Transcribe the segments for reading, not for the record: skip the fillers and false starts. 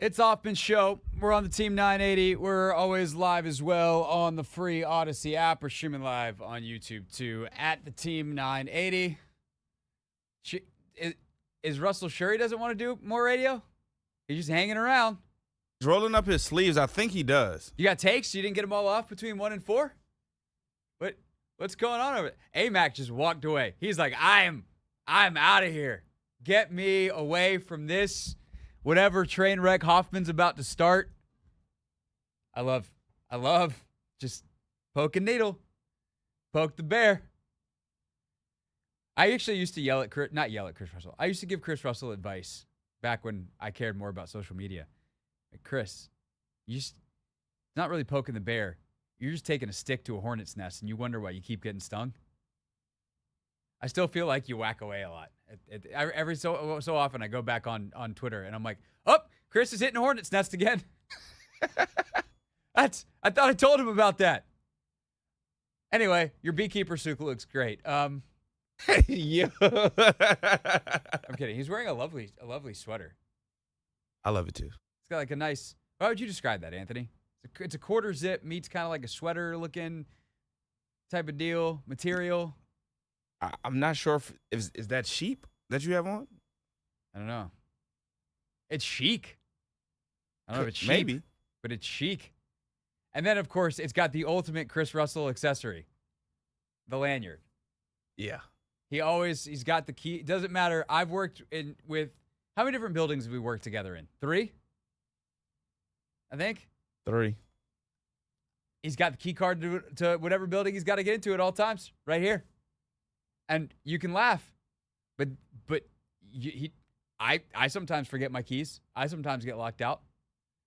It's Hoffman Show. We're on the Team 980. We're always live as well on the free Odyssey app. We're streaming live on YouTube too at the Team 980. Is Russell sure he doesn't want to do more radio? He's just hanging around. He's rolling up his sleeves. I think he does. You got takes? You didn't get them all off between 1 and 4? What's going on over there? AMAC just walked away. He's like, I'm out of here. Get me away from this. Whatever train wreck Hoffman's about to start. I love just poke a needle. Poke the bear. I actually used to not yell at Chris Russell. I used to give Chris Russell advice back when I cared more about social media. Like, Chris, it's not really poking the bear. You're just taking a stick to a hornet's nest and you wonder why you keep getting stung. I still feel like you whack away a lot. Every so often I go back on Twitter and I'm like, oh, Chris is hitting a hornet's nest again. I thought I told him about that. Anyway, your beekeeper suit looks great. Yeah. I'm kidding. He's wearing a lovely sweater. I love it too. It's got like a nice. How would you describe that, Anthony? It's a quarter zip meets kind of like a sweater looking type of deal material. I'm not sure if is that sheep that you have on? I don't know. It's chic. I don't know if it's chic, maybe, but it's chic. And then, of course, it's got the ultimate Chris Russell accessory, the lanyard. Yeah. He's got the key. It doesn't matter. I've worked with, how many different buildings have we worked together in? 3? I think? 3. He's got the key card to whatever building he's got to get into at all times, right here. And you can laugh, but I sometimes forget my keys. I sometimes get locked out.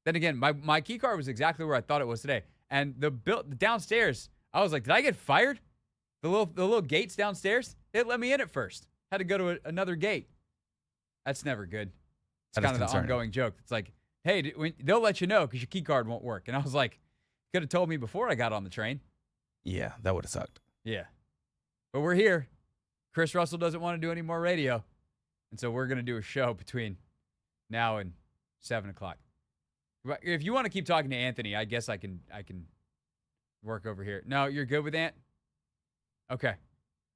Then again, my key card was exactly where I thought it was today. And the downstairs, I was like, did I get fired? The little gates downstairs, they let me in at first. Had to go to another gate. That's never good. It's kind of the ongoing joke. It's like, hey, they'll let you know because your key card won't work. And I was like, could have told me before I got on the train. Yeah, that would have sucked. Yeah. But we're here. Chris Russell doesn't want to do any more radio. And so we're going to do a show between now and 7 o'clock. If you want to keep talking to Anthony, I guess I can work over here. No, you're good with Ant? Okay.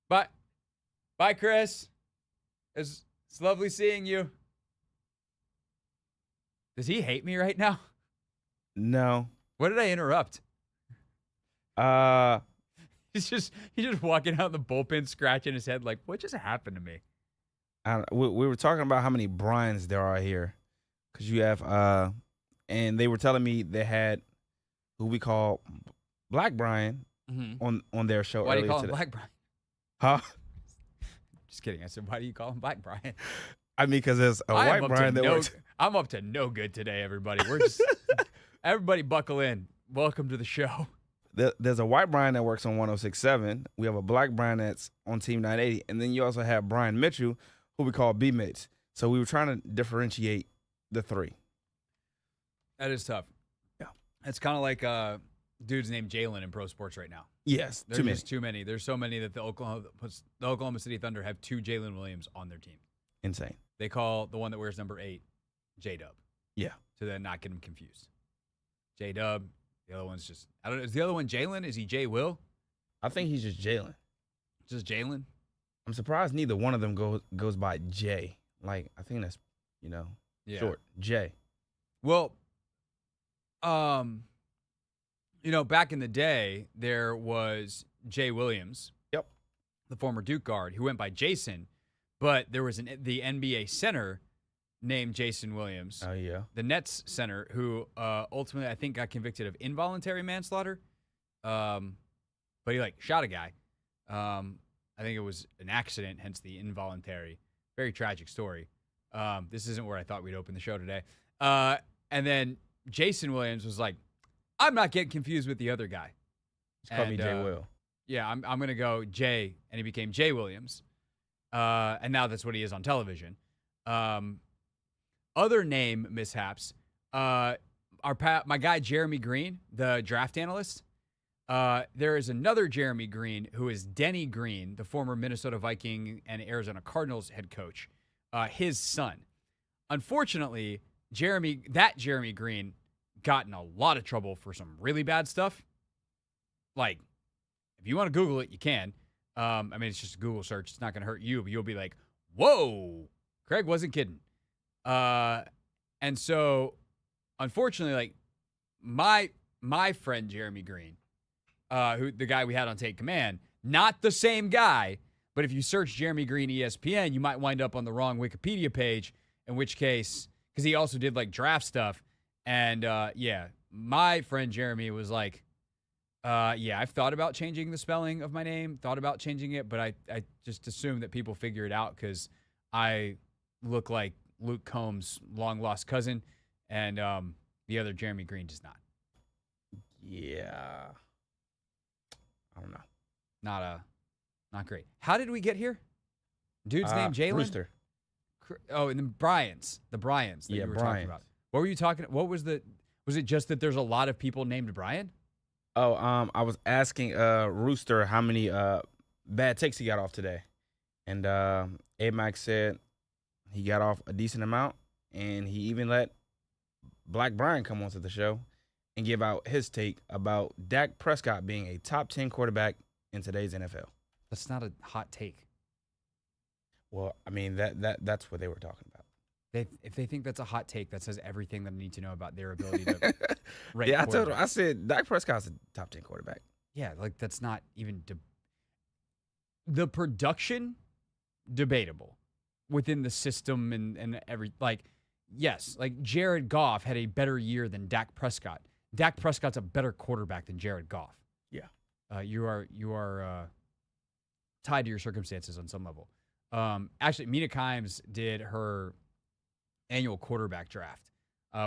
Bye, Chris. It's lovely seeing you. Does he hate me right now? No. What did I interrupt? He's just walking out in the bullpen, scratching his head like, what just happened to me? We were talking about how many Bryans there are here, because you have and they were telling me they had who we call Black Brian on their show. Why do you call him today. Black Brian? Huh? Just kidding. I said, why do you call him Black Brian? I mean, because there's a white Brian that works. I'm up to no good today, everybody. We're just everybody buckle in. Welcome to the show. There's a white Brian that works on 106.7. We have a black Brian that's on Team 980. And then you also have Brian Mitchell, who we call B-Mitch. So we were trying to differentiate the 3. That is tough. Yeah. It's kind of like dudes named Jalen in pro sports right now. Yes, There's just too many. There's so many that the Oklahoma City Thunder have 2 Jalen Williams on their team. Insane. They call the one that wears number 8 J-Dub. Yeah. To then not get him confused. J-Dub. The other one's just, I don't know. Is the other one Jalen? Is he J Will? I think he's just Jalen. Just Jalen? I'm surprised neither one of them goes by J. Like, I think that's, short. J. Well, back in the day, there was Jay Williams. Yep. The former Duke guard who went by Jason, but there was the NBA center named Jason Williams. Oh, yeah. The Nets center who ultimately I think got convicted of involuntary manslaughter. But he shot a guy. I think it was an accident, hence the involuntary. Very tragic story. This isn't where I thought we'd open the show today. And then Jason Williams was like, I'm not getting confused with the other guy. Just call me Jay Will. Yeah, I'm going to go Jay, and he became Jay Williams. And now that's what he is on television. Other name mishaps. My guy Jeremy Green, the draft analyst. There is another Jeremy Green who is Denny Green, the former Minnesota Viking and Arizona Cardinals head coach. His son. Unfortunately, Jeremy Green got in a lot of trouble for some really bad stuff. Like, if you want to Google it, you can. I mean, it's just a Google search. It's not going to hurt you, but you'll be like, whoa, Craig wasn't kidding. And so, unfortunately, like, my friend Jeremy Green, who the guy we had on Take Command, not the same guy, but if you search Jeremy Green ESPN, you might wind up on the wrong Wikipedia page, in which case, because he also did, like, draft stuff. And, yeah, my friend Jeremy was like, yeah, I've thought about changing the spelling of my name, thought about changing it, but I just assume that people figure it out because I look like Luke Combs' long-lost cousin, and the other Jeremy Green does not. Yeah. I don't know. Not great. How did we get here? Dude's name Jalen? Rooster. Oh, and then Bryans. The Bryans that you were talking about. What were you talking? What was it just that there's a lot of people named Brian? Oh, I was asking Rooster how many bad takes he got off today. And A-Max said he got off a decent amount, and he even let Black Brian come onto the show and give out his take about Dak Prescott being a top 10 quarterback in today's NFL. That's not a hot take. Well, I mean, that's what they were talking about. If they think that's a hot take, that says everything that I need to know about their ability to rate. Yeah, I told him. I said Dak Prescott's a top 10 quarterback. Yeah, like that's not even the production debatable within the system and every like. Yes, like Jared Goff had a better year than Dak Prescott. Dak Prescott's a better quarterback than Jared Goff. Yeah, you are tied to your circumstances on some level. Actually, Mina Kimes did her annual quarterback draft,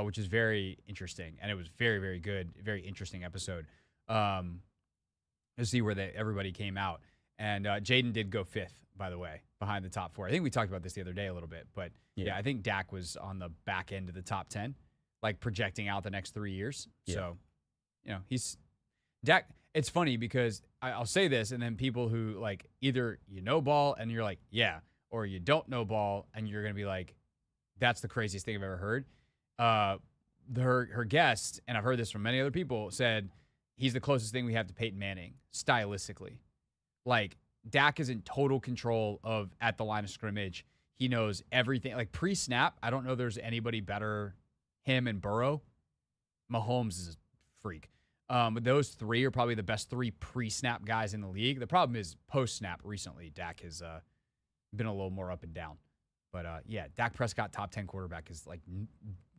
which is very interesting, and it was very, very good, very interesting episode. To see where everybody came out, and Jaden did go 5th, by the way, behind the top 4. I think we talked about this the other day a little bit, but yeah, I think Dak was on the back end of the top 10, like projecting out the next 3 years. Yeah. So, he's Dak. It's funny because I'll say this, and then people who like either you know ball and you're like, yeah, or you don't know ball and you're gonna be like, that's the craziest thing I've ever heard. Her guest, and I've heard this from many other people, said he's the closest thing we have to Peyton Manning stylistically. Like Dak is in total control of at the line of scrimmage. He knows everything. Like pre-snap, I don't know there's anybody better. Him and Burrow. Mahomes is a freak. But those 3 are probably the best 3 pre-snap guys in the league. The problem is post-snap recently, Dak has been a little more up and down. But, yeah, Dak Prescott, top 10 quarterback, is like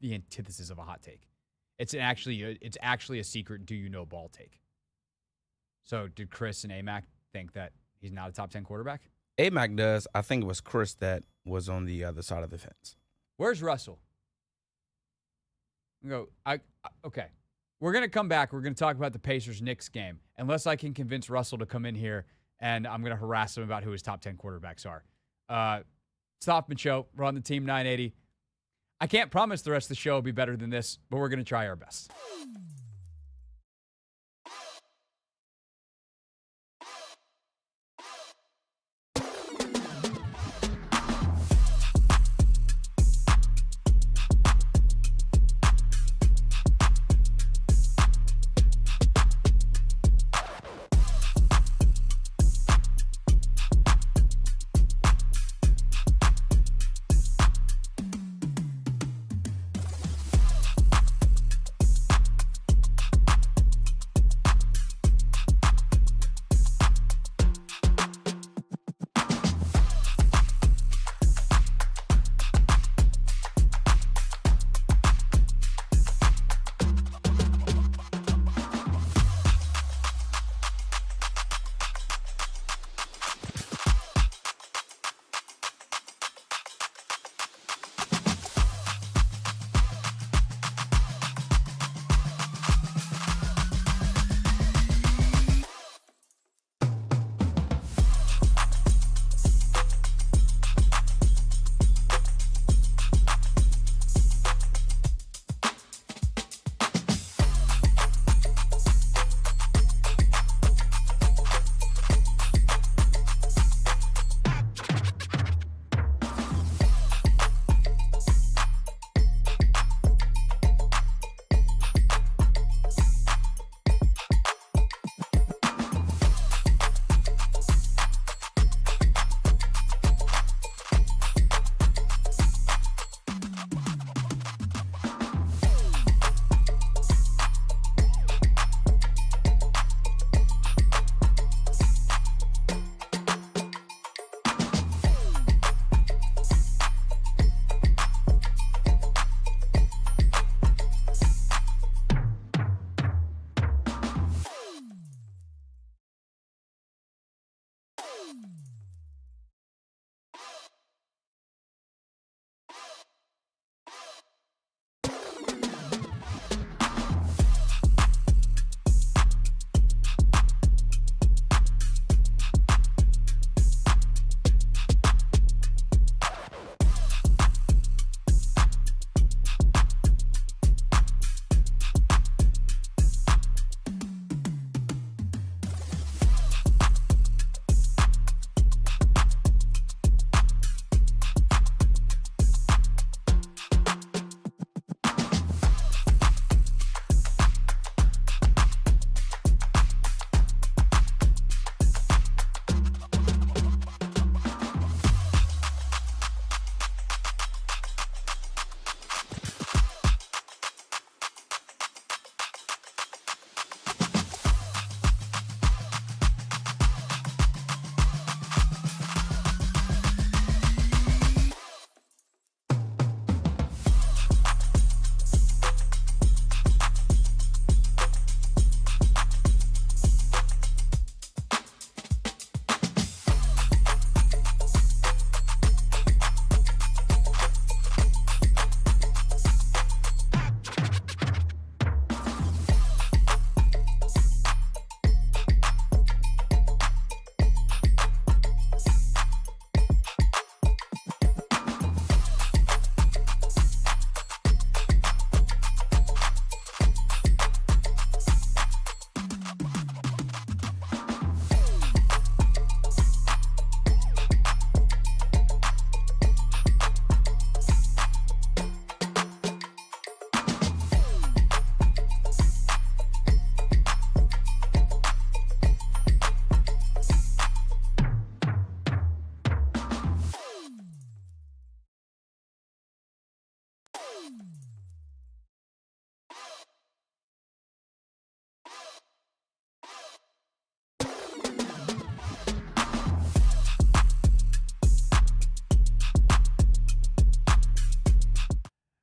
the antithesis of a hot take. It's actually a secret do you know ball take. So did Chris and AMAC think that he's not a top 10 quarterback? AMAC does. I think it was Chris that was on the other side of the fence. Where's Russell? Okay. We're going to come back. We're going to talk about the Pacers-Knicks game, unless I can convince Russell to come in here, and I'm going to harass him about who his top 10 quarterbacks are. It's the Hoffman Show. We're on the Team 980. I can't promise the rest of the show will be better than this, but we're going to try our best.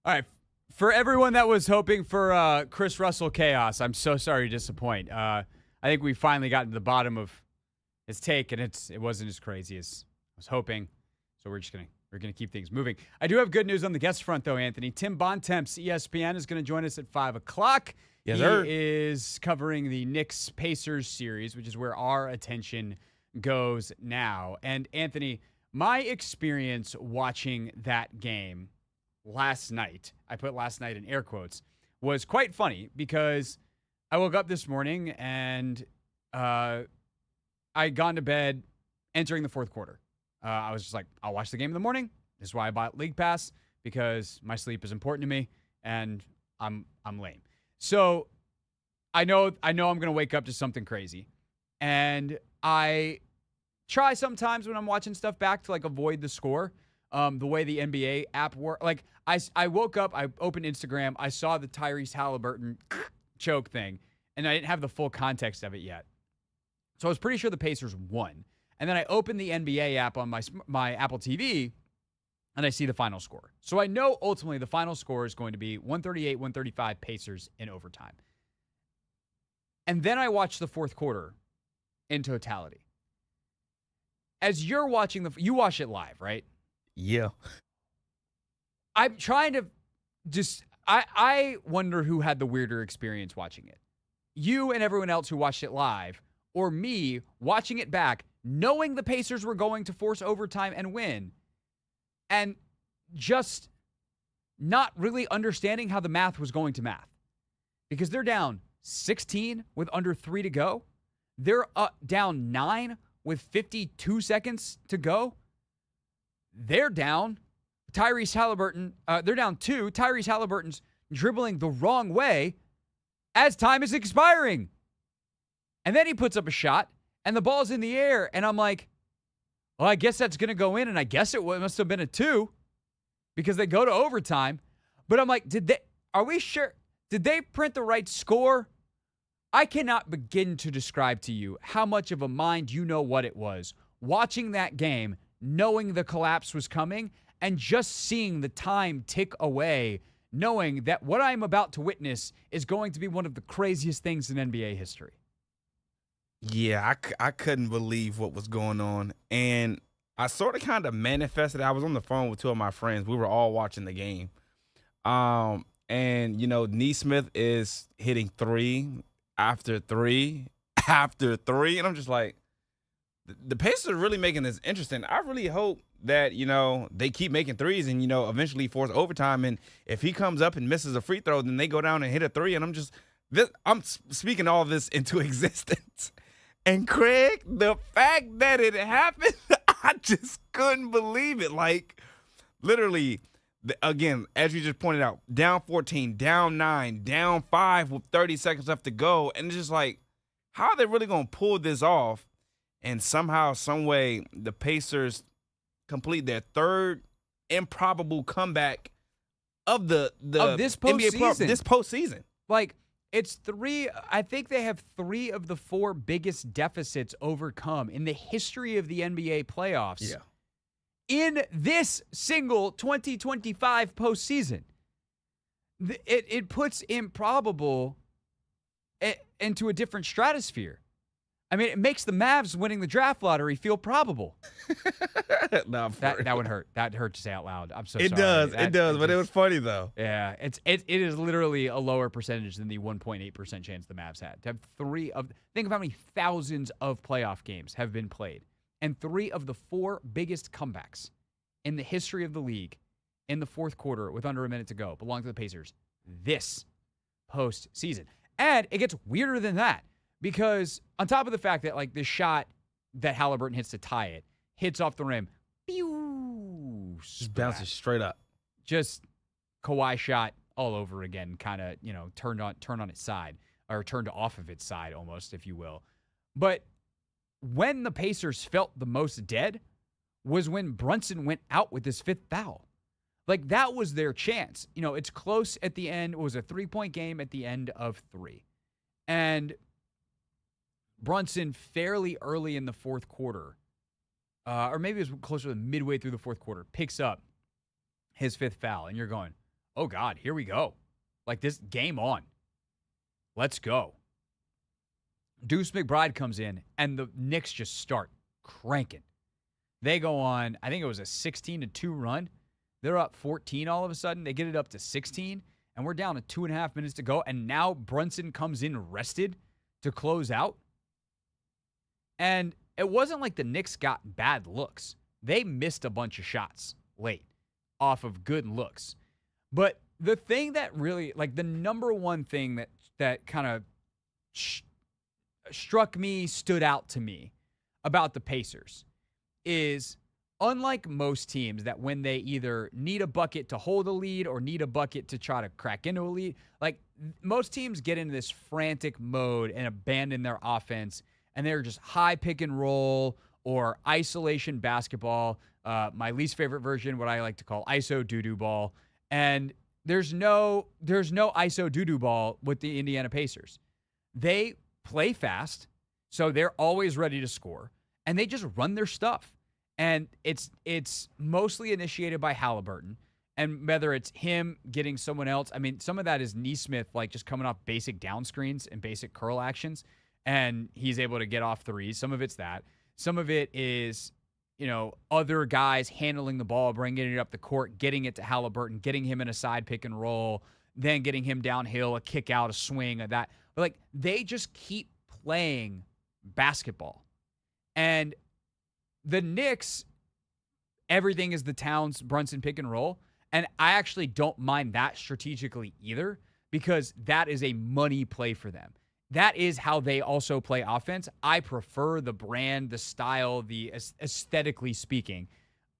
All right. For everyone that was hoping for Chris Russell chaos, I'm so sorry to disappoint. I think we finally got to the bottom of his take, and it wasn't as crazy as I was hoping. So we're gonna keep things moving. I do have good news on the guest front, though, Anthony. Tim Bontemps, ESPN, is going to join us at 5:00. Yes, sir. He is covering the Knicks Pacers series, which is where our attention goes now. And Anthony, my experience watching that game last night, I put last night in air quotes, was quite funny because I woke up this morning and I had gone to bed entering the fourth quarter. I was just like, I'll watch the game in the morning. This is why I bought League Pass, because my sleep is important to me and I'm lame. So I know I'm going to wake up to something crazy. And I try sometimes when I'm watching stuff back to like avoid the score. The way the NBA app works. Like I woke up, I opened Instagram, I saw the Tyrese Halliburton choke thing, and I didn't have the full context of it yet. So I was pretty sure the Pacers won. And then I opened the NBA app on my Apple TV, and I see the final score. So I know ultimately the final score is going to be 138-135 Pacers in overtime. And then I watched the fourth quarter in totality. As you're watching you watch it live, right? Yeah. I'm trying to I wonder who had the weirder experience watching it. You and everyone else who watched it live, or me watching it back, knowing the Pacers were going to force overtime and win, and just not really understanding how the math was going to math. Because they're down 16 with under 3 to go. They're down 9 with 52 seconds to go. They're down. Tyrese Halliburton, they're down 2. Tyrese Halliburton's dribbling the wrong way as time is expiring. And then he puts up a shot, and the ball's in the air, and I'm like, well, I guess that's going to go in, and I guess it must have been a 2 because they go to overtime. But I'm like, are we sure? Did they print the right score? I cannot begin to describe to you how much of a mind you know what it was watching that game, knowing the collapse was coming, and just seeing the time tick away, knowing that what I'm about to witness is going to be one of the craziest things in NBA history. Yeah, I couldn't believe what was going on. And I sort of kind of manifested. I was on the phone with 2 of my friends. We were all watching the game. And, Neesmith is hitting 3 after 3 after 3. And I'm just like, the Pacers are really making this interesting. I really hope that, they keep making threes and, eventually force overtime. And if he comes up and misses a free throw, then they go down and hit a 3. And I'm speaking all this into existence. And Craig, the fact that it happened, I just couldn't believe it. Like, literally, again, as you just pointed out, down 14, down 9, down 5 with 30 seconds left to go. And it's just like, how are they really going to pull this off? And somehow, some way, the Pacers complete their third improbable comeback of this postseason. NBA this postseason. Like, it's 3. I think they have 3 of the 4 biggest deficits overcome in the history of the NBA playoffs. Yeah. In this single 2025 postseason. It puts improbable into a different stratosphere. I mean, it makes the Mavs winning the draft lottery feel probable. No, that would hurt. That hurt to say out loud. I'm so sorry. It does, but it was funny though. Yeah, it is literally a lower percentage than the 1.8% chance the Mavs had. To have think of how many thousands of playoff games have been played, and 3 of the 4 biggest comebacks in the history of the league in the fourth quarter with under a minute to go belong to the Pacers this postseason. And it gets weirder than that. Because on top of the fact that, like, the shot that Halliburton hits to tie it, hits off the rim, pew, just bounces straight up. Just Kawhi shot all over again, kind of, turned on its side, or turned off of its side almost, if you will. But when the Pacers felt the most dead was when Brunson went out with his 5th foul. Like, that was their chance. It's close at the end. It was a 3-point game at the end of 3. And Brunson fairly early in the fourth quarter, or maybe it was closer to midway through the fourth quarter, picks up his 5th foul. And you're going, oh God, here we go. Like this game on. Let's go. Deuce McBride comes in, and the Knicks just start cranking. They go on, I think it was a 16-2 run. They're up 14 all of a sudden. They get it up to 16, and we're down to 2.5 minutes to go. And now Brunson comes in rested to close out. And it wasn't like the Knicks got bad looks. They missed a bunch of shots late off of good looks. But the thing that really, like the number one thing that kind of struck me, stood out to me about the Pacers is, unlike most teams that when they either need a bucket to hold a lead or need a bucket to try to crack into a lead, like most teams get into this frantic mode and abandon their offense, and they're just high pick and roll or isolation basketball. My least favorite version, what I like to call ISO doo-doo ball. And there's no ISO doo-doo ball with the Indiana Pacers. They play fast, so they're always ready to score, and they just run their stuff. And it's mostly initiated by Halliburton. And whether it's him getting someone else, I mean, some of that is Nesmith, like just coming off basic down screens and basic curl actions, and he's able to get off threes. Some of it's that. Some of it is, other guys handling the ball, bringing it up the court, getting it to Halliburton, getting him in a side pick and roll, then getting him downhill, a kick out, a swing, that. But like, they just keep playing basketball. And the Knicks, everything is the Towns Brunson pick and roll. And I actually don't mind that strategically either, because that is a money play for them. That is how they also play offense. I prefer the brand, the style, the aesthetically speaking,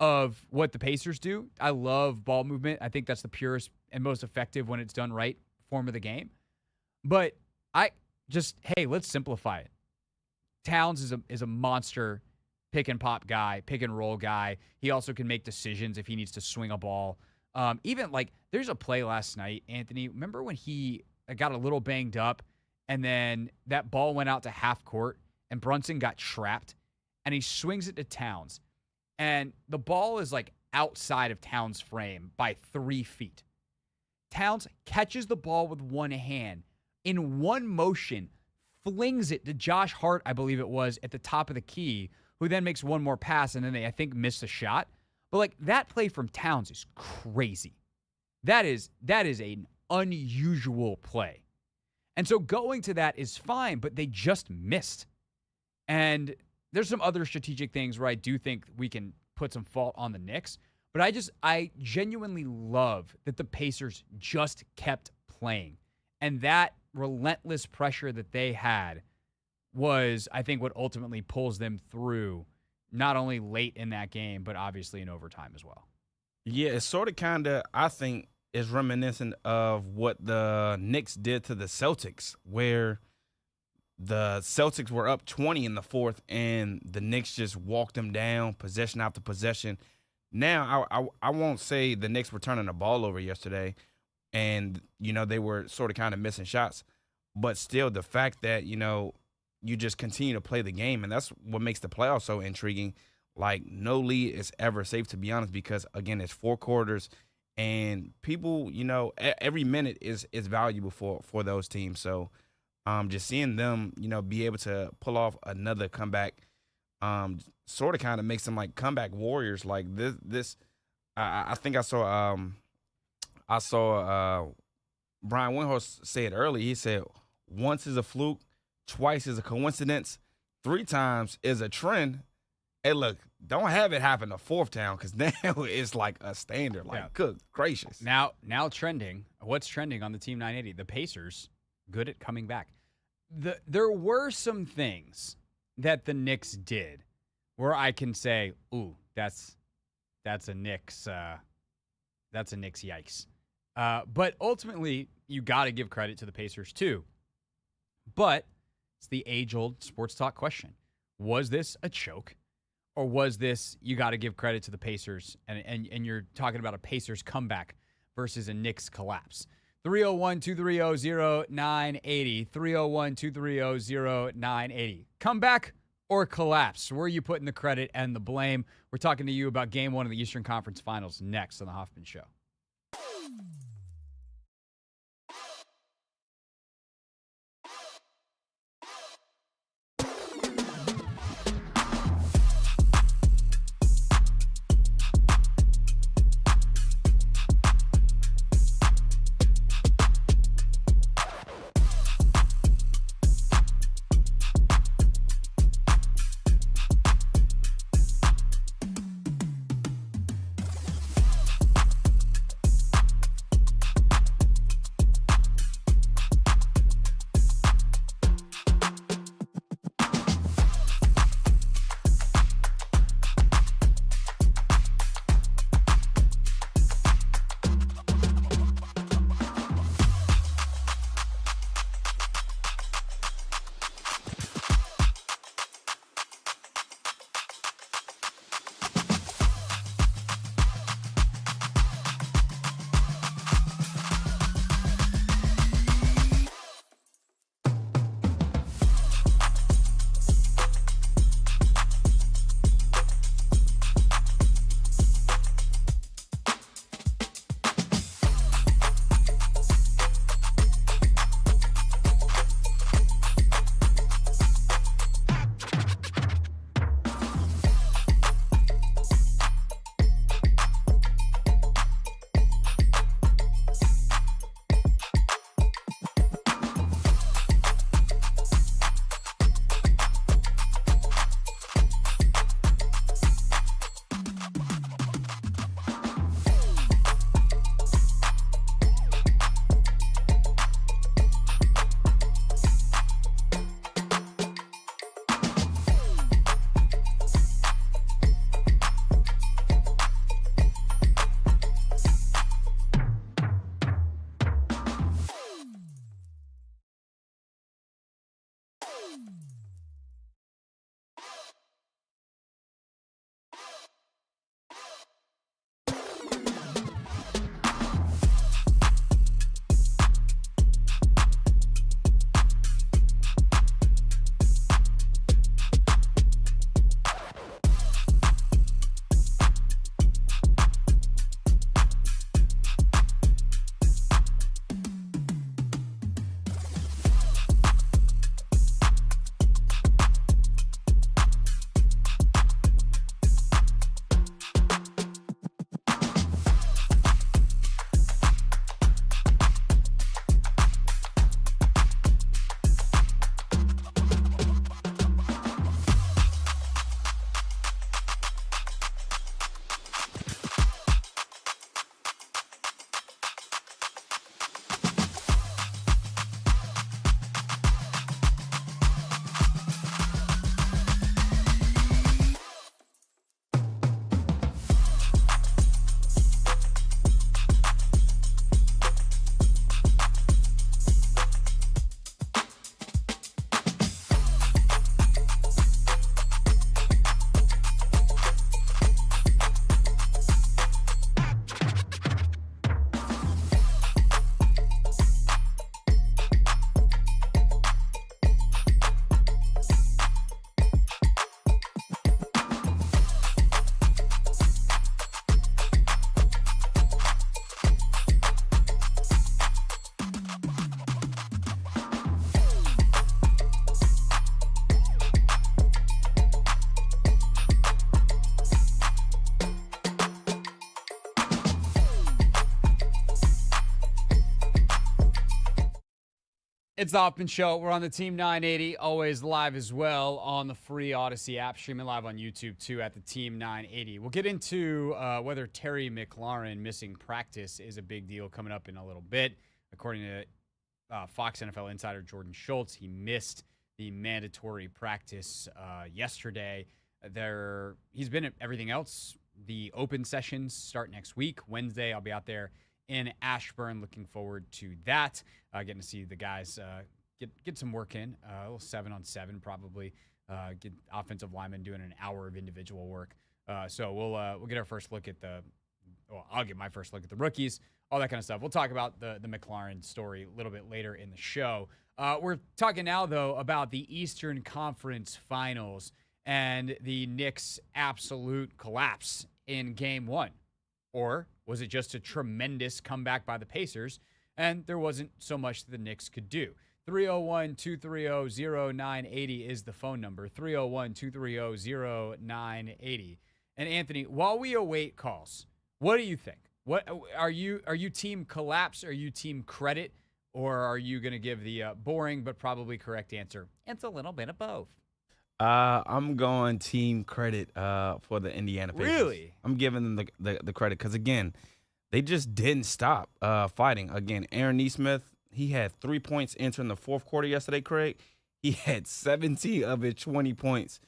of what the Pacers do. I love ball movement. I think that's the purest and most effective, when it's done right, form of the game. But hey, let's simplify it. Towns is a monster pick and pop guy, pick and roll guy. He also can make decisions if he needs to swing a ball. Even like there's a play last night, Anthony. Remember when he got a little banged up, and then that ball went out to half court, and Brunson got trapped, and he swings it to Towns, and the ball is like outside of Towns' frame by 3 feet. Towns catches the ball with one hand, in one motion, flings it to Josh Hart, I believe it was, at the top of the key, who then makes one more pass, and then they, I think, missed a shot. But like, that play from Towns is crazy. That is an unusual play. And so going to that is fine, but they just missed. And there's some other strategic things where I do think we can put some fault on the Knicks. But I genuinely love that the Pacers just kept playing. And that relentless pressure that they had was, I think, what ultimately pulls them through, not only late in that game, but obviously in overtime as well. Yeah, it's sort of kind of, I think, is reminiscent of what the Knicks did to the Celtics, where the Celtics were up 20 in the fourth, and the Knicks just walked them down, possession after possession. Now, I won't say the Knicks were turning the ball over yesterday, and, they were sort of kind of missing shots. But still, the fact that, you just continue to play the game, and that's what makes the playoffs so intriguing. Like, no lead is ever safe, to be honest, because, again, it's 4 quarters, and people, every minute is valuable for those teams. So just seeing them, be able to pull off another comeback sort of kind of makes them like comeback warriors. Like this I think I saw Brian Windhorst say it early. He said, once is a fluke, twice is a coincidence, 3 times is a trend. Hey, look, don't have it happen a 4th time, because now it's like a standard. Like, good gracious. Now trending. What's trending on the Team 980? The Pacers, good at coming back. There were some things that the Knicks did where I can say, ooh, that's a Knicks yikes. But ultimately, you got to give credit to the Pacers too. But it's the age-old sports talk question. Was this a choke? Or was this, you got to give credit to the Pacers, and you're talking about a Pacers comeback versus a Knicks collapse? 301-230-0980. 301-230-0980. Comeback or collapse? Where are you putting the credit and the blame? We're talking to you about Game 1 of the Eastern Conference Finals next on the Hoffman Show. It's the Hoffman Show. We're on the Team 980, always live as well on the free Odyssey app, streaming live on YouTube too at the Team 980. We'll get into whether Terry McLaurin missing practice is a big deal coming up in a little bit. According to Fox NFL insider Jordan Schultz, he missed the mandatory practice yesterday. He's been at everything else. The open sessions start next week. Wednesday, I'll be out there in Ashburn. Looking forward to that. Getting to see the guys get some work in. A little 7-on-7 probably. Get offensive linemen doing an hour of individual work. So we'll get our first look at I'll get my first look at the rookies, all that kind of stuff. We'll talk about the McLaurin story a little bit later in the show. We're talking now, though, about the Eastern Conference Finals and the Knicks' absolute collapse in Game 1. Or was it just a tremendous comeback by the Pacers, and there wasn't so much that the Knicks could do? 301-230-0980 is the phone number, 301-230-0980. And Anthony, while we await calls, what do you think? What are you team collapse? Are you team credit? Or are you going to give the boring but probably correct answer? It's a little bit of both. I'm going team credit for the Indiana Pacers. Really? I'm giving them the credit because, again, they just didn't stop fighting. Again, Aaron Nesmith, he had 3 points entering the fourth quarter yesterday, Craig. He had 17 of his 20 points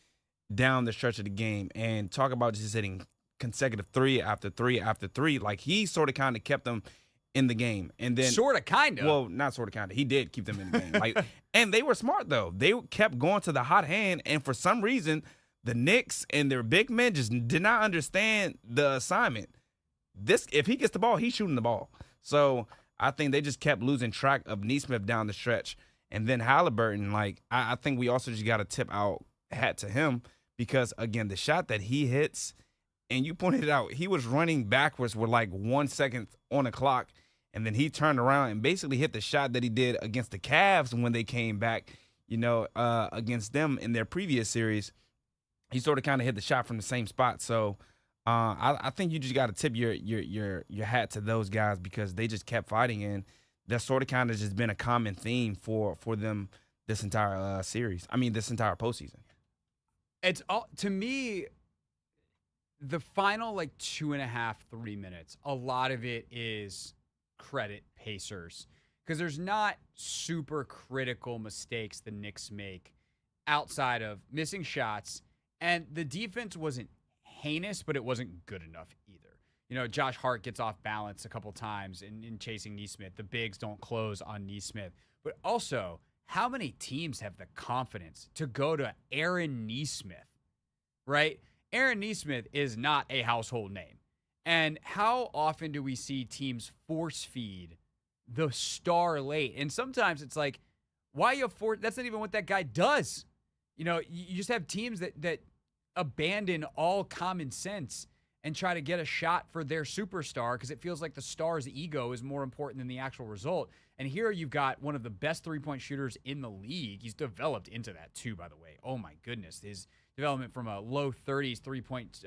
down the stretch of the game. And talk about just hitting consecutive 3 after 3 after 3. Like, he sort of kind of kept them in the game. And then sort of, kind of. Well, not sort of, kind of. He did keep them in the game. And they were smart, though. They kept going to the hot hand, and for some reason, the Knicks and their big men just did not understand the assignment. If he gets the ball, he's shooting the ball. So I think they just kept losing track of Nesmith down the stretch. And then Halliburton, I think we also just got to tip our hat to him because, again, the shot that he hits, and you pointed it out, he was running backwards with 1 second on the clock. And then he turned around and basically hit the shot that he did against the Cavs when they came back, against them in their previous series. He sort of kind of hit the shot from the same spot. So I think you just got to tip your hat to those guys because they just kept fighting, and that's sort of kind of just been a common theme for them this entire series. I mean, this entire postseason. It's all, to me, the final 2.5, 3 minutes, a lot of it is credit Pacers because there's not super critical mistakes the Knicks make outside of missing shots, and the defense wasn't heinous, but it wasn't good enough either. Josh Hart gets off balance a couple times in chasing Nesmith. The bigs don't close on Nesmith. But also, how many teams have the confidence to go to Aaron Nesmith, right? Aaron Nesmith is not a household name. And how often do we see teams force feed the star late? And sometimes it's like, why you force? That's not even what that guy does. You just have teams that abandon all common sense and try to get a shot for their superstar because it feels like the star's ego is more important than the actual result. And here you've got one of the best three-point shooters in the league. He's developed into that too, by the way. Oh my goodness. His development from a low 30s three-point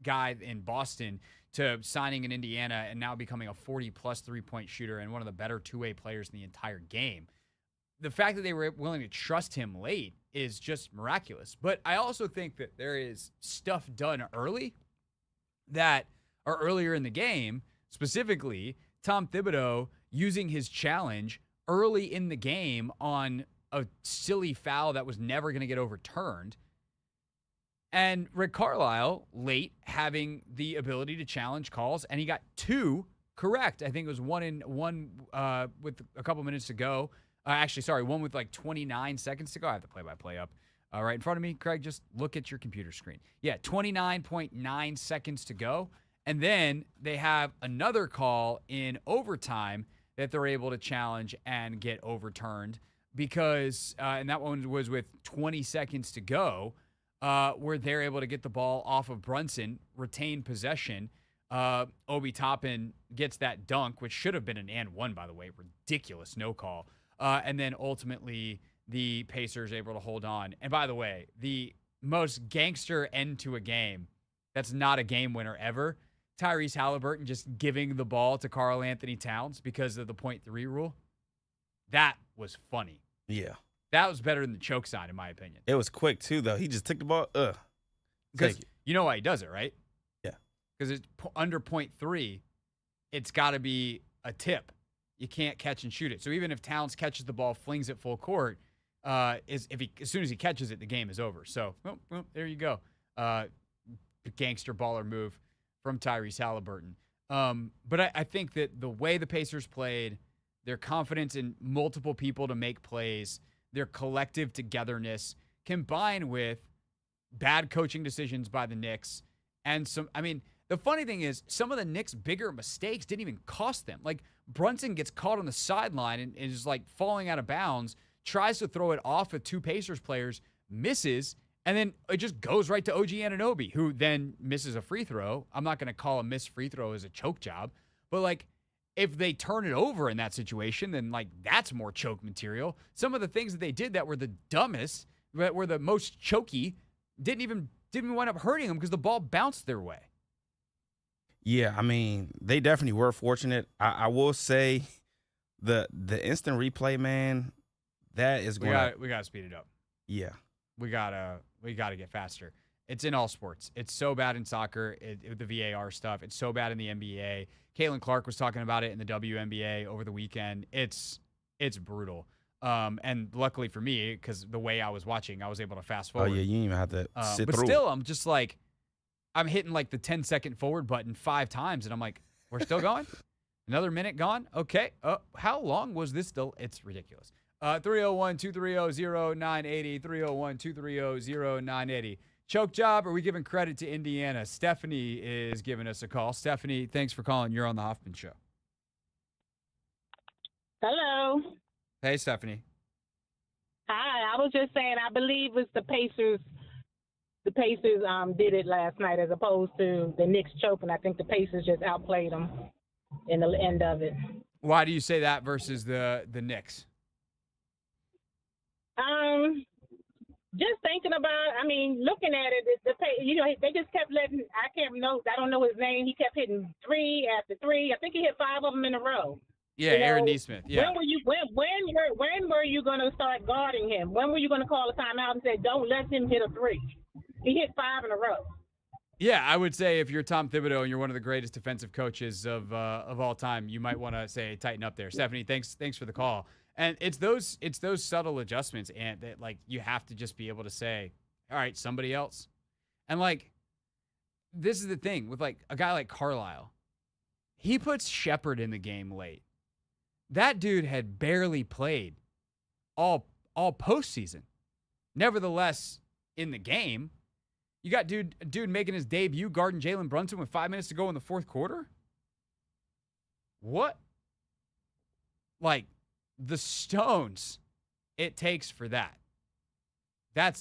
guy in Boston to signing in Indiana and now becoming a 40-plus three-point shooter and one of the better two-way players in the entire game. The fact that they were willing to trust him late is just miraculous. But I also think that there is stuff done earlier in the game, specifically Tom Thibodeau using his challenge early in the game on a silly foul that was never going to get overturned. And Rick Carlisle, late, having the ability to challenge calls, and he got 2 correct. I think it was one with a couple minutes to go. One with 29 seconds to go. I have the play-by-play up right in front of me. Craig, just look at your computer screen. Yeah, 29.9 seconds to go. And then they have another call in overtime that they're able to challenge and get overturned because, and that one was with 20 seconds to go, where they're able to get the ball off of Brunson, retain possession. Obi Toppin gets that dunk, which should have been an and one, by the way. Ridiculous no call. And then ultimately the Pacers able to hold on. And by the way, the most gangster end to a game that's not a game winner ever, Tyrese Halliburton just giving the ball to Karl Anthony Towns because of the .3 rule. That was funny. Yeah. That was better than the choke sign, in my opinion. It was quick, too, though. He just took the ball. Because you know why he does it, right? Yeah. Because it's under 0.3, it's got to be a tip. You can't catch and shoot it. So even if Towns catches the ball, flings it full court, as soon as he catches it, the game is over. So, well, there you go. Gangster baller move from Tyrese Halliburton. But I think that the way the Pacers played, their confidence in multiple people to make plays, their collective togetherness, combined with bad coaching decisions by the Knicks, and the funny thing is, some of the Knicks' bigger mistakes didn't even cost them. Like, Brunson gets caught on the sideline and is like falling out of bounds, tries to throw it off of two Pacers players, misses, and then it just goes right to OG Anunoby, who then misses a free throw. I'm not going to call a missed free throw as a choke job, but like, if they turn it over in that situation, then like that's more choke material. Some of the things that they did that were the dumbest, that were the most choky, didn't even wind up hurting them because the ball bounced their way. Yeah, I mean, they definitely were fortunate. I will say the instant replay, man, that is going we gotta speed it up. Yeah. We gotta get faster. It's in all sports. It's so bad in soccer, the VAR stuff. It's so bad in the NBA. Caitlin Clark was talking about it in the WNBA over the weekend. It's brutal. And luckily for me, because the way I was watching, I was able to fast forward. Oh, yeah, you didn't even have to sit but through. But still, I'm just like, I'm hitting like the 10-second forward button 5 times, and I'm like, we're still going? Another minute gone? Okay. How long was this still? It's ridiculous. 301-230-0980, 301-230-0980. Choke job, or are we giving credit to Indiana? Stephanie is giving us a call. Stephanie, thanks for calling. You're on the Hoffman Show. Hello. Hey, Stephanie. Hi. I was just saying, I believe it's the Pacers. The Pacers did it last night as opposed to the Knicks choking. I think the Pacers just outplayed them in the end of it. Why do you say that versus the Knicks? Just thinking about, looking at it, they just kept letting, I don't know his name. He kept hitting 3 after 3. I think he hit 5 of them in a row. Yeah, Aaron Nesmith. Yeah. When were you going to start guarding him? When were you going to call a timeout and say, don't let him hit a 3? He hit 5 in a row. Yeah, I would say if you're Tom Thibodeau and you're one of the greatest defensive coaches of all time, you might want to say tighten up there. Stephanie, thanks for the call. And it's those subtle adjustments, and that like you have to just be able to say, all right, somebody else. And like, this is the thing with like a guy like Carlisle. He puts Shepherd in the game late. That dude had barely played all postseason. Nevertheless, in the game, you got dude making his debut guarding Jalen Brunson with 5 minutes to go in the fourth quarter. What? Like, the stones it takes for that. That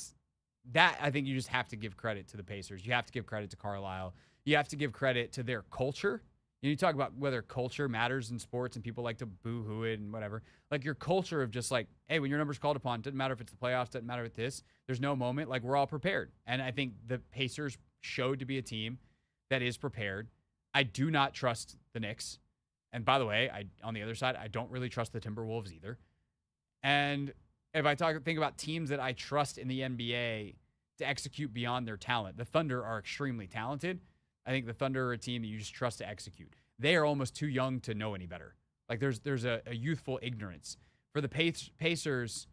I think you just have to give credit to the Pacers. You have to give credit to Carlisle. You have to give credit to their culture. You talk about whether culture matters in sports and people like to boo-hoo it and whatever. Like your culture of just like, hey, when your number's called upon, doesn't matter if it's the playoffs, doesn't matter if this, there's no moment. Like we're all prepared. And I think the Pacers showed to be a team that is prepared. I do not trust the Knicks. And by the way, on the other side, I don't really trust the Timberwolves either. And if I think about teams that I trust in the NBA to execute beyond their talent, the Thunder are extremely talented. I think the Thunder are a team that you just trust to execute. They are almost too young to know any better. Like there's a youthful ignorance. For the Pacers,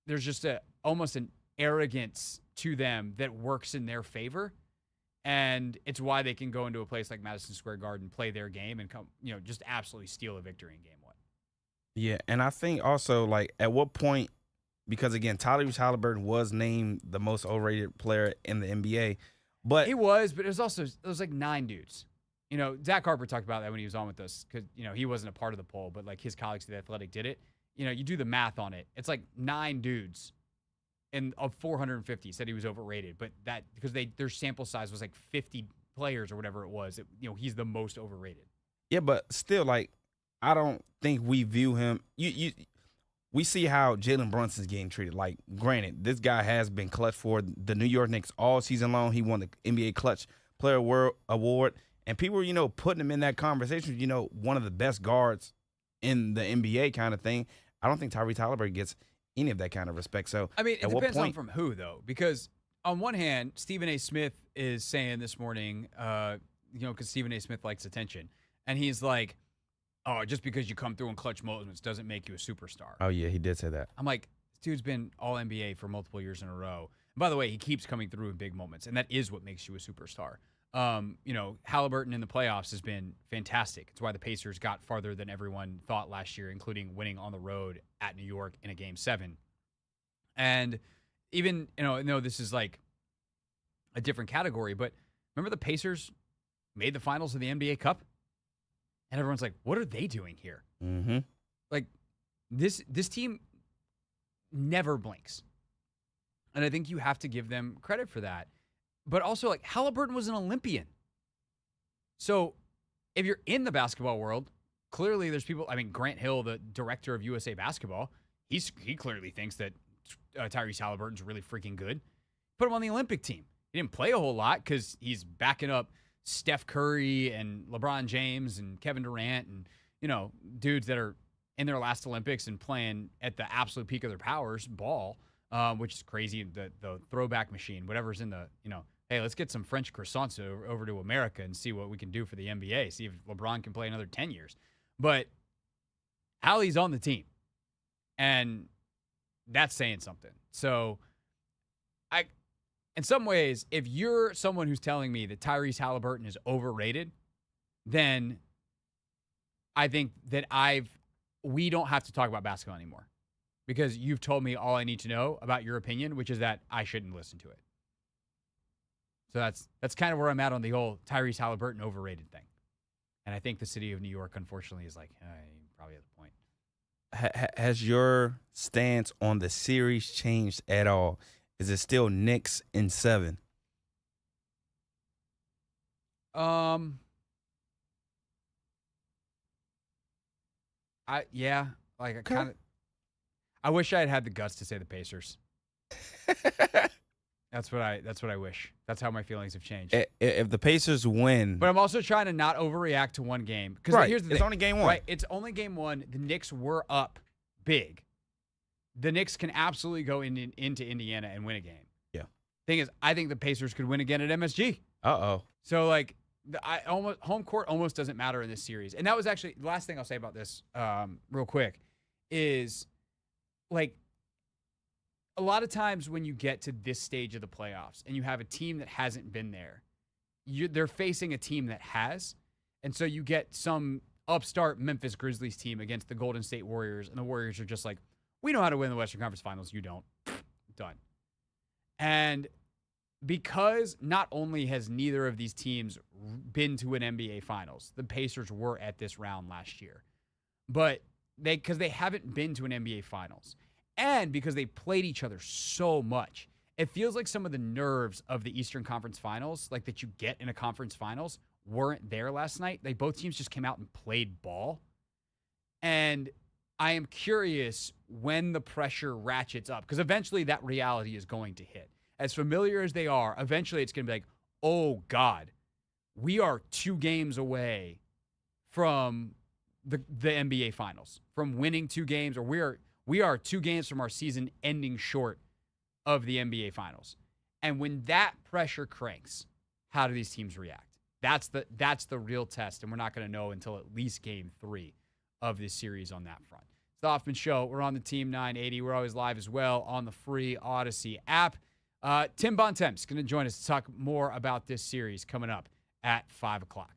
there's just almost an arrogance to them that works in their favor. And it's why they can go into a place like Madison Square Garden, play their game, and come, just absolutely steal a victory in game 1. Yeah, and I think also, like, at what point, because, again, Tyrese Halliburton was named the most overrated player in the NBA. But he was, but it was like 9 dudes. Zach Harper talked about that when he was on with us because, he wasn't a part of the poll, but, like, his colleagues at The Athletic did it. You do the math on it. It's like 9 dudes. And of 450 said he was overrated, but that because their sample size was like 50 players or whatever it was. He's the most overrated. Yeah, but still, like, I don't think we view him. We see how Jalen Brunson's getting treated. Like, granted, this guy has been clutch for the New York Knicks all season long. He won the NBA Clutch Player Award, and people were, putting him in that conversation. One of the best guards in the NBA kind of thing. I don't think Tyrese Halliburton gets any of that kind of respect. So I mean, it at what depends on point, from who, though, because on one hand, Stephen A. Smith is saying this morning, because Stephen A. Smith likes attention, and he's like, "Oh, just because you come through in clutch moments doesn't make you a superstar." Oh yeah, he did say that. I'm like, this dude's been All NBA for multiple years in a row. And by the way, he keeps coming through in big moments, and that is what makes you a superstar. Halliburton in the playoffs has been fantastic. It's why the Pacers got farther than everyone thought last year, including winning on the road at New York in a Game 7. And even, no, this is like a different category, but remember the Pacers made the finals of the NBA Cup? And everyone's like, what are they doing here? Mm-hmm. Like, this team never blinks. And I think you have to give them credit for that. But also, like, Halliburton was an Olympian. So if you're in the basketball world, clearly there's people. I mean, Grant Hill, the director of USA Basketball, he clearly thinks that Tyrese Halliburton's really freaking good. Put him on the Olympic team. He didn't play a whole lot because he's backing up Steph Curry and LeBron James and Kevin Durant and, dudes that are in their last Olympics and playing at the absolute peak of their powers, ball, which is crazy. The throwback machine, whatever's in the, hey, let's get some French croissants over to America and see what we can do for the NBA. See if LeBron can play another 10 years. But Hallie's on the team. And that's saying something. So, in some ways, if you're someone who's telling me that Tyrese Halliburton is overrated, then I think that we don't have to talk about basketball anymore. Because you've told me all I need to know about your opinion, which is that I shouldn't listen to it. So that's kind of where I'm at on the whole Tyrese Halliburton overrated thing. And I think the city of New York, unfortunately, is like, probably at the point. Has your stance on the series changed at all? Is it still Knicks in 7? I wish I had the guts to say the Pacers. That's what I wish. That's how my feelings have changed. If the Pacers win, but I'm also trying to not overreact to one game. Because right, here's the thing. It's only game 1. Right, it's only game 1. The Knicks were up big. The Knicks can absolutely go into Indiana and win a game. Yeah. Thing is, I think the Pacers could win again at MSG. Uh-oh. So, like, home court almost doesn't matter in this series. And that was actually the last thing I'll say about this real quick is, like, a lot of times when you get to this stage of the playoffs and you have a team that hasn't been there, they're facing a team that has. And so you get some upstart Memphis Grizzlies team against the Golden State Warriors, and the Warriors are just like, we know how to win the Western Conference Finals. You don't. Done. And because not only has neither of these teams been to an NBA Finals, the Pacers were at this round last year, but because they haven't been to an NBA Finals, and because they played each other so much, it feels like some of the nerves of the Eastern Conference Finals, like that you get in a conference finals, weren't there last night. Like, both teams just came out and played ball. And I am curious when the pressure ratchets up, because eventually that reality is going to hit. As familiar as they are, eventually it's going to be like, oh, God, we are 2 games away from the NBA Finals, from winning 2 games, or we are 2 games from our season ending short of the NBA Finals. And when that pressure cranks, how do these teams react? That's the real test, and we're not going to know until at least game 3 of this series on that front. It's the Hoffman Show. We're on the Team 980. We're always live as well on the free Odyssey app. Tim Bontemps is going to join us to talk more about this series coming up at 5 o'clock.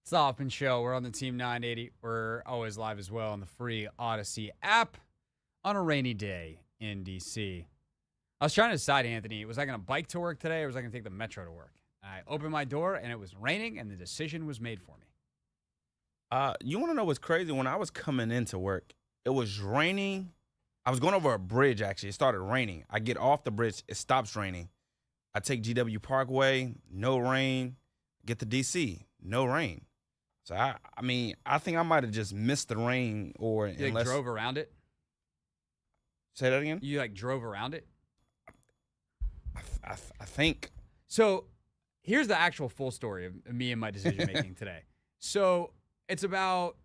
It's the Hoffman Show. We're on the Team 980. We're always live as well on the free Odyssey app on a rainy day in D.C. I was trying to decide, Anthony, was I going to bike to work today or was I going to take the metro to work? I opened my door and it was raining and the decision was made for me. You want to know what's crazy? When I was coming into work, it was raining. I was going over a bridge, actually. It started raining. I get off the bridge. It stops raining. I take GW Parkway, no rain. Get to D.C., no rain. So, I think I might have just missed the rain or You drove around it? Say that again? You drove around it? I think. So here's the actual full story of me and my decision making today. So it's about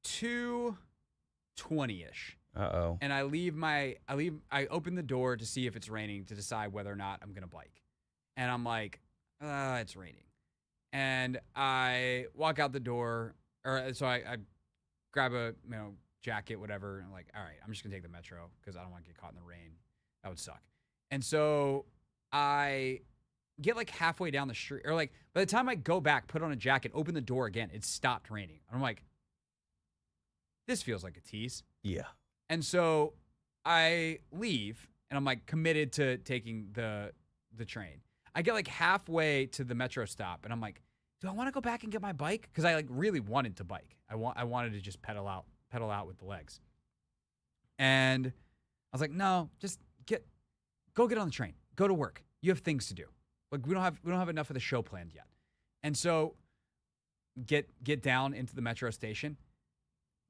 2:20ish. Uh-oh. And I open the door to see if it's raining to decide whether or not I'm going to bike. And I'm like, it's raining. And I walk out the door, so I grab a jacket, whatever, and I'm like, all right, I'm just going to take the metro because I don't want to get caught in the rain. That would suck. And so I get halfway down the street, or by the time I go back, put on a jacket, open the door again, it stopped raining. And I'm like, this feels like a tease. Yeah. And so I leave, and I'm committed to taking the train. I get halfway to the metro stop, and I'm like, do I want to go back and get my bike? Because I really wanted to bike. I wanted to just pedal out with the legs. And I was like, no, just go get on the train. Go to work. You have things to do. We don't have enough of the show planned yet. And so get down into the metro station.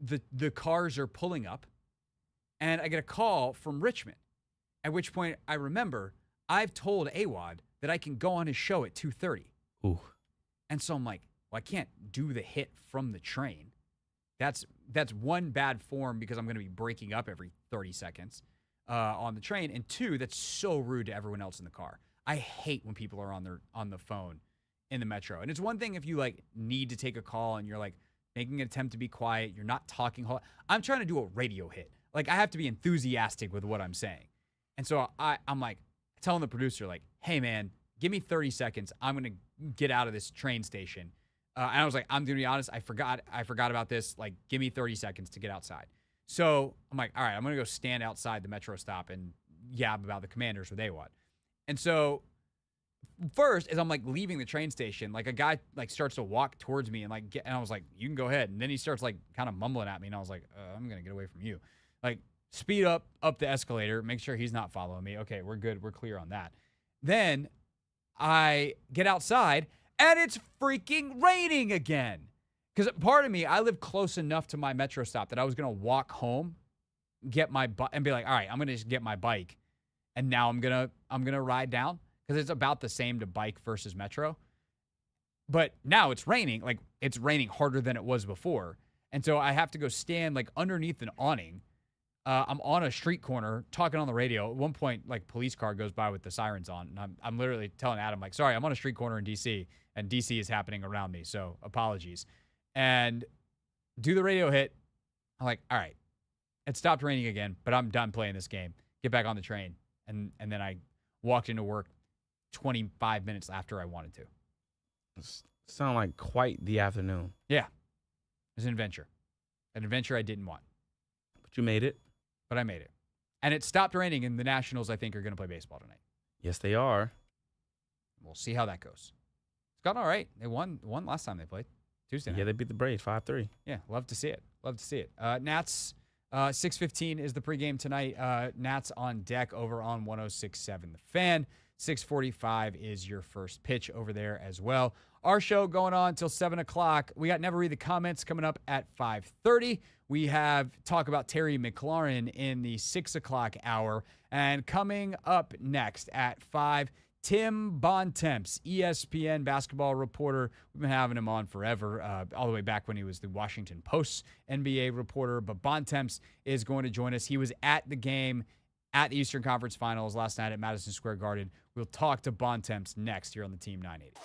The cars are pulling up, and I get a call from Richmond, at which point I remember I've told Awad that I can go on his show at 2:30. Ooh. And so I'm like, well, I can't do the hit from the train. That's one, bad form because I'm going to be breaking up every 30 seconds on the train. And two, that's so rude to everyone else in the car. I hate when people are on the phone in the metro. And it's one thing if you need to take a call and you're making an attempt to be quiet. You're not talking. I'm trying to do a radio hit. I have to be enthusiastic with what I'm saying. And so I'm telling the producer, hey, man, give me 30 seconds. I'm going to get out of this train station. And I was I'm going to be honest, I forgot about this. Give me 30 seconds to get outside. So I'm all right, I'm going to go stand outside the metro stop and yab about the Commanders with Awad. And so first, as I'm leaving the train station, a guy starts to walk towards me and and I was like, you can go ahead. And then he starts kind of mumbling at me. And I was like, I'm going to get away from you. Speed up the escalator, make sure he's not following me. Okay, we're good. We're clear on that. Then I get outside, and it's freaking raining again. Because part of me, I live close enough to my metro stop that I was going to walk home, get my bike, and be all right, I'm going to just get my bike. And now I'm going to ride down because it's about the same to bike versus metro. But now it's raining. It's raining harder than it was before. And so I have to go stand underneath an awning. I'm on a street corner talking on the radio. At one point, police car goes by with the sirens on, and I'm literally telling Adam, sorry, I'm on a street corner in D.C., and D.C. is happening around me, so apologies. And do the radio hit. I'm all right, it stopped raining again, but I'm done playing this game. Get back on the train. And then I walked into work 25 minutes after I wanted to. Sound like quite the afternoon. Yeah. It was an adventure. An adventure I didn't want. But you made it. But I made it. And it stopped raining, and the Nationals, I think, are going to play baseball tonight. Yes, they are. We'll see how that goes. It's gone all right. They won last time they played. Tuesday night. Yeah, they beat the Braves 5-3. Yeah, love to see it. Nats, 6:15 is the pregame tonight. Nats on deck over on 106.7 The Fan. 6:45 is your first pitch over there as well. Our show going on until 7 o'clock. We got Never Read the Comments coming up at 5:30. We have talk about Terry McLaurin in the 6 o'clock hour. And coming up next at 5, Tim Bontemps, ESPN basketball reporter. We've been having him on forever, all the way back when he was the Washington Post's NBA reporter. But Bontemps is going to join us. He was at the game at the Eastern Conference Finals last night at Madison Square Garden. We'll talk to Bontemps next here on the Team 980.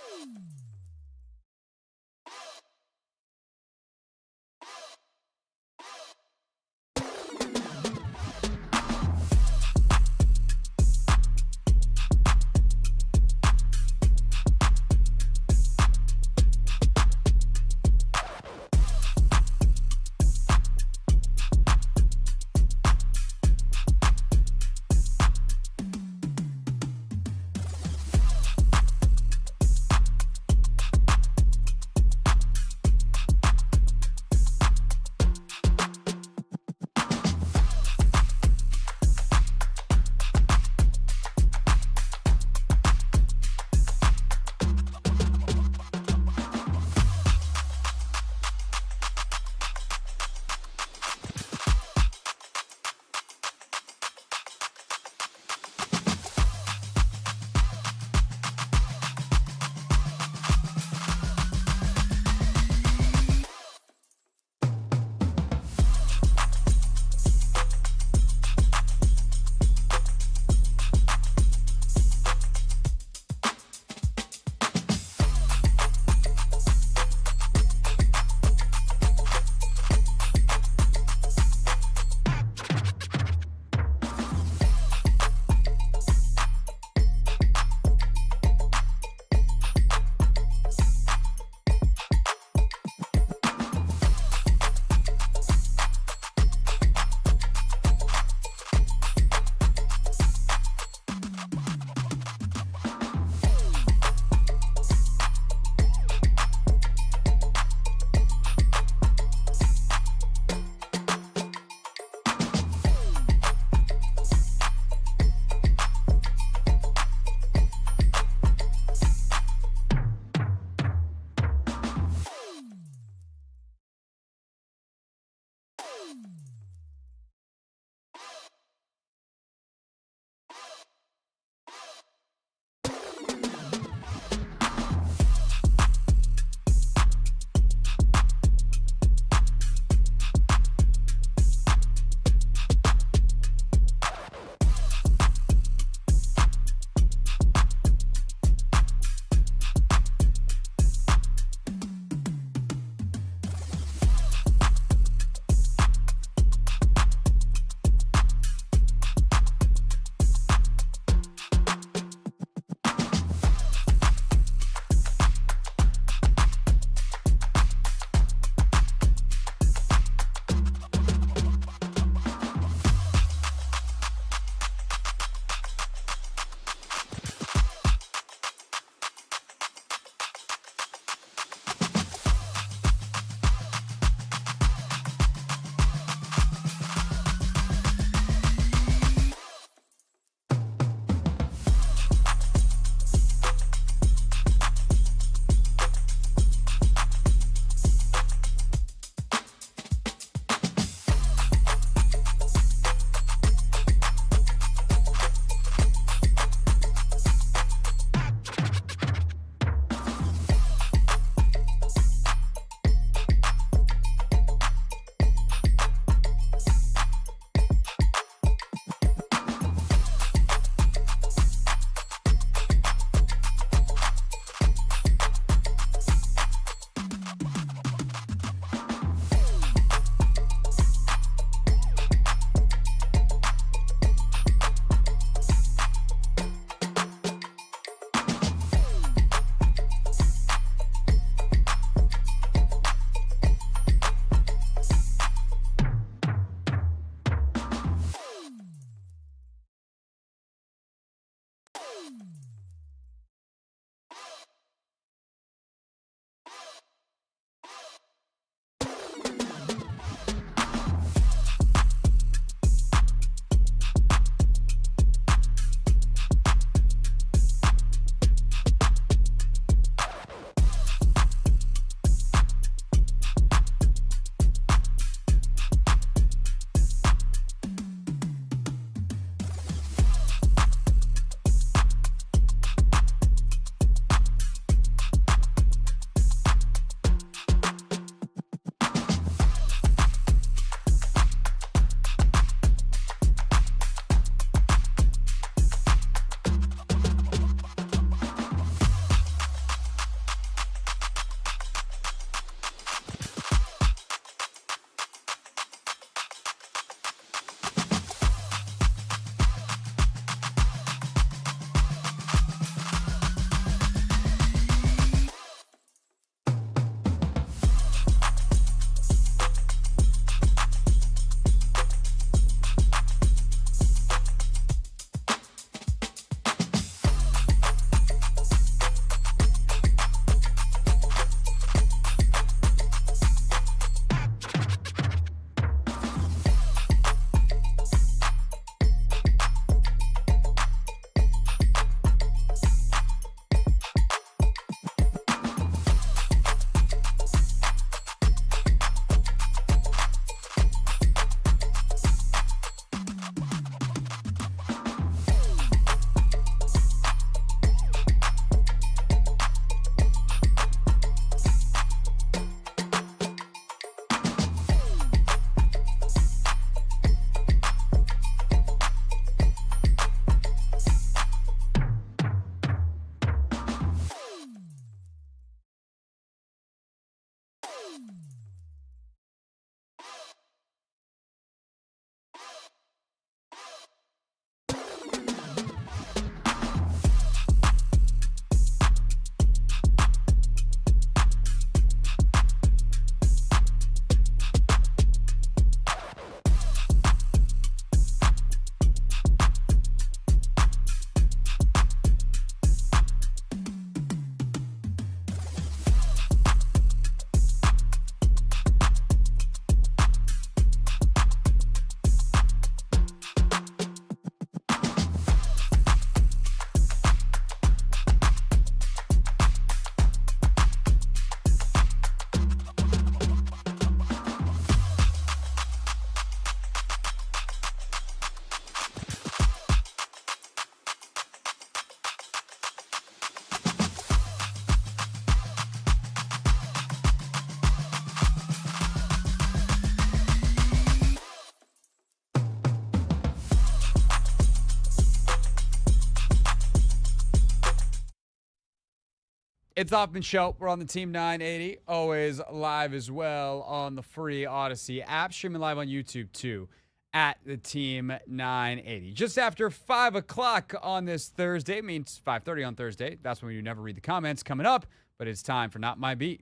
It's Hoffman Show. We're on the Team 980, always live as well on the free Odyssey app, streaming live on YouTube too, at the Team 980. Just after 5 o'clock on this Thursday, means 5:30 on Thursday. That's when you never read the comments coming up, but it's time for Not My Beat.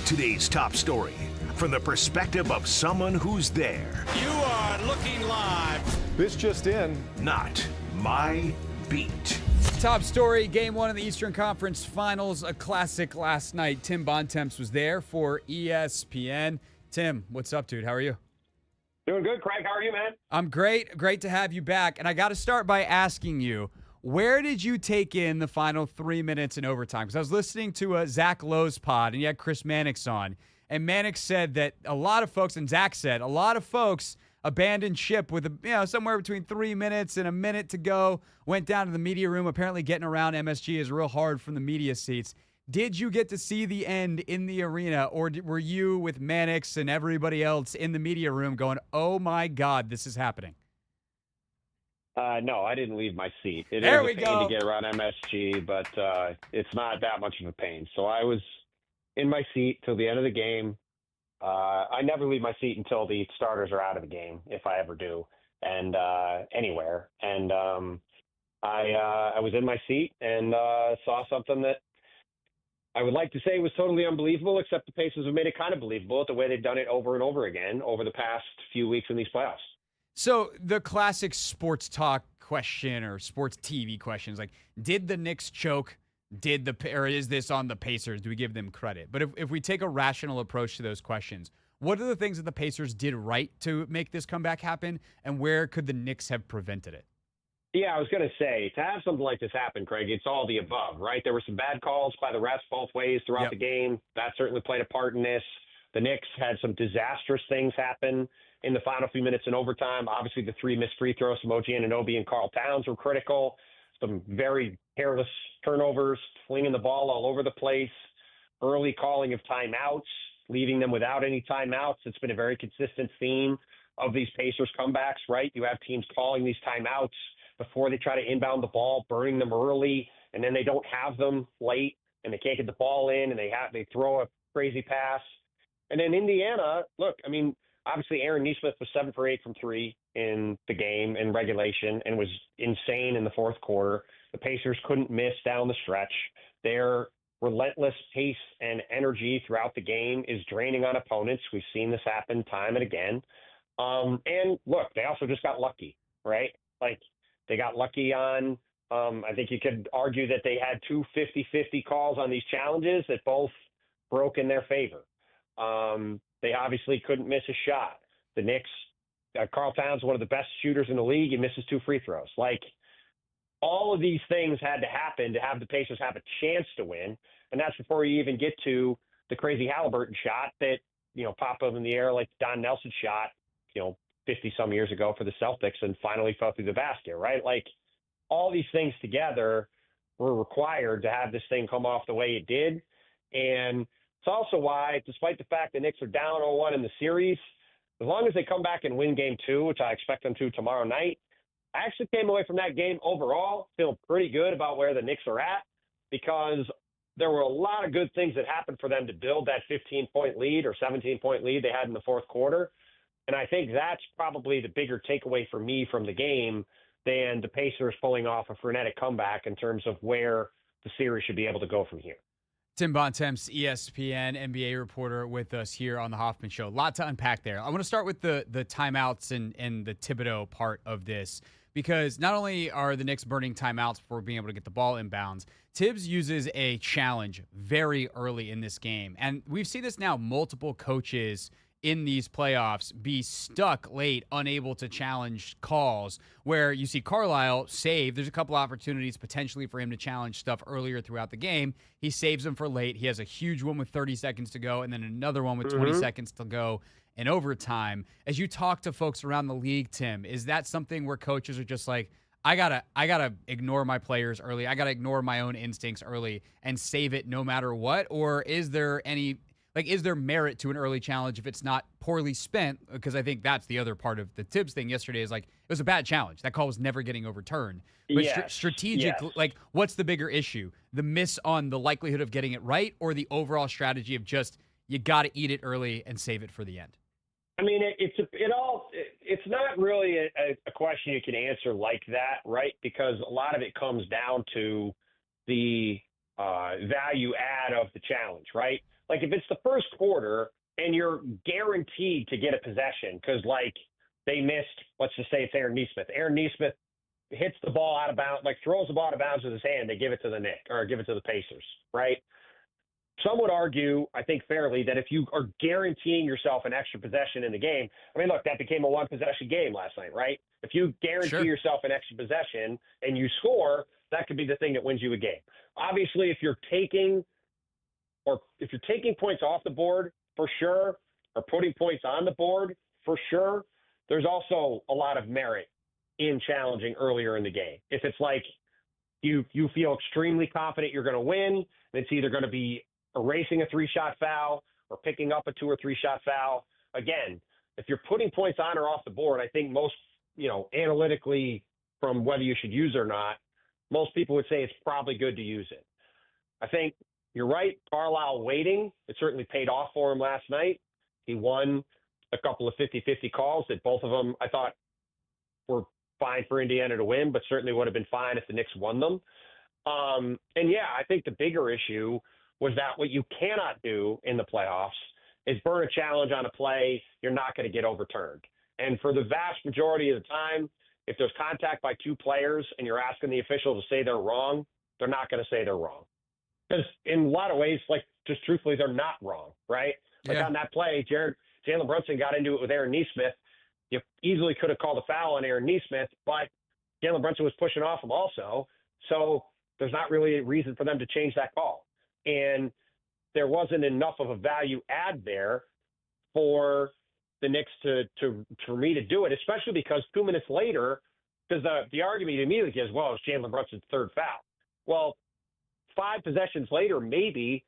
Today's top story from the perspective of someone who's there. You are looking live. This just in. Not My Beat. Top story, game one of the Eastern Conference Finals, a classic last night. Tim Bontemps was there for ESPN. Tim, what's up, dude? How are you? Doing good, Craig. How are you, man? I'm great. Great to have you back. And I got to start by asking you, where did you take in the final 3 minutes in overtime? Because I was listening to Zach Lowe's pod, and you had Chris Mannix on. And Mannix said that a lot of folks, and Zach said, a lot of folks abandoned ship with somewhere between 3 minutes and a minute to go, went down to the media room. Apparently getting around MSG is real hard from the media seats. Did you get to see the end in the arena, or were you with Mannix and everybody else in the media room going, oh my God, this is happening? No, I didn't leave my seat. It There is we a pain go. to get around MSG, but it's not that much of a pain. So I was in my seat till the end of the game. I never leave my seat until the starters are out of the game, if I ever do, and anywhere. And I was in my seat and saw something that I would like to say was totally unbelievable, except the Pacers have made it kind of believable the way they've done it over and over again over the past few weeks in these playoffs. So the classic sports talk question or sports TV questions, like, did the Knicks choke? Or is this on the Pacers? Do we give them credit? But if we take a rational approach to those questions, what are the things that the Pacers did right to make this comeback happen, and where could the Knicks have prevented it? Yeah, I was going to say, to have something like this happen, Craig, it's all the above, right? There were some bad calls by the refs both ways throughout the game. That certainly played a part in this. The Knicks had some disastrous things happen in the final few minutes in overtime. Obviously, the 3 missed free throws from OG Anunoby and Karl Towns were critical. Some very careless turnovers, flinging the ball all over the place, early calling of timeouts, leaving them without any timeouts. It's been a very consistent theme of these Pacers comebacks, right? You have teams calling these timeouts before they try to inbound the ball, burning them early, and then they don't have them late, and they can't get the ball in, and they throw a crazy pass. And then Indiana, look, I mean, obviously Aaron Nesmith was 7 for 8 from 3 in the game in regulation and was insane in the fourth quarter. The Pacers couldn't miss down the stretch. Their relentless pace and energy throughout the game is draining on opponents. We've seen this happen time and again. And look, they also just got lucky, right? Like, they got lucky on, I think you could argue that they had two 50-50 calls on these challenges that both broke in their favor. They obviously couldn't miss a shot. The Knicks, Karl Towns, one of the best shooters in the league, he misses 2 free throws. Like, all of these things had to happen to have the Pacers have a chance to win, and that's before you even get to the crazy Halliburton shot that, popped up in the air like Don Nelson shot, 50-some years ago for the Celtics and finally fell through the basket, right? Like, all these things together were required to have this thing come off the way it did. And it's also why, despite the fact the Knicks are down 0-1 in the series, as long as they come back and win game 2, which I expect them to tomorrow night, I actually came away from that game overall feeling pretty good about where the Knicks are at, because there were a lot of good things that happened for them to build that 15-point lead or 17-point lead they had in the fourth quarter. And I think that's probably the bigger takeaway for me from the game than the Pacers pulling off a frenetic comeback in terms of where the series should be able to go from here. Tim Bontemps, ESPN NBA reporter with us here on the Hoffman Show. A lot to unpack there. I want to start with the timeouts and the Thibodeau part of this, because not only are the Knicks burning timeouts for being able to get the ball inbounds, Tibbs uses a challenge very early in this game. And we've seen this now, multiple coaches in these playoffs be stuck late, unable to challenge calls, where you see Carlisle save. There's a couple opportunities potentially for him to challenge stuff earlier throughout the game. He saves them for late. He has a huge one with 30 seconds to go, and then another one with 20 seconds to go in overtime. As you talk to folks around the league, Tim, is that something where coaches are just like, I gotta ignore my players early. I gotta ignore my own instincts early and save it no matter what? Or is there is there merit to an early challenge if it's not poorly spent? Because I think that's the other part of the Tibbs thing yesterday is, like, it was a bad challenge. That call was never getting overturned. But strategic, like, what's the bigger issue? The miss on the likelihood of getting it right, or the overall strategy of just, you got to eat it early and save it for the end? I mean, it's not really a question you can answer like that, right? Because a lot of it comes down to the value add of the challenge, right? Like, if it's the first quarter and you're guaranteed to get a possession because, like, they missed, let's just say it's Aaron Nesmith. Aaron Nesmith hits the ball out of bounds, like throws the ball out of bounds with his hand. They give it to the Knicks or give it to the Pacers, right? Some would argue, I think fairly, that if you are guaranteeing yourself an extra possession in the game, I mean, look, that became a one-possession game last night, right? If you guarantee yourself an extra possession and you score, that could be the thing that wins you a game. Obviously, if you're taking points off the board, for sure, or putting points on the board, for sure, there's also a lot of merit in challenging earlier in the game. If it's like you feel extremely confident you're going to win, it's either going to be erasing a 3-shot foul or picking up a 2 or 3-shot foul. Again, if you're putting points on or off the board, I think most, analytically, from whether you should use it or not, most people would say it's probably good to use it. I think you're right. Carlisle waiting, it certainly paid off for him last night. He won a couple of 50-50 calls that both of them I thought were fine for Indiana to win, but certainly would have been fine if the Knicks won them. I think the bigger issue was that what you cannot do in the playoffs is burn a challenge on a play you're not going to get overturned. And for the vast majority of the time, if there's contact by two players and you're asking the official to say they're wrong, they're not going to say they're wrong. Because in a lot of ways, like, just truthfully, they're not wrong, right? Like on that play, Jalen Brunson got into it with Aaron Nesmith. You easily could have called a foul on Aaron Nesmith, but Jalen Brunson was pushing off him also. So there's not really a reason for them to change that call. And there wasn't enough of a value add there for the Knicks for me to do it, especially because 2 minutes later, because the argument immediately gives, well, it's Jalen Brunson's third foul. Well, 5 possessions later, maybe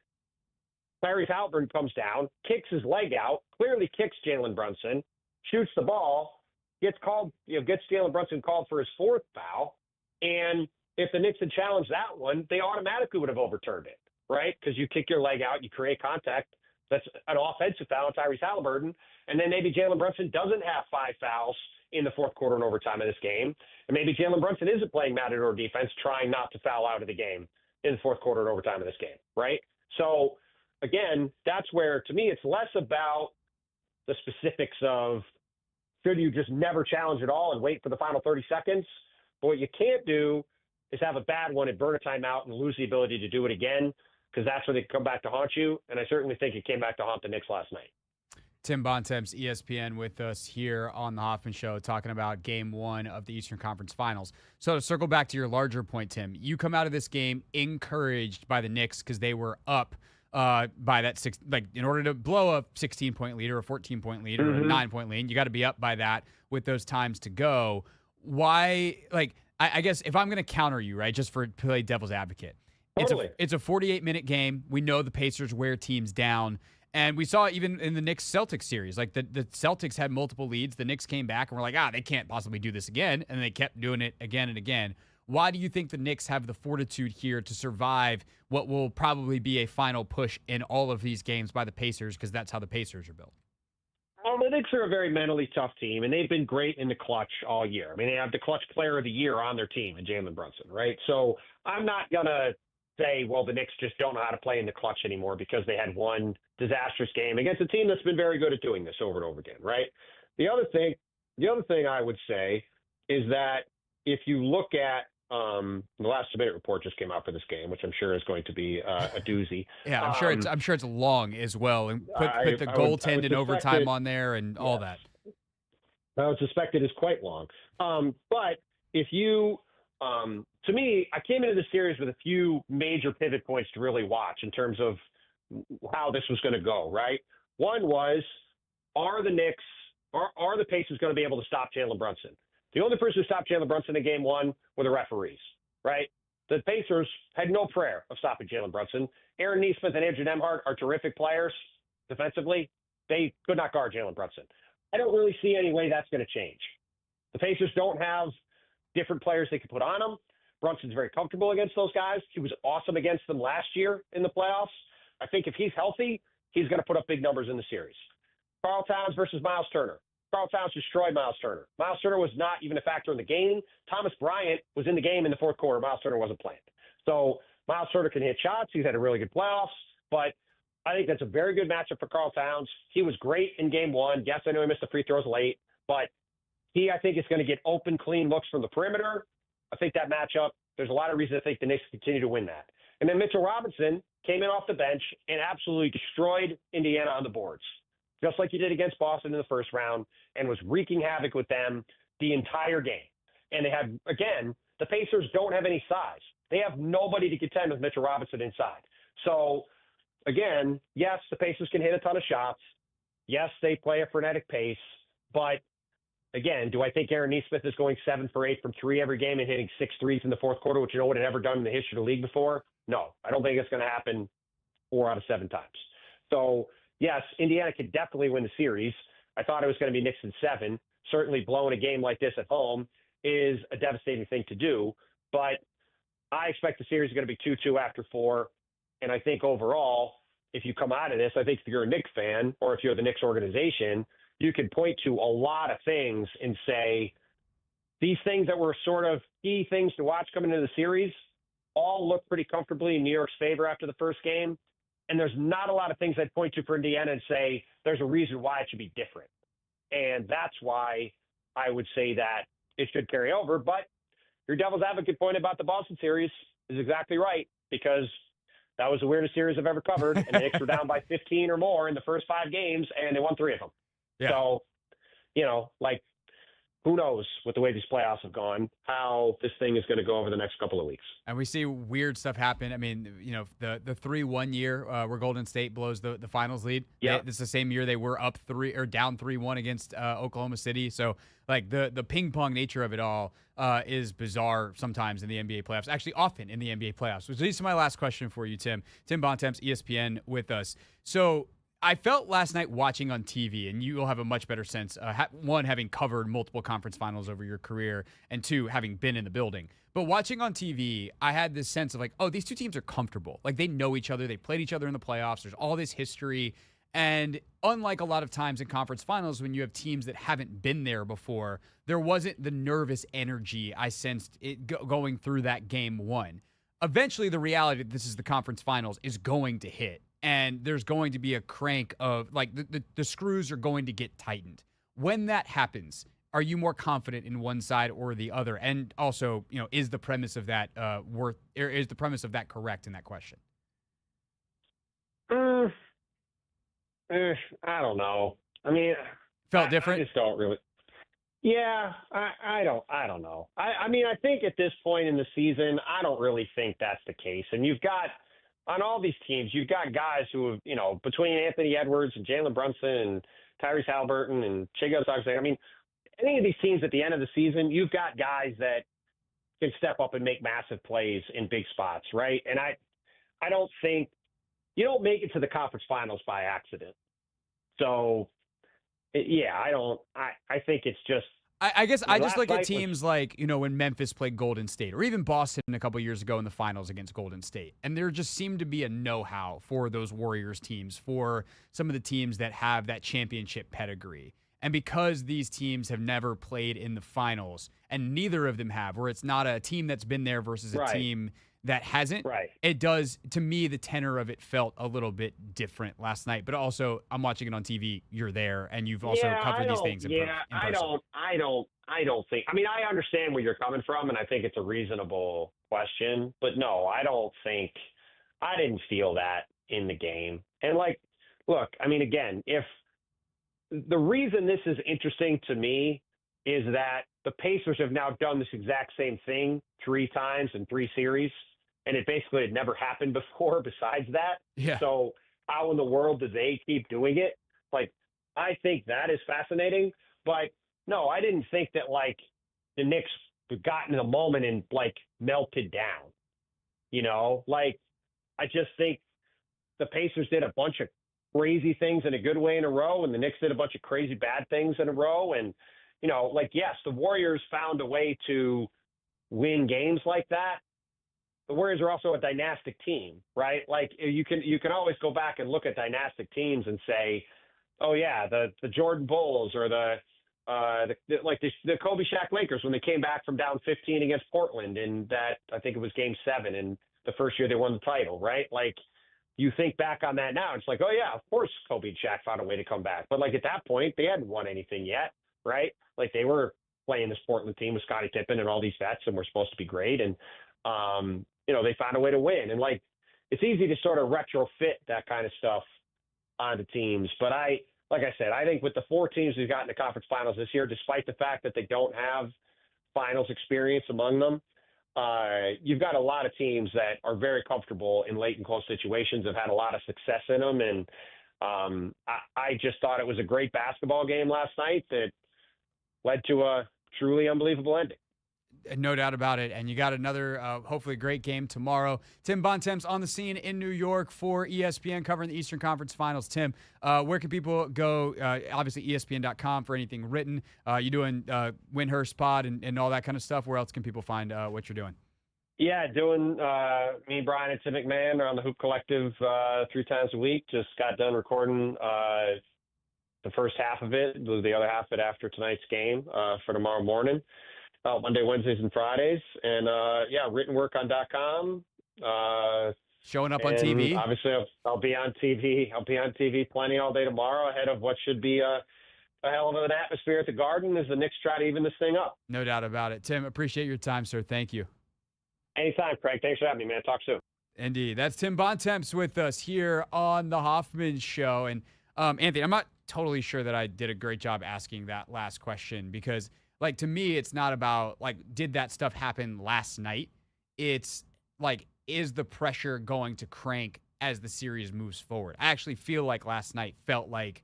Tyrese Halliburton comes down, kicks his leg out, clearly kicks Jalen Brunson, shoots the ball, gets Jalen Brunson called for his 4th foul. And if the Knicks had challenged that one, they automatically would have overturned it, right? Because you kick your leg out, you create contact. That's an offensive foul on Tyrese Halliburton. And then maybe Jalen Brunson doesn't have 5 fouls in the fourth quarter and overtime of this game. And maybe Jalen Brunson isn't playing matador defense, trying not to foul out of the game in the fourth quarter and overtime of this game, right? So, again, that's where, to me, it's less about the specifics of should you just never challenge at all and wait for the final 30 seconds. But what you can't do is have a bad one and burn a timeout and lose the ability to do it again, because that's where they come back to haunt you. And I certainly think it came back to haunt the Knicks last night. Tim Bontemps, ESPN, with us here on the Hoffman Show, talking about Game 1 of the Eastern Conference Finals. So to circle back to your larger point, Tim, you come out of this game encouraged by the Knicks because they were up by that in order to blow a 16-point lead or a 14-point lead or a 9-point lead, you got to be up by that with those times to go. Why? I guess if I'm going to counter you, right, just for play devil's advocate, totally. It's a 48-minute game. We know the Pacers wear teams down. And we saw even in the Knicks-Celtics series, like the Celtics had multiple leads. The Knicks came back and were like, they can't possibly do this again. And they kept doing it again and again. Why do you think the Knicks have the fortitude here to survive what will probably be a final push in all of these games by the Pacers, because that's how the Pacers are built? Well, the Knicks are a very mentally tough team, and they've been great in the clutch all year. I mean, they have the clutch player of the year on their team in Jalen Brunson, right? So I'm not going to say, well, the Knicks just don't know how to play in the clutch anymore because they had one disastrous game against a team that's been very good at doing this over and over again, right? The other thing I would say is that if you look at the last minute report just came out for this game, which I'm sure is going to be a doozy. Yeah, I'm sure it's long as well, and put the goaltend and overtime on there and all that. I would suspect it is quite long. But if you, to me, I came into the series with a few major pivot points to really watch in terms of how this was going to go. Right. One was, are the Knicks, are the Pacers going to be able to stop Jalen Brunson? The only person who stopped Jalen Brunson in game one were the referees, right? The Pacers had no prayer of stopping Jalen Brunson. Aaron Nesmith and Andrew Nembhard are terrific players defensively. They could not guard Jalen Brunson. I don't really see any way that's going to change. The Pacers don't have different players they can put on them. Brunson's very comfortable against those guys. He was awesome against them last year in the playoffs. I think if he's healthy, he's going to put up big numbers in the series. Karl Towns versus Miles Turner. Karl Towns destroyed Miles Turner. Miles Turner was not even a factor in the game. Thomas Bryant was in the game in the fourth quarter. Miles Turner wasn't playing. So Miles Turner can hit shots. He's had a really good playoffs. But I think that's a very good matchup for Karl Towns. He was great in game one. Yes, I know he missed the free throws late. But he, I think, is going to get open, clean looks from the perimeter. I think that matchup, there's a lot of reason to think the Knicks continue to win that. And then Mitchell Robinson came in off the bench and absolutely destroyed Indiana on the boards, just like he did against Boston in the first round, and was wreaking havoc with them the entire game. And they have, again, the Pacers don't have any size. They have nobody to contend with Mitchell Robinson inside. So, again, yes, the Pacers can hit a ton of shots. Yes, they play a frenetic pace. But, again, do I think Aaron Nesmith is going 7 for 8 from 3 every game and hitting 6 threes in the fourth quarter, which no one had ever done in the history of the league before? No, I don't think it's going to happen 4 out of 7 times. So, yes, Indiana could definitely win the series. I thought it was going to be Knicks in 7. Certainly blowing a game like this at home is a devastating thing to do. But I expect the series is going to be 2-2 after 4. And I think overall, if you come out of this, I think if you're a Knicks fan or if you're the Knicks organization, you can point to a lot of things and say, these things that were sort of key things to watch coming into the series all look pretty comfortably in New York's favor after the first game. And there's not a lot of things I'd point to for Indiana and say there's a reason why it should be different. And that's why I would say that it should carry over. But your devil's advocate point about the Boston series is exactly right, because that was the weirdest series I've ever covered. And the Knicks were down by 15 or more in the first 5 games, and they won 3 of them. Yeah. So, who knows with the way these playoffs have gone, how this thing is going to go over the next couple of weeks. And we see weird stuff happen. I mean, the 3-1 year where Golden State blows the finals lead. Yeah. This is the same year they were up 3 or down 3-1 against Oklahoma City. So like the ping pong nature of it all is bizarre sometimes in the NBA playoffs. Actually, often in the NBA playoffs. Which leads to my last question for you, Tim. Tim Bontemps, ESPN, with us. So I felt last night watching on TV, and you will have a much better sense, one, having covered multiple conference finals over your career, and 2, having been in the building. But watching on TV, I had this sense of like, oh, these two teams are comfortable. Like, they know each other. They played each other in the playoffs. There's all this history. And unlike a lot of times in conference finals when you have teams that haven't been there before, there wasn't the nervous energy I sensed it going through that game 1. Eventually, the reality that this is the conference finals is going to hit. And there's going to be a crank of, like, the screws are going to get tightened. When that happens, are you more confident in one side or the other? And also, is the premise of that is the premise of that correct in that question? I don't know. I mean, felt different? I just don't really. Yeah, I don't know. I mean, I think at this point in the season, I don't really think that's the case. And you've got, on all these teams, you've got guys who have, between Anthony Edwards and Jalen Brunson and Tyrese Halliburton and Shai Gilgeous-Alexander, I mean, any of these teams at the end of the season, you've got guys that can step up and make massive plays in big spots, right? And I don't think you don't make it to the conference finals by accident. So, yeah, I think it's just I guess I just last look at night teams like, when Memphis played Golden State, or even Boston a couple years ago in the finals against Golden State. And there just seemed to be a know-how for those Warriors teams, for some of the teams that have that championship pedigree. And because these teams have never played in the finals, and neither of them have, where it's not a team that's been there versus a team that hasn't, it does, to me, the tenor of it felt a little bit different last night. But also, I'm watching it on TV. You're there, and you've also covered these things in person. I don't think. I mean, I understand where you're coming from, and I think it's a reasonable question. But no, I didn't feel that in the game. And look, I mean, again, if the reason this is interesting to me is that the Pacers have now done this exact same thing 3 times in 3 series. And it basically had never happened before besides that. Yeah. So how in the world do they keep doing it? I think that is fascinating. But no, I didn't think that the Knicks got in the moment and melted down. I just think the Pacers did a bunch of crazy things in a good way in a row, and the Knicks did a bunch of crazy bad things in a row. And, yes, the Warriors found a way to win games like that. The Warriors are also a dynastic team, right? You can always go back and look at dynastic teams and say, oh yeah, the Jordan Bulls or the Kobe Shaq Lakers when they came back from down 15 against Portland in that, I think it was game 7 in the first year they won the title, right? You think back on that now, it's oh yeah, of course Kobe and Shaq found a way to come back. But at that point, they hadn't won anything yet, right? They were playing this Portland team with Scottie Pippen and all these vets and were supposed to be great. And, they found a way to win. And it's easy to sort of retrofit that kind of stuff onto teams. But like I said, I think with the 4 teams who've gotten to conference finals this year, despite the fact that they don't have finals experience among them, you've got a lot of teams that are very comfortable in late and close situations, have had a lot of success in them. And I just thought it was a great basketball game last night that led to a truly unbelievable ending. No doubt about it. And you got another, hopefully, great game tomorrow. Tim Bontemps on the scene in New York for ESPN covering the Eastern Conference Finals. Tim, where can people go? Obviously, ESPN.com for anything written. You doing Windhurst Pod and all that kind of stuff. Where else can people find what you're doing? Yeah, doing me, Brian, and Tim McMahon are on the Hoop Collective 3 times a week. Just got done recording the first half of it. The other half of it after tonight's game for tomorrow morning. Monday, Wednesdays, and Fridays. And, written work on .com. Showing up on TV? Obviously, I'll be on TV. I'll be on TV plenty all day tomorrow ahead of what should be a hell of an atmosphere at the Garden as the Knicks try to even this thing up. No doubt about it. Tim, appreciate your time, sir. Thank you. Anytime, Craig. Thanks for having me, man. Talk soon. Indeed. That's Tim Bontemps with us here on the Hoffman Show. And, Anthony, I'm not totally sure that I did a great job asking that last question because – to me, it's not about, did that stuff happen last night? It's, is the pressure going to crank as the series moves forward? I actually feel like last night felt like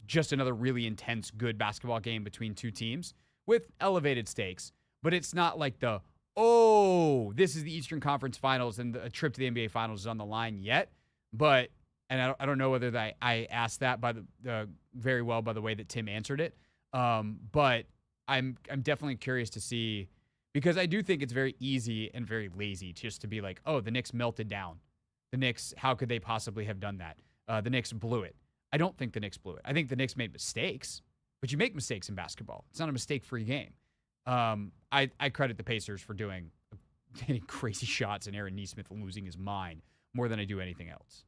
just another really intense, good basketball game between 2 teams with elevated stakes. But it's not like this is the Eastern Conference Finals and a trip to the NBA Finals is on the line yet. But, and I don't know whether I asked that very well by the way that Tim answered it. But I'm definitely curious to see, because I do think it's very easy and very lazy just to be like, oh, the Knicks melted down. The Knicks, how could they possibly have done that? The Knicks blew it. I don't think the Knicks blew it. I think the Knicks made mistakes, but you make mistakes in basketball. It's not a mistake-free game. I credit the Pacers for hitting crazy shots and Aaron Nesmith losing his mind more than I do anything else.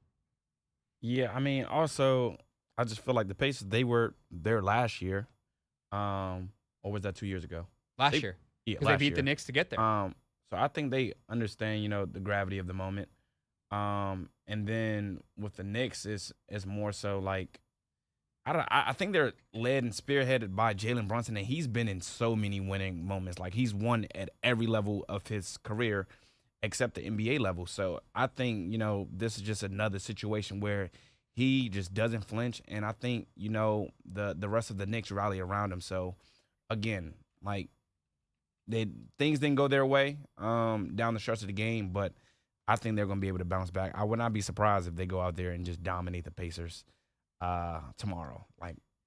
Yeah, I mean, also, I just feel like the Pacers, they were there last year. Or was that 2 years ago? Last year. Yeah, because they beat the Knicks to get there. So I think they understand, the gravity of the moment. And then with the Knicks, it's more so I think they're led and spearheaded by Jalen Brunson, and he's been in so many winning moments. He's won at every level of his career except the NBA level. So I think, this is just another situation where he just doesn't flinch. And I think, the rest of the Knicks rally around him. So, again, things didn't go their way down the stretch of the game, but I think they're going to be able to bounce back. I would not be surprised if they go out there and just dominate the Pacers tomorrow.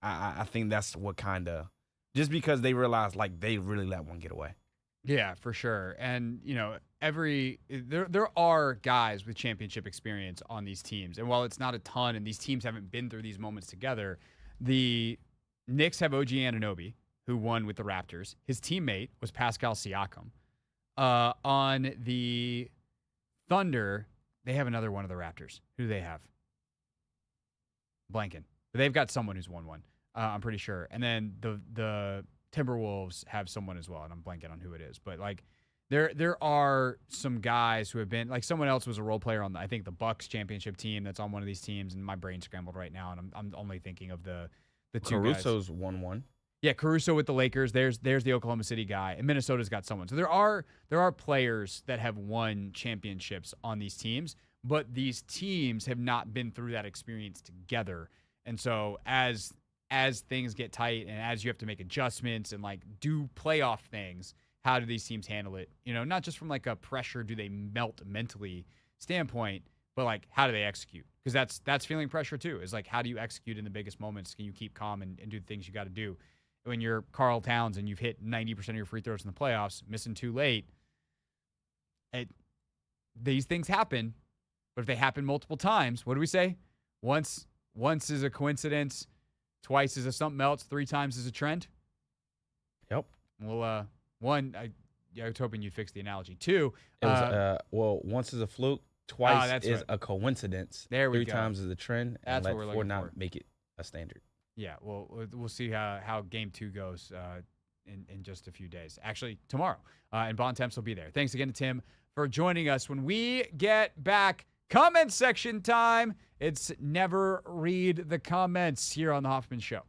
I think that's what kind of just because they realized like they really let one get away. Yeah, for sure. And, there are guys with championship experience on these teams. And while it's not a ton and these teams haven't been through these moments together, the Knicks have OG Anunoby, who won with the Raptors. His teammate was Pascal Siakam. On the Thunder, they have another one of the Raptors. Who do they have? Blanking. But they've got someone who's won one, I'm pretty sure. And then the Timberwolves have someone as well, and I'm blanking on who it is. But, there are some guys who have been, someone else was a role player on, I think, the Bucks championship team that's on one of these teams, and my brain's scrambled right now, and I'm only thinking of the two guys. Caruso's won one. Yeah, Caruso with the Lakers. There's the Oklahoma City guy, and Minnesota's got someone. So there are players that have won championships on these teams, but these teams have not been through that experience together. And so as things get tight and as you have to make adjustments and do playoff things, how do these teams handle it? Not just from a pressure, do they melt mentally standpoint, but how do they execute? Because that's feeling pressure too. Is how do you execute in the biggest moments? Can you keep calm and do the things you got to do? When you're Karl Towns and you've hit 90% of your free throws in the playoffs, missing too late, these things happen. But if they happen multiple times, what do we say? Once is a coincidence, twice is a something else, 3 times is a trend. Yep. Well, one, I was hoping you'd fix the analogy. 2, it was, once is a fluke, twice is right. a coincidence. There we 3 go. times is a trend. That's and what we're let looking 4 for. not make it a standard. Yeah, well, we'll see how Game 2 goes in just a few days. Actually, tomorrow. And Bon Temps will be there. Thanks again to Tim for joining us. When we get back, comment section time. It's Never Read the Comments here on The Hoffman Show.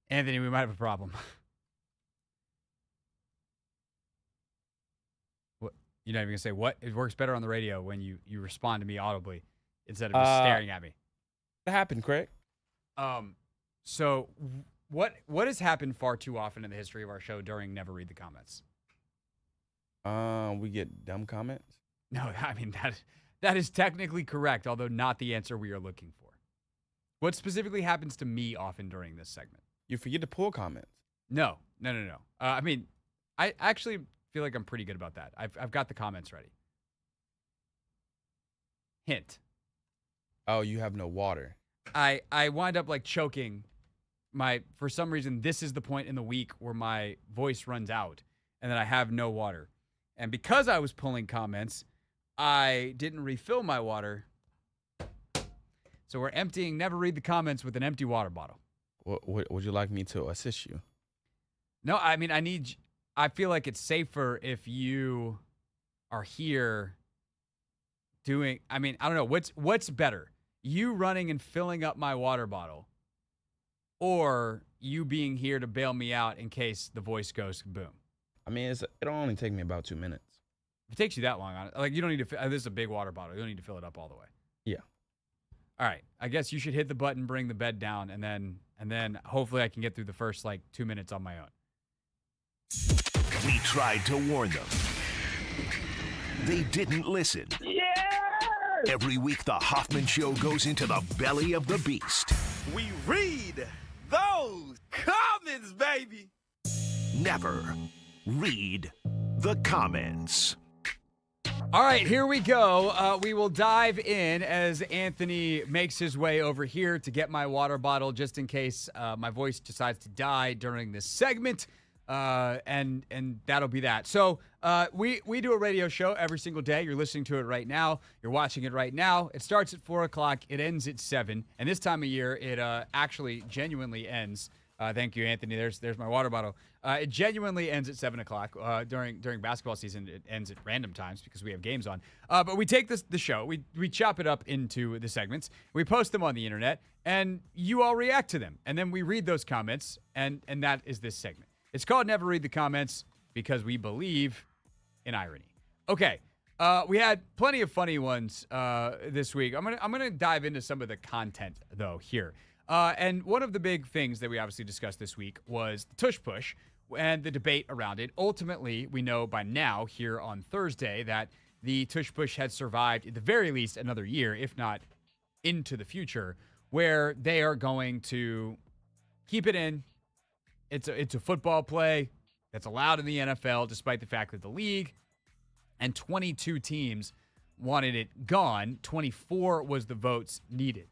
Anthony, we might have a problem. What? You're not even going to say what? It works better on the radio when you respond to me audibly instead of just staring at me. What happened, Craig? So what has happened far too often in the history of our show during Never Read the Comments? We get dumb comments? No, I mean, that is technically correct, although not the answer we are looking for. What specifically happens to me often during this segment? You forget to pull comments. No. I mean, I actually feel like I'm pretty good about that. I've got the comments ready. Hint. Oh, you have no water. I wind up like choking. For some reason, this is the point in the week where my voice runs out and then I have no water. And because I was pulling comments, I didn't refill my water. So we're emptying Never Read the Comments with an empty water bottle. Would you like me to assist you? No, I mean, I feel like it's safer if you are here doing, I mean, I don't know. What's better? You running and filling up my water bottle or you being here to bail me out in case the voice goes boom? I mean, it'll only take me about 2 minutes. If it takes you that long, like you don't need to. This is a big water bottle. You don't need to fill it up all the way. Yeah. All right. I guess you should hit the button, bring the bed down, and then hopefully I can get through the first 2 minutes on my own. We tried to warn them. They didn't listen. Yeah! Every week, the Hoffman Show goes into the belly of the beast. We read those comments, baby. Never read the comments. All right, here we go. We will dive in as Anthony makes his way over here to get my water bottle just in case my voice decides to die during this segment. And that'll be that. So we do a radio show every single day. You're listening to it right now. You're watching it right now. It starts at 4 o'clock. It ends at 7. And this time of year, it actually genuinely ends. Thank you, Anthony. There's my water bottle. It genuinely ends at 7 o'clock. During basketball season, it ends at random times because we have games on. But we take the show. We chop it up into the segments. We post them on the internet, and you all react to them. And then we read those comments, and that is this segment. It's called Never Read the Comments because we believe in irony. Okay, we had plenty of funny ones this week. I'm gonna dive into some of the content though here. And one of the big things that we obviously discussed this week was the tush push and the debate around it. Ultimately, we know by now here on Thursday that the tush push had survived at the very least another year, if not into the future, where they are going to keep it in. It's a football play that's allowed in the NFL, despite the fact that the league and 22 teams wanted it gone. 24 was the votes needed.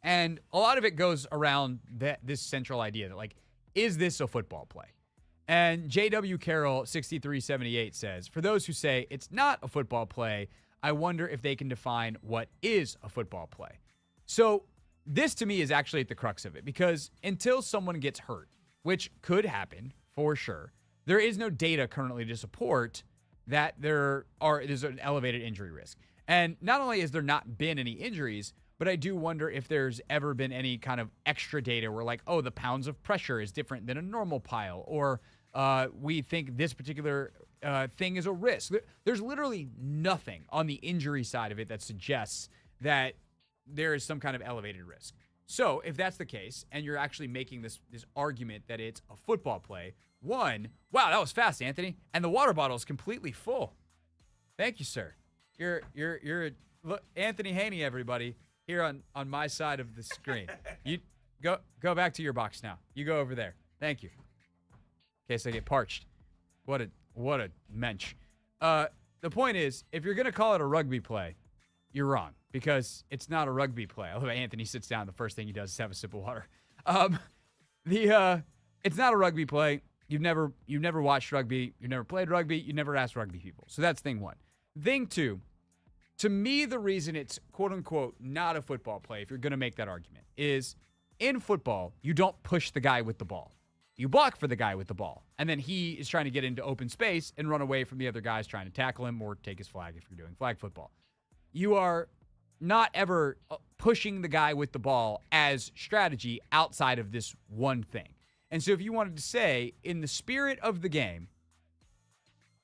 And a lot of it goes around this central idea that, is this a football play? And J.W. Carroll, 6378, says, for those who say it's not a football play, I wonder if they can define what is a football play. So this, to me, is actually at the crux of it, because until someone gets hurt, which could happen for sure, there is no data currently to support that there's an elevated injury risk. And not only has there not been any injuries, but I do wonder if there's ever been any kind of extra data where the pounds of pressure is different than a normal pile, or we think this particular thing is a risk. There's literally nothing on the injury side of it that suggests that there is some kind of elevated risk. So if that's the case, and you're actually making this argument that it's a football play, wow, that was fast, Anthony, and the water bottle is completely full. Thank you, sir. You're look, Anthony Haney, everybody, here on my side of the screen. You go back to your box now. You go over there. Thank you. In case I get parched. What a mensch. The point is, if you're gonna call it a rugby play, you're wrong, because it's not a rugby play. Although Anthony sits down, the first thing he does is have a sip of water. It's not a rugby play. You've never watched rugby. You've never played rugby. You never asked rugby people. So that's thing one. Thing two, to me, the reason it's quote unquote not a football play, if you're going to make that argument, is in football, you don't push the guy with the ball. You block for the guy with the ball. And then he is trying to get into open space and run away from the other guys trying to tackle him or take his flag if you're doing flag football. You are not ever pushing the guy with the ball as strategy outside of this one thing. And so if you wanted to say, in the spirit of the game,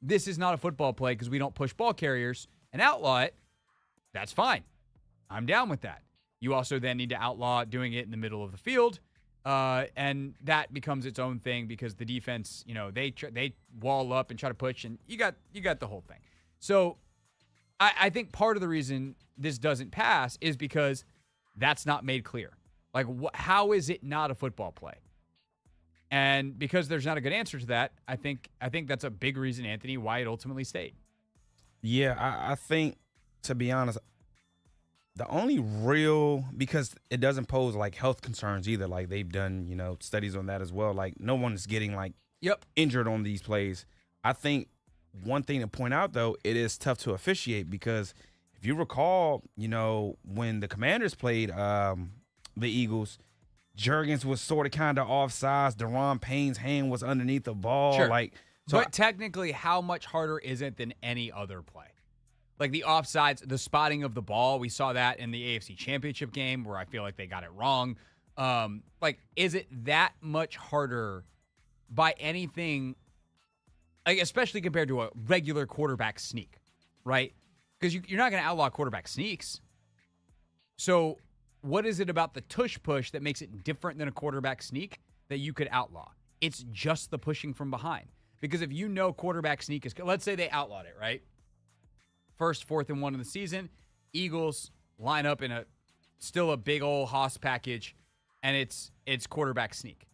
this is not a football play because we don't push ball carriers and outlaw it, that's fine. I'm down with that. You also then need to outlaw doing it in the middle of the field. And that becomes its own thing because the defense, they wall up and try to push, and you got the whole thing. So I think part of the reason this doesn't pass is because that's not made clear. How is it not a football play? And because there's not a good answer to that, I think that's a big reason, Anthony, why it ultimately stayed. Yeah, I think, to be honest, the only real, because it doesn't pose health concerns either. They've done, studies on that as well. No one's getting injured on these plays. I think one thing to point out though, it is tough to officiate because if you recall, when the Commanders played the Eagles, Juergens was sort of kind of offsides. Deron Payne's hand was underneath the ball. Sure. But technically, how much harder is it than any other play? The offsides, the spotting of the ball, we saw that in the AFC Championship game where I feel like they got it wrong. Is it that much harder by anything like, especially compared to a regular quarterback sneak, right? Because you're not going to outlaw quarterback sneaks. So what is it about the tush push that makes it different than a quarterback sneak that you could outlaw? It's just the pushing from behind. Because if you know quarterback sneak is, let's say they outlawed it, right? First, 4th and 1 of the season, Eagles line up in still a big old Haas package, and it's quarterback sneak.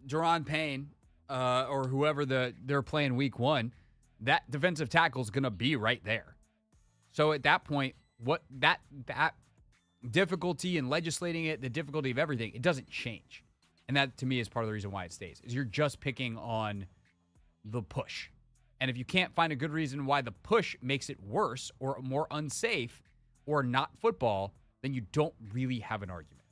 Deron Payne, or whoever they're playing week 1, that defensive tackle is going to be right there. So at that point, what that difficulty in legislating it, the difficulty of everything, it doesn't change. And that, to me, is part of the reason why it stays, is you're just picking on the push. And if you can't find a good reason why the push makes it worse or more unsafe or not football, then you don't really have an argument.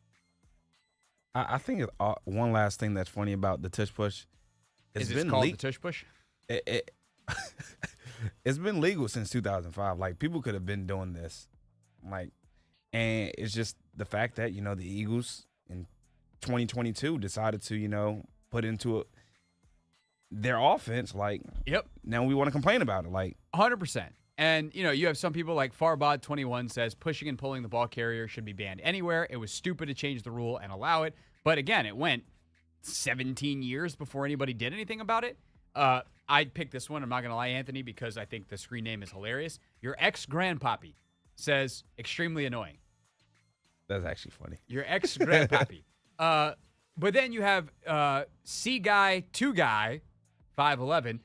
I think one last thing that's funny about the tush push. Is it called the tush push? It's been legal since 2005. Like, people could have been doing this. Like, and it's just the fact that, the Eagles in 2022 decided to, put into their offense. Like, yep. Now we want to complain about it. Like, 100%. And, you have some people like Farbod21 says pushing and pulling the ball carrier should be banned anywhere. It was stupid to change the rule and allow it. But again, it went 17 years before anybody did anything about it. I'd pick this one. I'm not going to lie, Anthony, because I think the screen name is hilarious. Your ex-grandpappy says extremely annoying. That's actually funny. Your ex-grandpappy. But then you have C-Guy, 2-Guy, 5'11".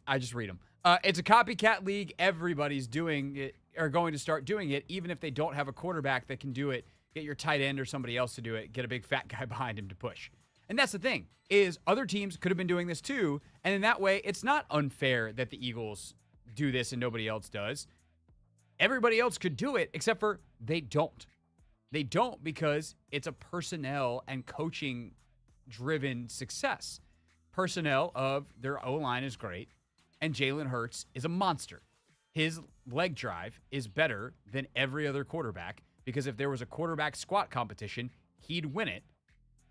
I just read them. It's a copycat league. Everybody's doing it or going to start doing it, even if they don't have a quarterback that can do it. Get your tight end or somebody else to do it. Get a big fat guy behind him to push. And that's the thing, is other teams could have been doing this too. And in that way, it's not unfair that the Eagles do this and nobody else does. Everybody else could do it, except for they don't. They don't because it's a personnel and coaching-driven success. Personnel of their O-line is great, and Jalen Hurts is a monster. His leg drive is better than every other quarterback because if there was a quarterback squat competition, he'd win it.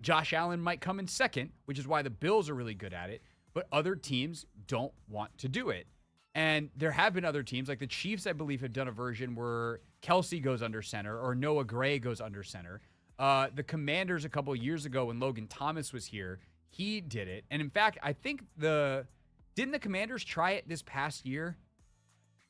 Josh Allen might come in second, which is why the Bills are really good at it, but other teams don't want to do it. And there have been other teams, like the Chiefs, I believe, have done a version where Kelsey goes under center or Noah Gray goes under center. The Commanders a couple of years ago when Logan Thomas was here, he did it. And in fact, I think didn't the Commanders try it this past year?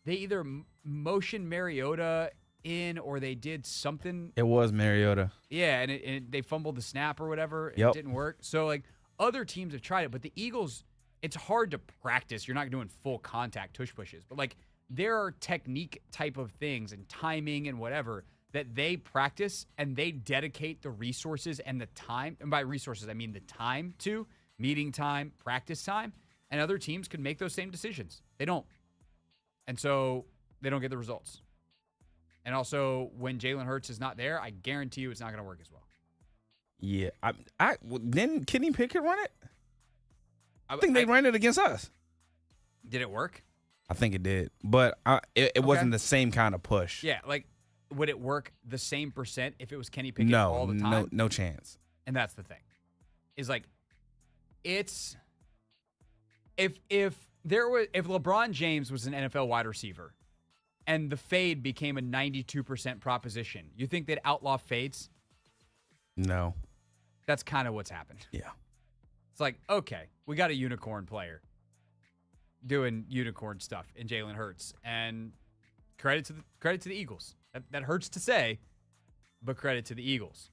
They either motioned Mariota in or they did something. It was Mariota. Yeah, and they fumbled the snap or whatever. Yep. It didn't work. So, like, other teams have tried it, but the Eagles, it's hard to practice. You're not doing full contact tush pushes. But, like, there are technique type of things and timing and whatever that they practice and they dedicate the resources and the time. And by resources, I mean the time to, meeting time, practice time. And other teams could make those same decisions. They don't. And so they don't get the results. And also, when Jalen Hurts is not there, I guarantee you it's not going to work as well. Yeah. Didn't Kenny Pickett run it? I think they ran it against us. Did it work? I think it did. But it wasn't the same kind of push. Yeah, like, would it work the same percent if it was Kenny Pickett all the time? No chance. And that's the thing. Is like, it's if LeBron James was an NFL wide receiver and the fade became a 92% proposition, you think they'd outlaw fades? No. That's kind of what's happened. Yeah. It's like, okay, we got a unicorn player doing unicorn stuff in Jalen Hurts, and credit to the Eagles. That hurts to say, but credit to the Eagles.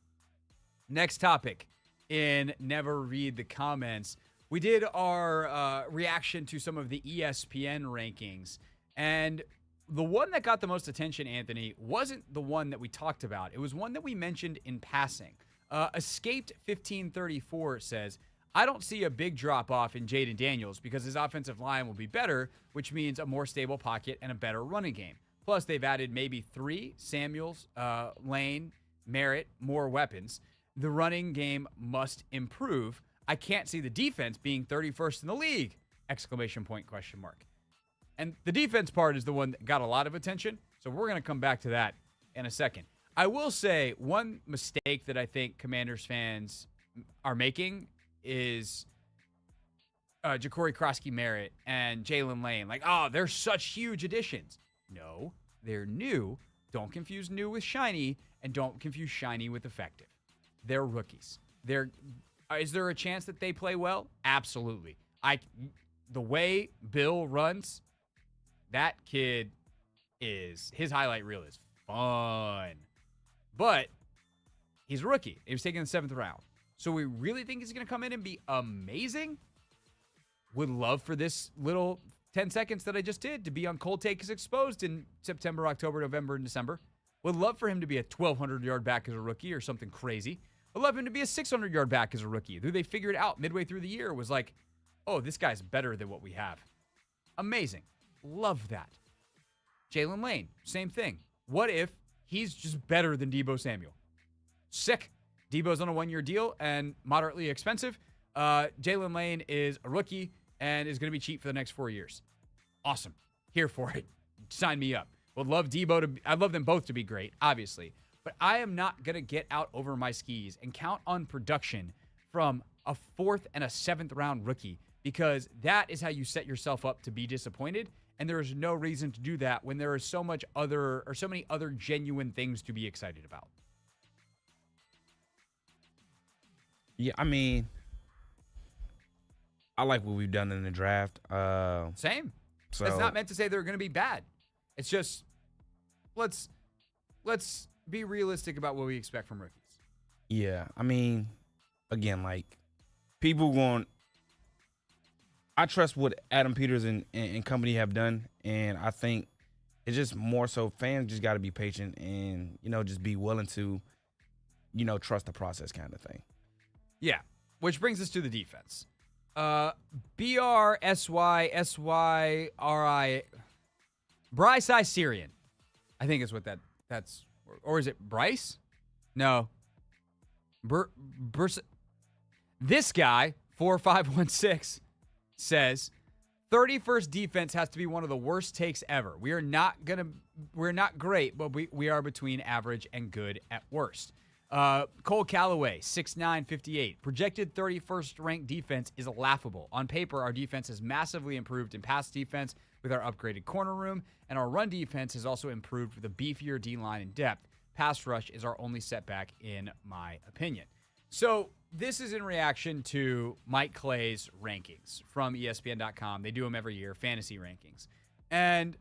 Next topic in Never Read the Comments. We did our reaction to some of the ESPN rankings, and the one that got the most attention, Anthony, wasn't the one that we talked about. It was one that we mentioned in passing. Escaped 1534 says, I don't see a big drop-off in Jaden Daniels because his offensive line will be better, which means a more stable pocket and a better running game. Plus, they've added maybe 3, Samuels, Lane, Merritt, more weapons. The running game must improve. I can't see the defense being 31st in the league! ! And the defense part is the one that got a lot of attention, so we're going to come back to that in a second. I will say one mistake that I think Commanders fans are making is Ja'Cory Krosky-Merritt and Jalen Lane, like, oh, they're such huge additions. No, they're new. Don't confuse new with shiny, and don't confuse shiny with effective. They're rookies. Is there a chance that they play well? Absolutely. The way Bill runs, that kid his highlight reel is fun. But he's a rookie. He was taken in the 7th round. So we really think he's going to come in and be amazing? Would love for this little 10 seconds that I just did to be on Cold Take is Exposed in September, October, November, and December. Would love for him to be a 1,200-yard back as a rookie or something crazy. Would love him to be a 600-yard back as a rookie, who they figured out midway through the year was like, oh, this guy's better than what we have. Amazing. Love that. Jalen Lane, same thing. What if he's just better than Deebo Samuel? Sick. Deebo's on a 1-year deal and moderately expensive. Jalen Lane is a rookie and is going to be cheap for the next 4 years. Awesome. Here for it. Sign me up. Would love Deebo I'd love them both to be great, obviously. But I am not going to get out over my skis and count on production from a 4th and a 7th round rookie, because that is how you set yourself up to be disappointed. And there is no reason to do that when there is so many other genuine things to be excited about. Yeah, I mean, I like what we've done in the draft. Same. So That's not meant to say they're going to be bad. It's just let's be realistic about what we expect from rookies. Yeah, I mean, again, like people going. I trust what Adam Peters and company have done, and I think it's just more so fans just got to be patient and just be willing to trust the process kind of thing. Yeah, which brings us to the defense. BRSYSYRI Bryce I. Syrian. I think is what that's, or is it Bryce? No. This guy, 4516, says 31st defense has to be one of the worst takes ever. We're not great, but we are between average and good at worst. Cole Calloway, 6'9", projected 31st ranked defense is laughable. On paper, our defense has massively improved in pass defense with our upgraded corner room, and our run defense has also improved with a beefier D-line and depth. Pass rush is our only setback, in my opinion. So this is in reaction to Mike Clay's rankings from ESPN.com. They do them every year, fantasy rankings. And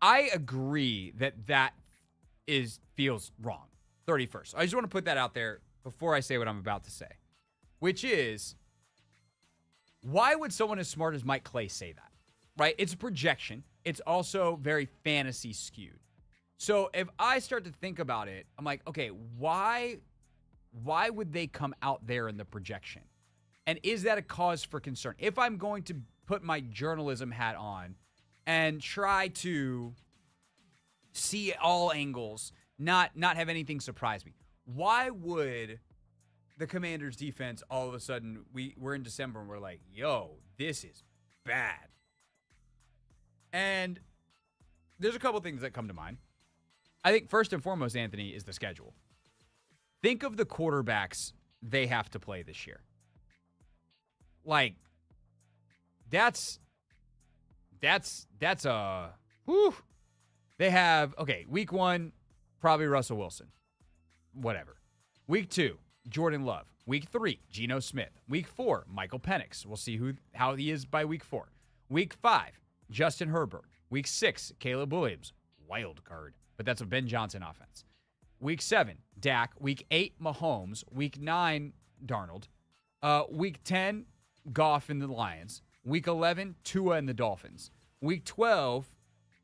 I agree that feels wrong. 31st. I just want to put that out there before I say what I'm about to say, which is, why would someone as smart as Mike Clay say that? Right? It's a projection. It's also very fantasy skewed. So if I start to think about it, I'm like, okay, why would they come out there in the projection? And is that a cause for concern? If I'm going to put my journalism hat on and try to see all angles, not have anything surprise me, why would the Commanders' defense all of a sudden, we're in December and we're like, yo, this is bad? And there's a couple things that come to mind. I think first and foremost, Anthony, is the schedule. Think of the quarterbacks they have to play this year. Like, that's a whew. They have, okay, week 1, probably Russell Wilson. Whatever. Week 2, Jordan Love. Week 3, Geno Smith. Week 4, Michael Penix. We'll see how he is by week 4. Week 5, Justin Herbert. Week 6, Caleb Williams. Wild card. But that's a Ben Johnson offense. Week 7, Dak. Week 8, Mahomes. Week 9, Darnold. Week 10, Goff and the Lions. Week 11, Tua and the Dolphins. Week 12,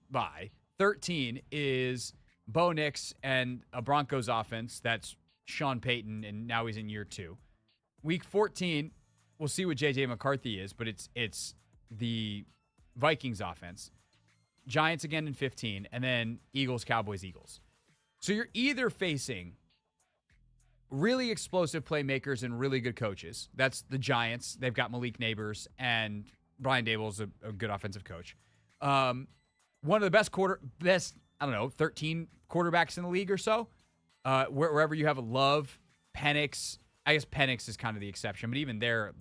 bye. 13 is Bo Nix and a Broncos offense. That's Sean Payton, and now he's in year 2. Week 14, we'll see what J.J. McCarthy is, but it's the Vikings offense. Giants again in 15, and then Eagles, Cowboys, Eagles. So you're either facing really explosive playmakers and really good coaches. That's the Giants. They've got Malik Neighbors, and Brian Daboll's a good offensive coach. One of the best 13 quarterbacks in the league or so. Wherever you have Love, Penix, I guess Penix is kind of the exception, but even their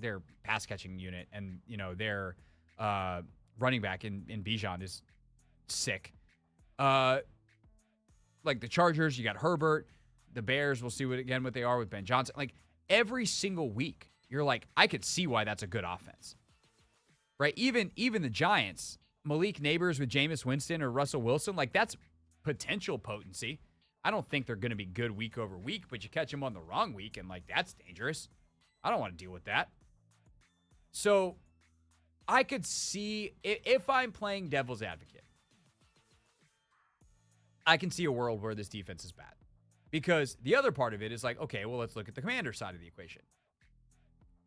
pass catching unit and their running back in Bijan is sick. Like the Chargers, you got Herbert. The Bears, we'll see what they are with Ben Johnson. Like every single week, you're like, I could see why that's a good offense, right? Even the Giants, Malik Neighbors with Jameis Winston or Russell Wilson, like that's potential potency. I don't think they're going to be good week over week, but you catch them on the wrong week, and like that's dangerous. I don't want to deal with that. So I could see, if I'm playing devil's advocate, I can see a world where this defense is bad. Because the other part of it is like, okay, well, let's look at the Commander side of the equation.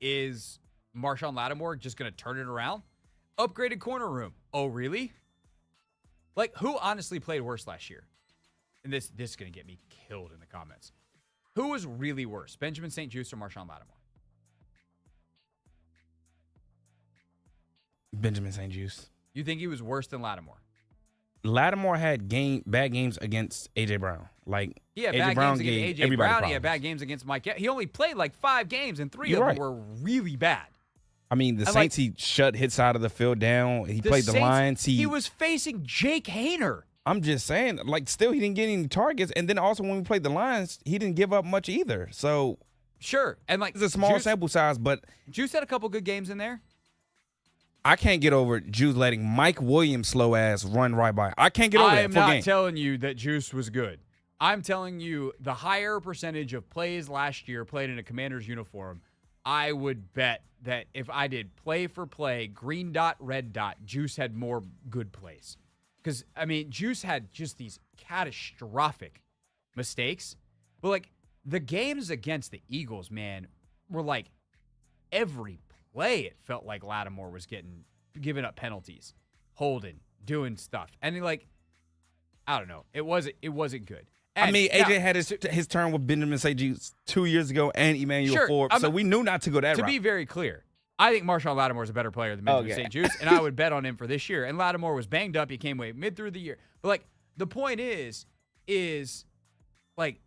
Is Marshawn Lattimore just going to turn it around? Upgraded corner room. Oh, really? Like, who honestly played worse last year? And this is going to get me killed in the comments. Who was really worse, Benjamin St-Juste or Marshawn Lattimore? Benjamin St-Juste. You think he was worse than Lattimore? Lattimore had bad games against A.J. Brown. Like, he had bad games against A.J. Brown. He had bad games against Mike. He only played like 5 games, and 3 of them were really bad. I mean, the Saints, he shut his side of the field down. He played the Lions. He was facing Jake Hayner. I'm just saying, like, still he didn't get any targets. And then also when we played the Lions, he didn't give up much either. So, sure. And like, it's a small sample size, but Juice had a couple good games in there. I can't get over Juice letting Mike Williams' slow ass run right by. I can't get over that. I am not telling you that Juice was good. I'm telling you the higher percentage of plays last year played in a Commander's uniform, I would bet that if I did play for play, green dot, red dot, Juice had more good plays. Because, I mean, Juice had just these catastrophic mistakes. But, like, the games against the Eagles, man, were like every play it felt like Lattimore was giving up penalties, holding, doing stuff. And, like, I don't know. It wasn't good. And I mean, AJ had his turn with Benjamin St-Juste 2 years ago and Emmanuel Forbes, so we knew not to go that route. To be very clear, I think Marshawn Lattimore is a better player than Benjamin St-Juste, and I would bet on him for this year. And Lattimore was banged up. He came away mid through the year. But, like, the point is like,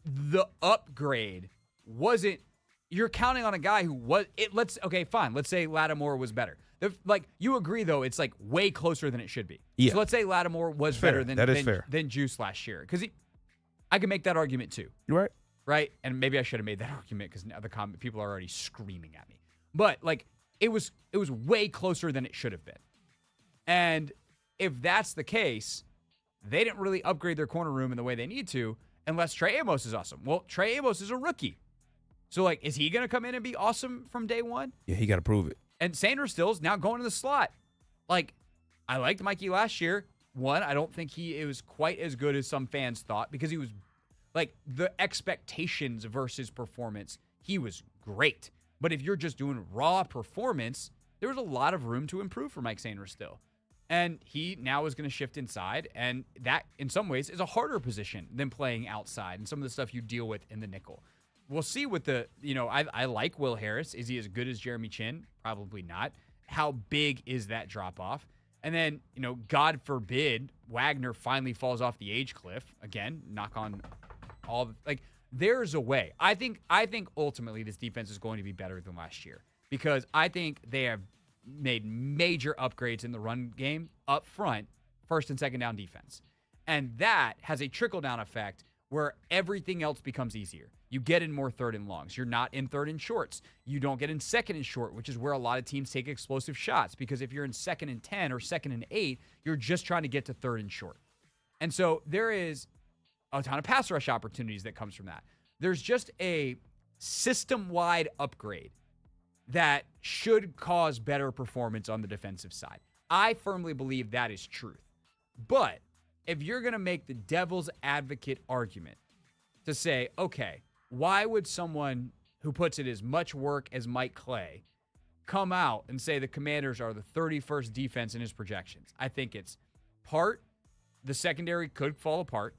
the upgrade wasn't – you're counting on a guy who was – let's say Lattimore was better. You agree, though, it's, like, way closer than it should be. Yeah. So let's say Lattimore was better than Juice last year. Because I can make that argument, too. You're right. Right? And maybe I should have made that argument because now the people are already screaming at me. But, like, it was way closer than it should have been. And if that's the case, they didn't really upgrade their corner room in the way they need to unless Trey Amos is awesome. Well, Trey Amos is a rookie. So, like, is he going to come in and be awesome from day one? Yeah, he got to prove it. And Sanders Still's now going to the slot. Like, I liked Mikey last year. One, I don't think it was quite as good as some fans thought because he was, like, the expectations versus performance, he was great. But if you're just doing raw performance, there was a lot of room to improve for Mike Sanders still. And he now is going to shift inside, and that, in some ways, is a harder position than playing outside and some of the stuff you deal with in the nickel. We'll see with I like Will Harris. Is he as good as Jeremy Chin? Probably not. How big is that drop-off? And then, God forbid, Wagner finally falls off the age cliff. Again, knock on all there's a way. I think ultimately this defense is going to be better than last year because I think they have made major upgrades in the run game up front, first and second down defense. And that has a trickle-down effect where everything else becomes easier. You get in more third and longs. You're not in third and shorts. You don't get in second and short, which is where a lot of teams take explosive shots because if you're in second and 10 or second and 8, you're just trying to get to third and short. And so there is a ton of pass rush opportunities that comes from that. There's just a system-wide upgrade that should cause better performance on the defensive side. I firmly believe that is truth. But if you're going to make the devil's advocate argument to say, okay, why would someone who puts in as much work as Mike Clay come out and say the Commanders are the 31st defense in his projections? I think it's part the secondary could fall apart,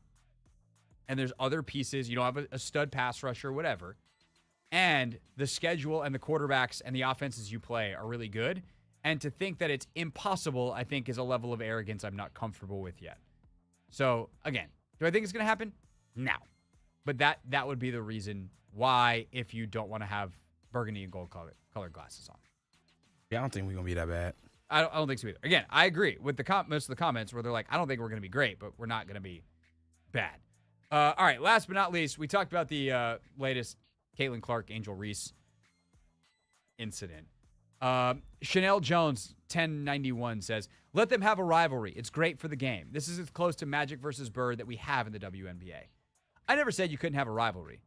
and there's other pieces. You don't have a stud pass rusher or whatever, and the schedule and the quarterbacks and the offenses you play are really good. And to think that it's impossible, I think, is a level of arrogance I'm not comfortable with yet. So, again, do I think it's going to happen? No. But that would be the reason why if you don't want to have burgundy and gold colored glasses on. Yeah, I don't think we're going to be that bad. I don't think so either. Again, I agree with most of the comments where they're like, I don't think we're going to be great, but we're not going to be bad. All right, last but not least, we talked about the latest Caitlin Clark, Angel Reese incident. Chanel Jones, 1091, says, let them have a rivalry. It's great for the game. This is as close to Magic versus Bird that we have in the WNBA. I never said you couldn't have a rivalry.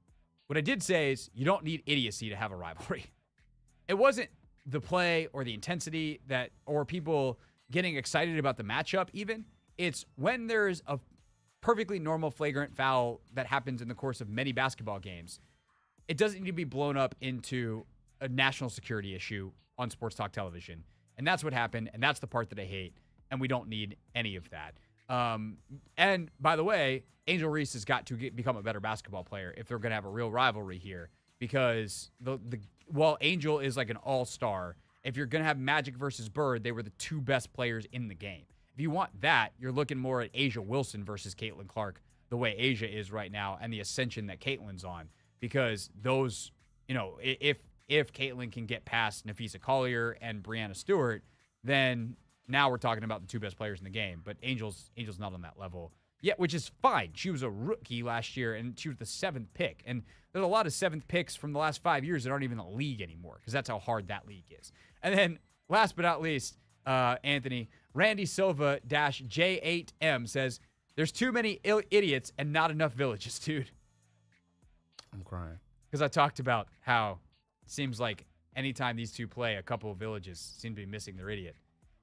What I did say is you don't need idiocy to have a rivalry. It wasn't the play or the intensity or people getting excited about the matchup even. It's when there's a perfectly normal flagrant foul that happens in the course of many basketball games. It doesn't need to be blown up into a national security issue on sports talk television. And that's what happened. And that's the part that I hate. And we don't need any of that. And by the way, Angel Reese has got to become a better basketball player if they're going to have a real rivalry here, because while Angel is like an all-star, if you're going to have Magic versus Bird, they were the two best players in the game. If you want that, you're looking more at Asia Wilson versus Caitlin Clark, the way Asia is right now and the ascension that Caitlin's on, because those, if Caitlin can get past Nafisa Collier and Brianna Stewart, then now we're talking about the two best players in the game. But Angel's not on that level yet, which is fine. She was a rookie last year, and she was the 7th pick. And there's a lot of 7th picks from the last 5 years that aren't even in the league anymore, because that's how hard that league is. And then last but not least, Anthony, Randy Silva-J8M says, there's too many idiots and not enough villages, dude. I'm crying. Because I talked about how it seems like anytime these two play, a couple of villages seem to be missing their idiot.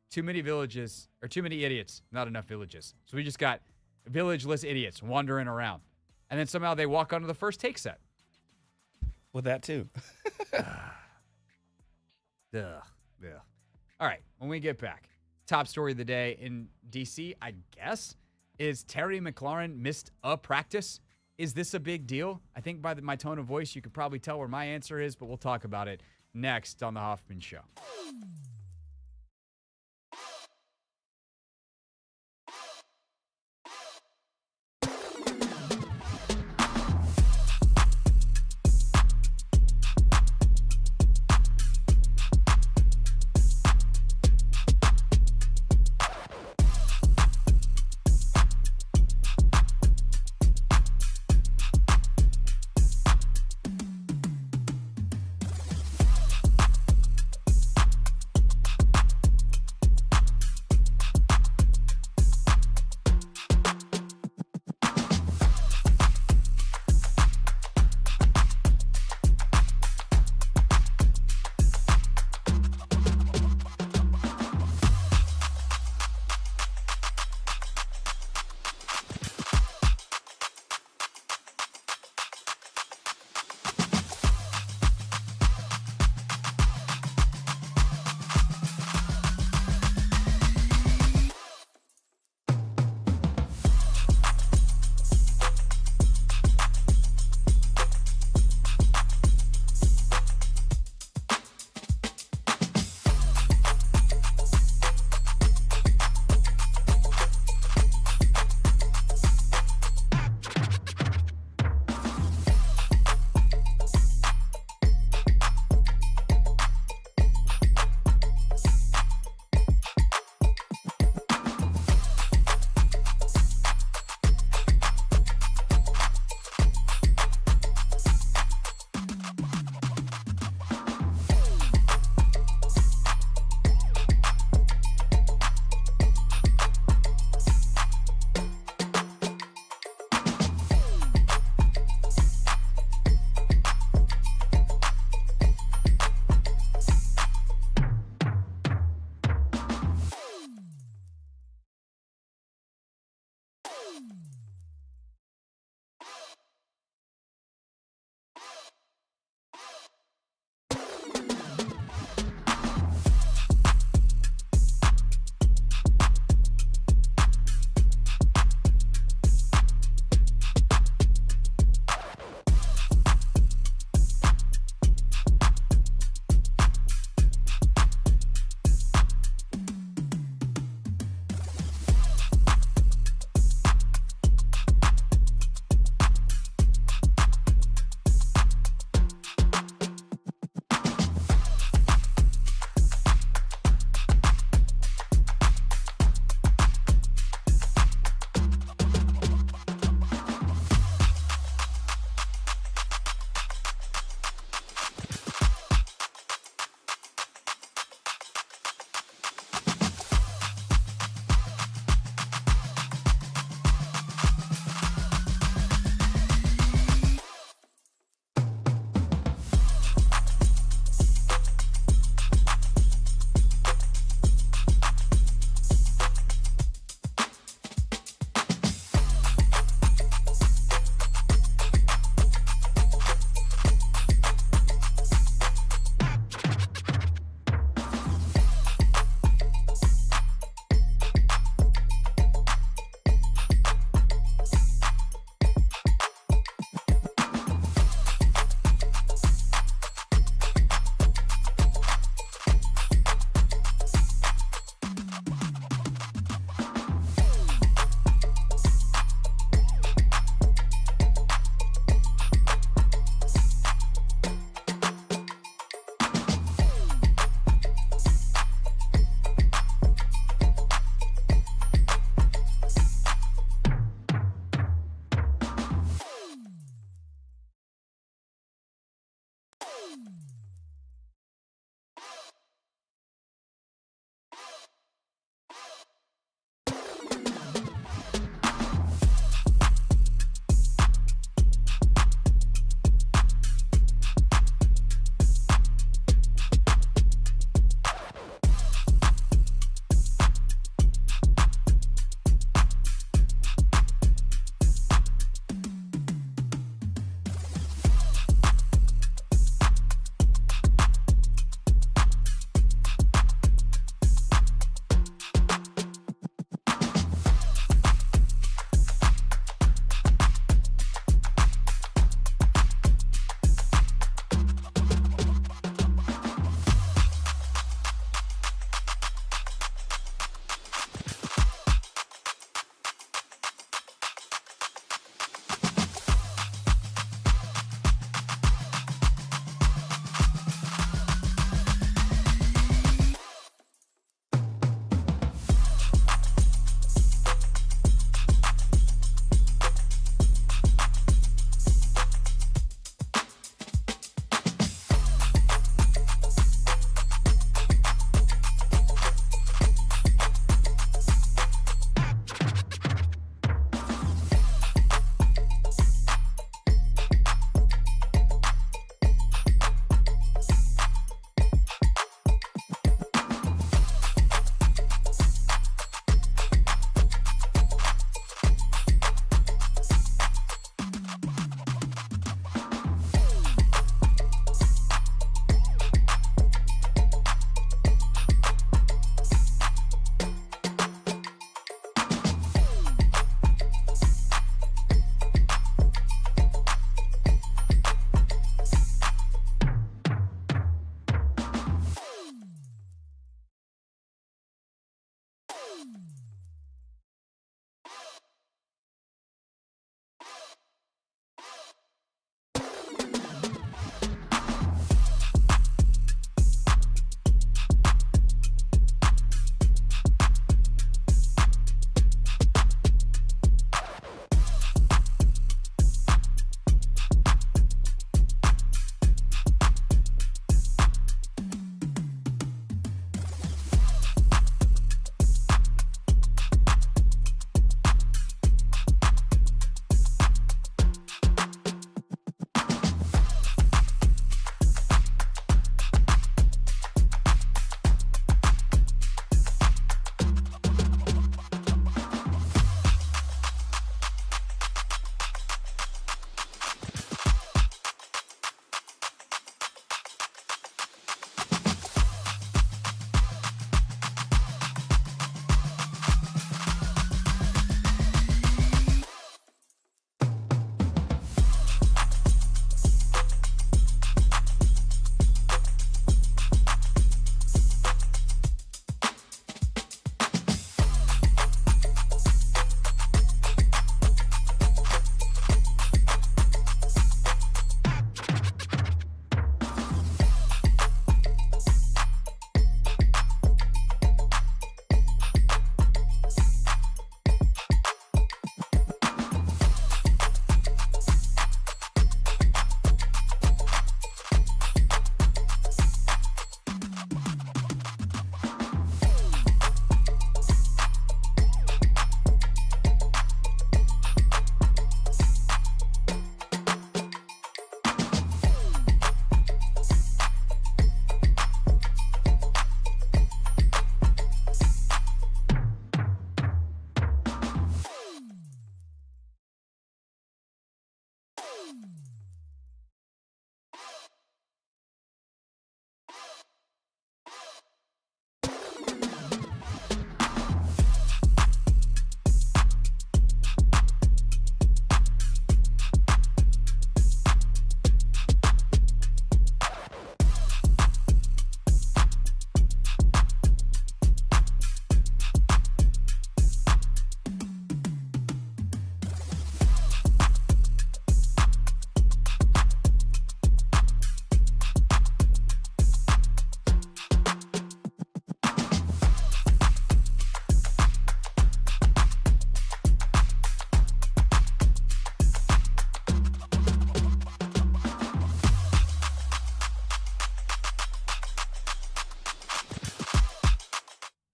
Too many villages, or too many idiots, not enough villages. So we just got village-less idiots wandering around. And then somehow they walk onto the first take set. With that, too. Ugh. All right, when we get back, top story of the day in D.C., I guess, is Terry McLaurin missed a practice. Is this a big deal? I think by my tone of voice, you could probably tell where my answer is, but we'll talk about it next on The Hoffman Show.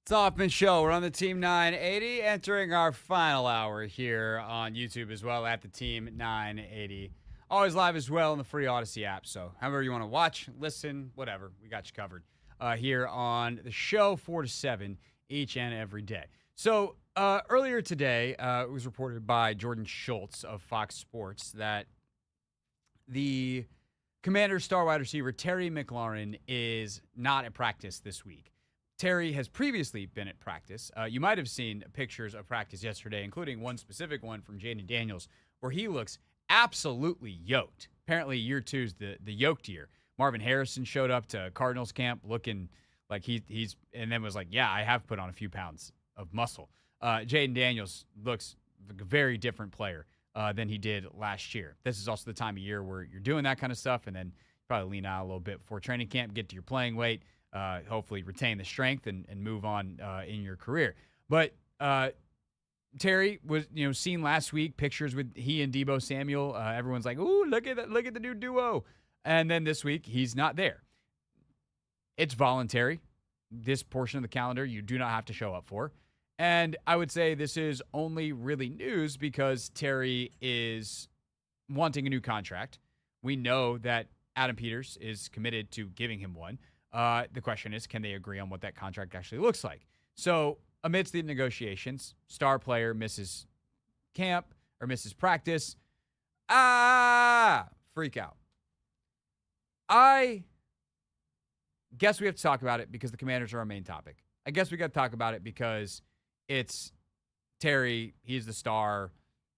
It's Hoffman Show. We're on the Team 980, entering our final hour here on YouTube as well at the Team 980. Always live as well in the free Odyssey app. So however you want to watch, listen, whatever, we got you covered here on the show 4 to 7 each and every day. So earlier today, it was reported by Jordan Schultz of Fox Sports that the Commanders' star wide receiver Terry McLaurin is not at practice this week. Terry has previously been at practice. You might have seen pictures of practice yesterday, including one specific one from Jaden Daniels, where he looks absolutely yoked. Apparently, year two is the yoked year. Marvin Harrison showed up to Cardinals camp looking like he's and then was like, yeah, I have put on a few pounds of muscle. Jaden Daniels looks like a very different player than he did last year. This is also the time of year where you're doing that kind of stuff, and then probably lean out a little bit before training camp, get to your playing weight, hopefully retain the strength and move on in your career. But Terry was seen last week, pictures with he and Deebo Samuel. Everyone's like, ooh, look at the new duo. And then this week, he's not there. It's voluntary. This portion of the calendar you do not have to show up for. And I would say this is only really news because Terry is wanting a new contract. We know that Adam Peters is committed to giving him one. The question is, can they agree on what that contract actually looks like? So amidst the negotiations, star player misses camp or misses practice. Freak out. I guess we have to talk about it because the Commanders are our main topic. I guess we got to talk about it because it's Terry, he's the star,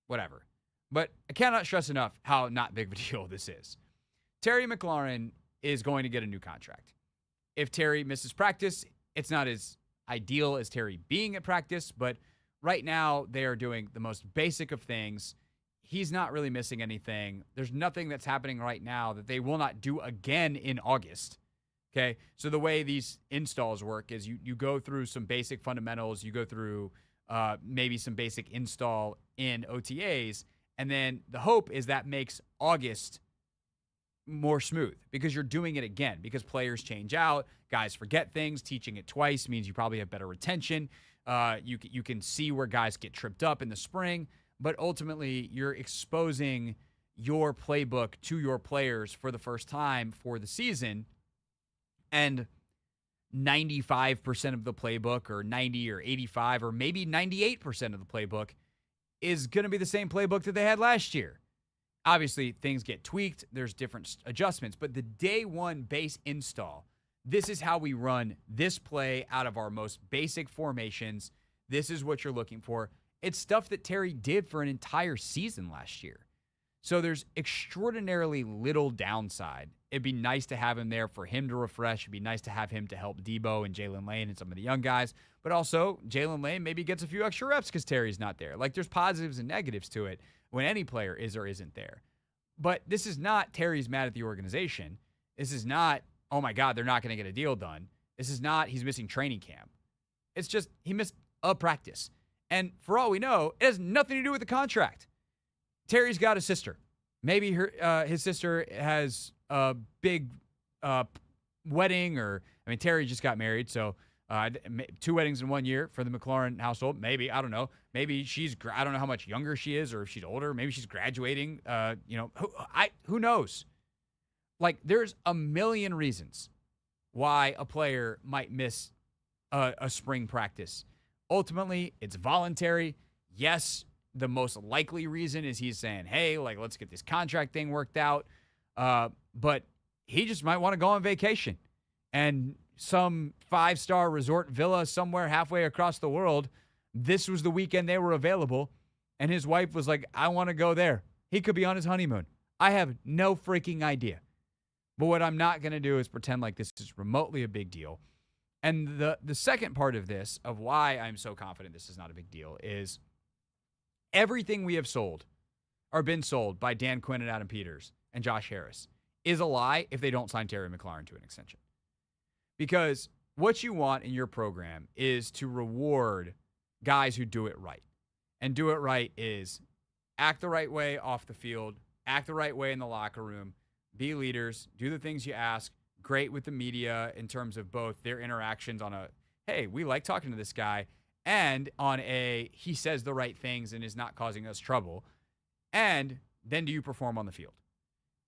whatever. But I cannot stress enough how not big of a deal this is. Terry McLaurin is going to get a new contract. If Terry misses practice, it's not as ideal as Terry being at practice, but right now they are doing the most basic of things. He's not really missing anything. There's nothing that's happening right now that they will not do again in August. Okay, so the way these installs work is you go through some basic fundamentals, you go through maybe some basic install in OTAs, and then the hope is that makes August more smooth because you're doing it again because players change out, guys forget things. Teaching it twice means you probably have better retention. You can see where guys get tripped up in the spring, but ultimately you're exposing your playbook to your players for the first time for the season. And 95% of the playbook or 90 or 85 or maybe 98% of the playbook is going to be the same playbook that they had last year. Obviously, things get tweaked. There's different adjustments. But the day one base install, this is how we run this play out of our most basic formations. This is what you're looking for. It's stuff that Terry did for an entire season last year. So there's extraordinarily little downside. It'd be nice to have him there for him to refresh. It'd be nice to have him to help Deebo and Jalen Lane and some of the young guys. But also, Jalen Lane maybe gets a few extra reps because Terry's not there. Like, there's positives and negatives to it when any player is or isn't there. But this is not Terry's mad at the organization. This is not, oh my God, they're not going to get a deal done. This is not he's missing training camp. It's just he missed a practice. And for all we know, it has nothing to do with the contract. Terry's got a sister. Maybe his sister has a big wedding Terry just got married, so 2 weddings in 1 year for the McLaurin household. Maybe, I don't know. Maybe I don't know how much younger she is or if she's older. Maybe she's graduating. Who knows? Like, there's a million reasons why a player might miss a spring practice. Ultimately, it's voluntary. Yes, the most likely reason is he's saying, hey, like, let's get this contract thing worked out. But he just might want to go on vacation. And some 5-star resort villa somewhere halfway across the world, this was the weekend they were available. And his wife was like, I want to go there. He could be on his honeymoon. I have no freaking idea. But what I'm not going to do is pretend like this is remotely a big deal. And the second part of this, of why I'm so confident this is not a big deal, is everything we have sold or been sold by Dan Quinn and Adam Peters and Josh Harris is a lie if they don't sign Terry McLaurin to an extension. Because what you want in your program is to reward guys who do it right. And do it right is act the right way off the field, act the right way in the locker room, be leaders, do the things you ask, great with the media in terms of both their interactions on a hey, we like talking to this guy, and on a he says the right things and is not causing us trouble, and then do you perform on the field?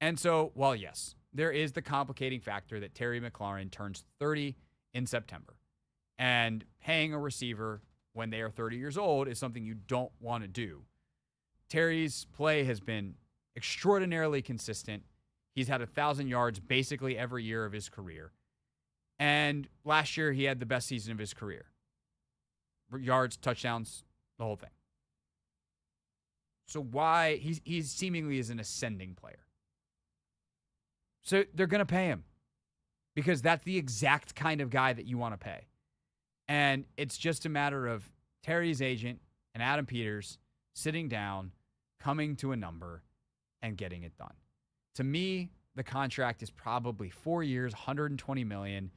And so, while yes, there is the complicating factor that Terry McLaurin turns 30 in September, and paying a receiver when they are 30 years old is something you don't want to do. Terry's play has been extraordinarily consistent. He's had 1,000 yards basically every year of his career. And last year, he had the best season of his career. Yards, touchdowns, the whole thing. So why? He's seemingly is an ascending player. So they're going to pay him because that's the exact kind of guy that you want to pay. And it's just a matter of Terry's agent and Adam Peters sitting down, coming to a number, and getting it done. To me, the contract is probably 4 years, $120 million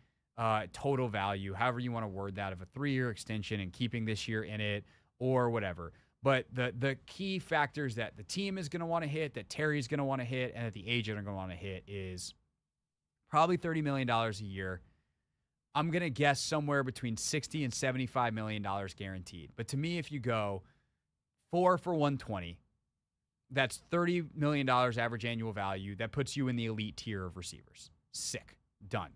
total value, however you want to word that, of a 3-year extension and keeping this year in it or whatever. But the key factors that the team is going to want to hit, that Terry's going to want to hit, and that the agent are going to want to hit is probably $30 million a year. I'm going to guess somewhere between $60 and $75 million guaranteed. But to me, if you go 4 for 120, that's $30 million average annual value. That puts you in the elite tier of receivers. Sick. Done.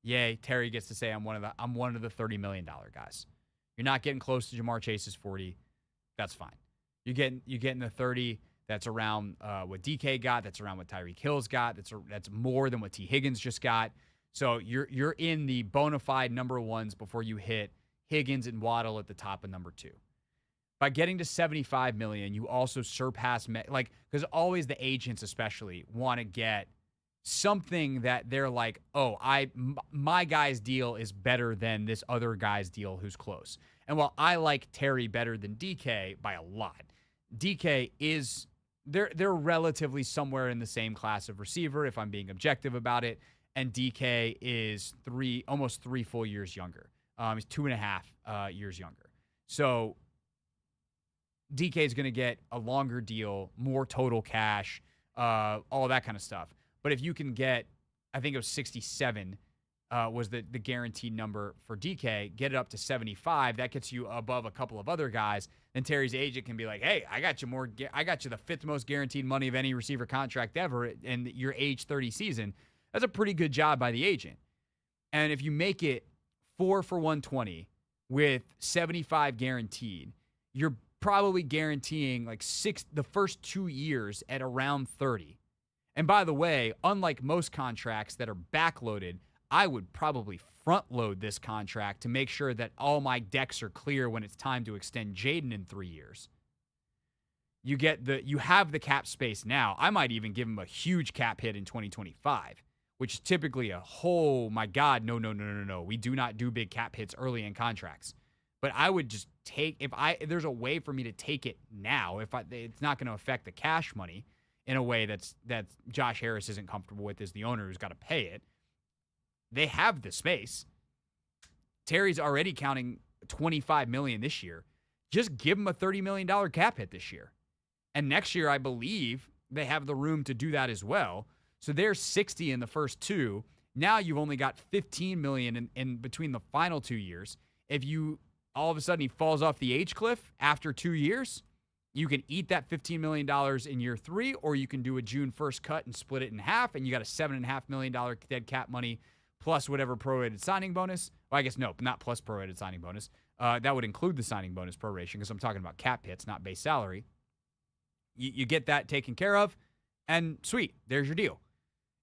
Yay. Terry gets to say I'm one of the $30 million guys. You're not getting close to Jamar Chase's 40. That's fine. You're getting the 30 that's around what DK got, that's around what Tyreek Hill's got, that's more than what T. Higgins just got. So you're in the bona fide number ones before you hit Higgins and Waddle at the top of number 2. By getting to $75 million, you also surpass because always the agents especially want to get something that they're like, oh, my guy's deal is better than this other guy's deal who's close. And while I like Terry better than DK by a lot, DK is they're relatively somewhere in the same class of receiver if I'm being objective about it. And DK is almost 3 full years younger. He's 2.5 years younger. So DK is going to get a longer deal, more total cash, all that kind of stuff. But if you can get, I think it was 67 was the guaranteed number for DK, get it up to 75, that gets you above a couple of other guys. Then Terry's agent can be like, hey, I got you the 5th most guaranteed money of any receiver contract ever in your age 30 season. That's a pretty good job by the agent. And if you make it 4 for 120 with 75 guaranteed, you're probably guaranteeing the first 2 years at around 30. And by the way, unlike most contracts that are backloaded, I would probably front load this contract to make sure that all my decks are clear when it's time to extend Jaden in 3 years. You have the cap space now. I might even give him a huge cap hit in 2025, which is typically my God, no. We do not do big cap hits early in contracts. But I would just if there's a way for me to take it now, it's not going to affect the cash money in a way that Josh Harris isn't comfortable with as the owner who's got to pay it. They have the space. Terry's already counting $25 million this year. Just give him a $30 million cap hit this year. And next year, I believe they have the room to do that as well. So there's 60 in the first 2. Now you've only got $15 million in between the final 2 years. If you all of a sudden he falls off the age cliff after 2 years, you can eat that $15 million in year 3, or you can do a June 1st cut and split it in half, and you got a $7.5 million dead cap money plus whatever prorated signing bonus. Well, I guess no, not plus prorated signing bonus. That would include the signing bonus proration because I'm talking about cap hits, not base salary. You get that taken care of, and sweet, there's your deal.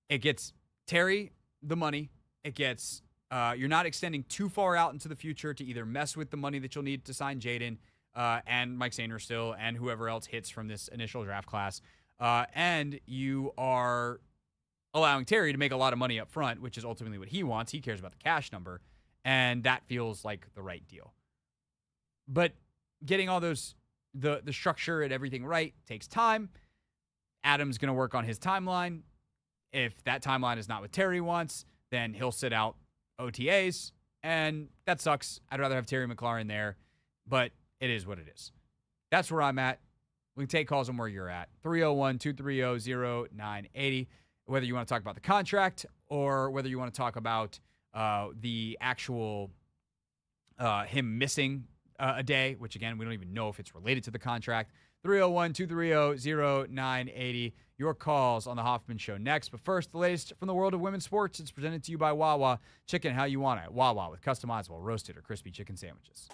It gets Terry the money. It gets you're not extending too far out into the future to either mess with the money that you'll need to sign Jaden and Mike Sanders still and whoever else hits from this initial draft class. And you are allowing Terry to make a lot of money up front, which is ultimately what he wants. He cares about the cash number, and that feels like the right deal. But getting all those the structure and everything right takes time. Adam's going to work on his timeline. If that timeline is not what Terry wants, then he'll sit out OTAs, and that sucks. I'd rather have Terry McLaurin there, but it is what it is. That's where I'm at. We can take calls on where you're at. 301-230-0980. Whether you want to talk about the contract or whether you want to talk about the actual him missing a day, which, again, we don't even know if it's related to the contract. 301-230-0980. Your calls on the Hoffman Show next. But first, the latest from the world of women's sports. It's presented to you by Wawa. Chicken how you want it. Wawa with customizable roasted or crispy chicken sandwiches.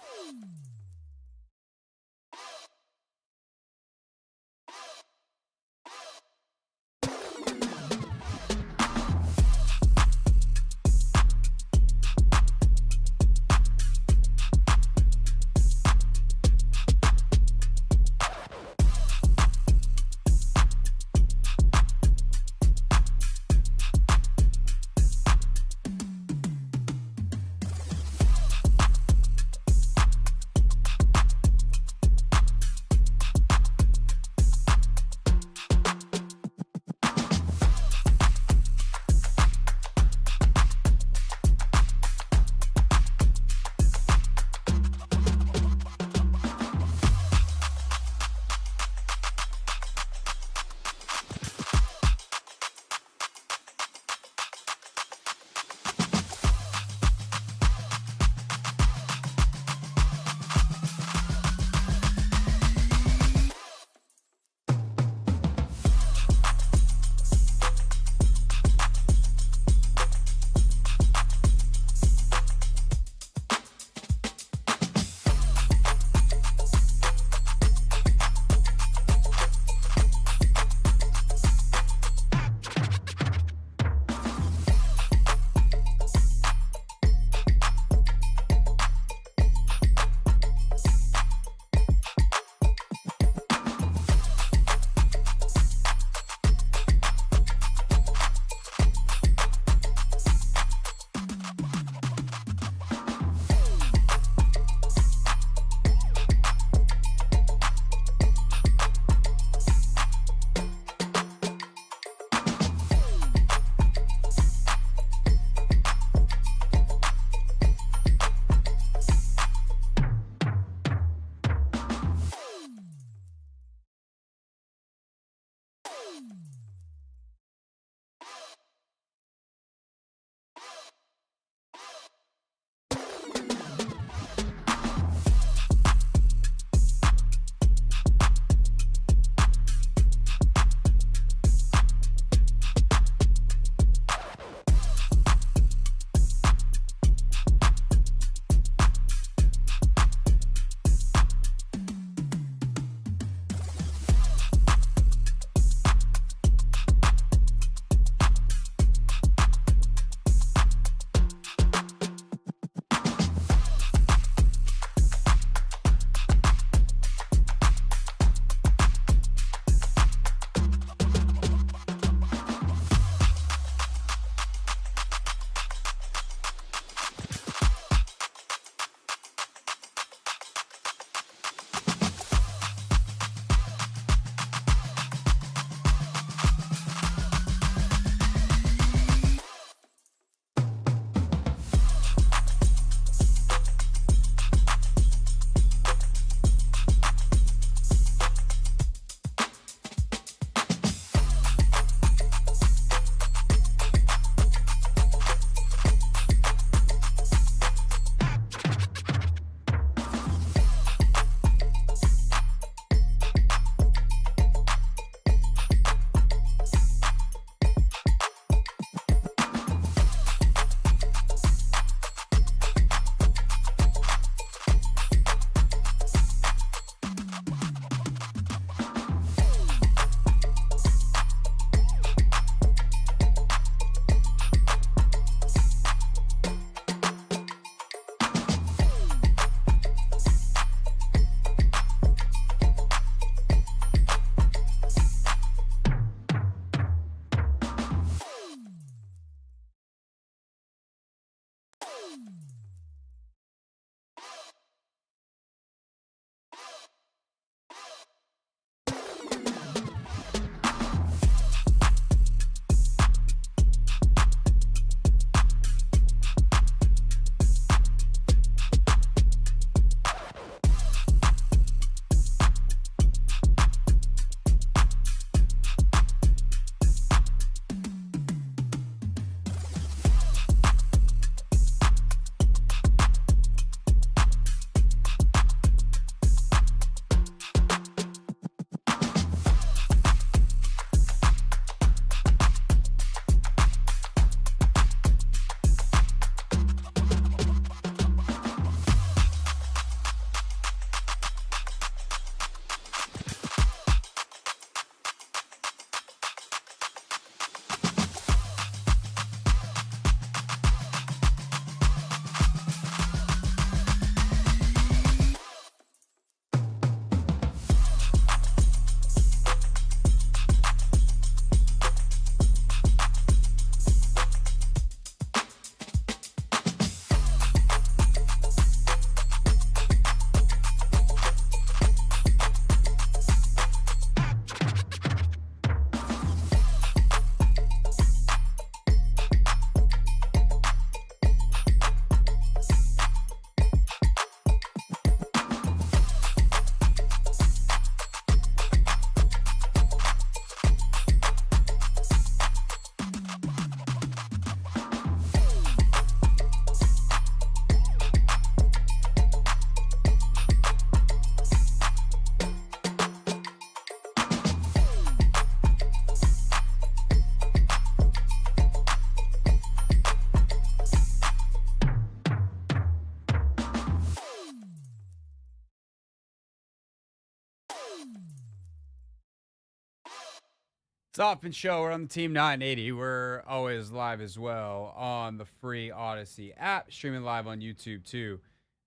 It's Hoffman Show. We're on the Team 980. We're always live as well on the free Odyssey app, streaming live on YouTube too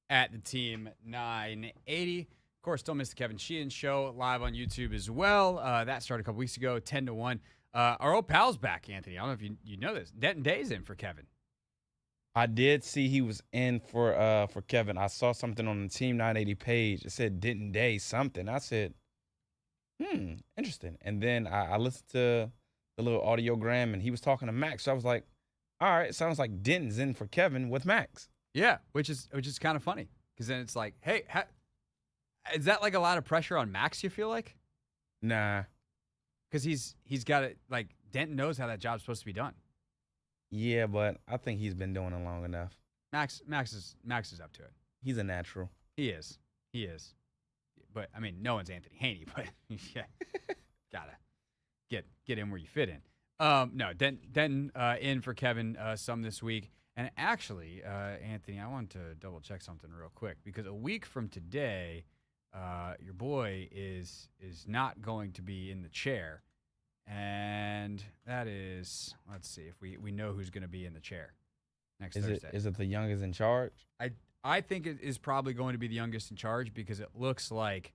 at the Team 980. Of course, don't miss the Kevin Sheehan Show live on YouTube as well. That started a couple weeks ago, 10 to 1. Our old pal's back, Anthony. I don't know if you know this. Denton Day's in for Kevin. I did see he was in for Kevin. I saw something on the Team 980 page. It said Denton Day something. I said, interesting. And then I listened to the little audiogram, and he was talking to Max. So I was like, all right, it sounds like Denton's in for Kevin with Max. Yeah, which is kind of funny because then it's like, hey, is that like a lot of pressure on Max, you feel like? Nah. Because he's got it, like, Denton knows how that job's supposed to be done. Yeah, but I think he's been doing it long enough. Max is up to it. He's a natural. He is. But I mean, no one's Anthony Haney, but yeah, gotta get in where you fit in. No, Denton in for Kevin some this week. And actually, Anthony, I want to double check something real quick because a week from today, your boy is not going to be in the chair. And that is, let's see if we know who's going to be in the chair next Thursday. Is it the youngest in charge? I think it is probably going to be the youngest in charge because it looks like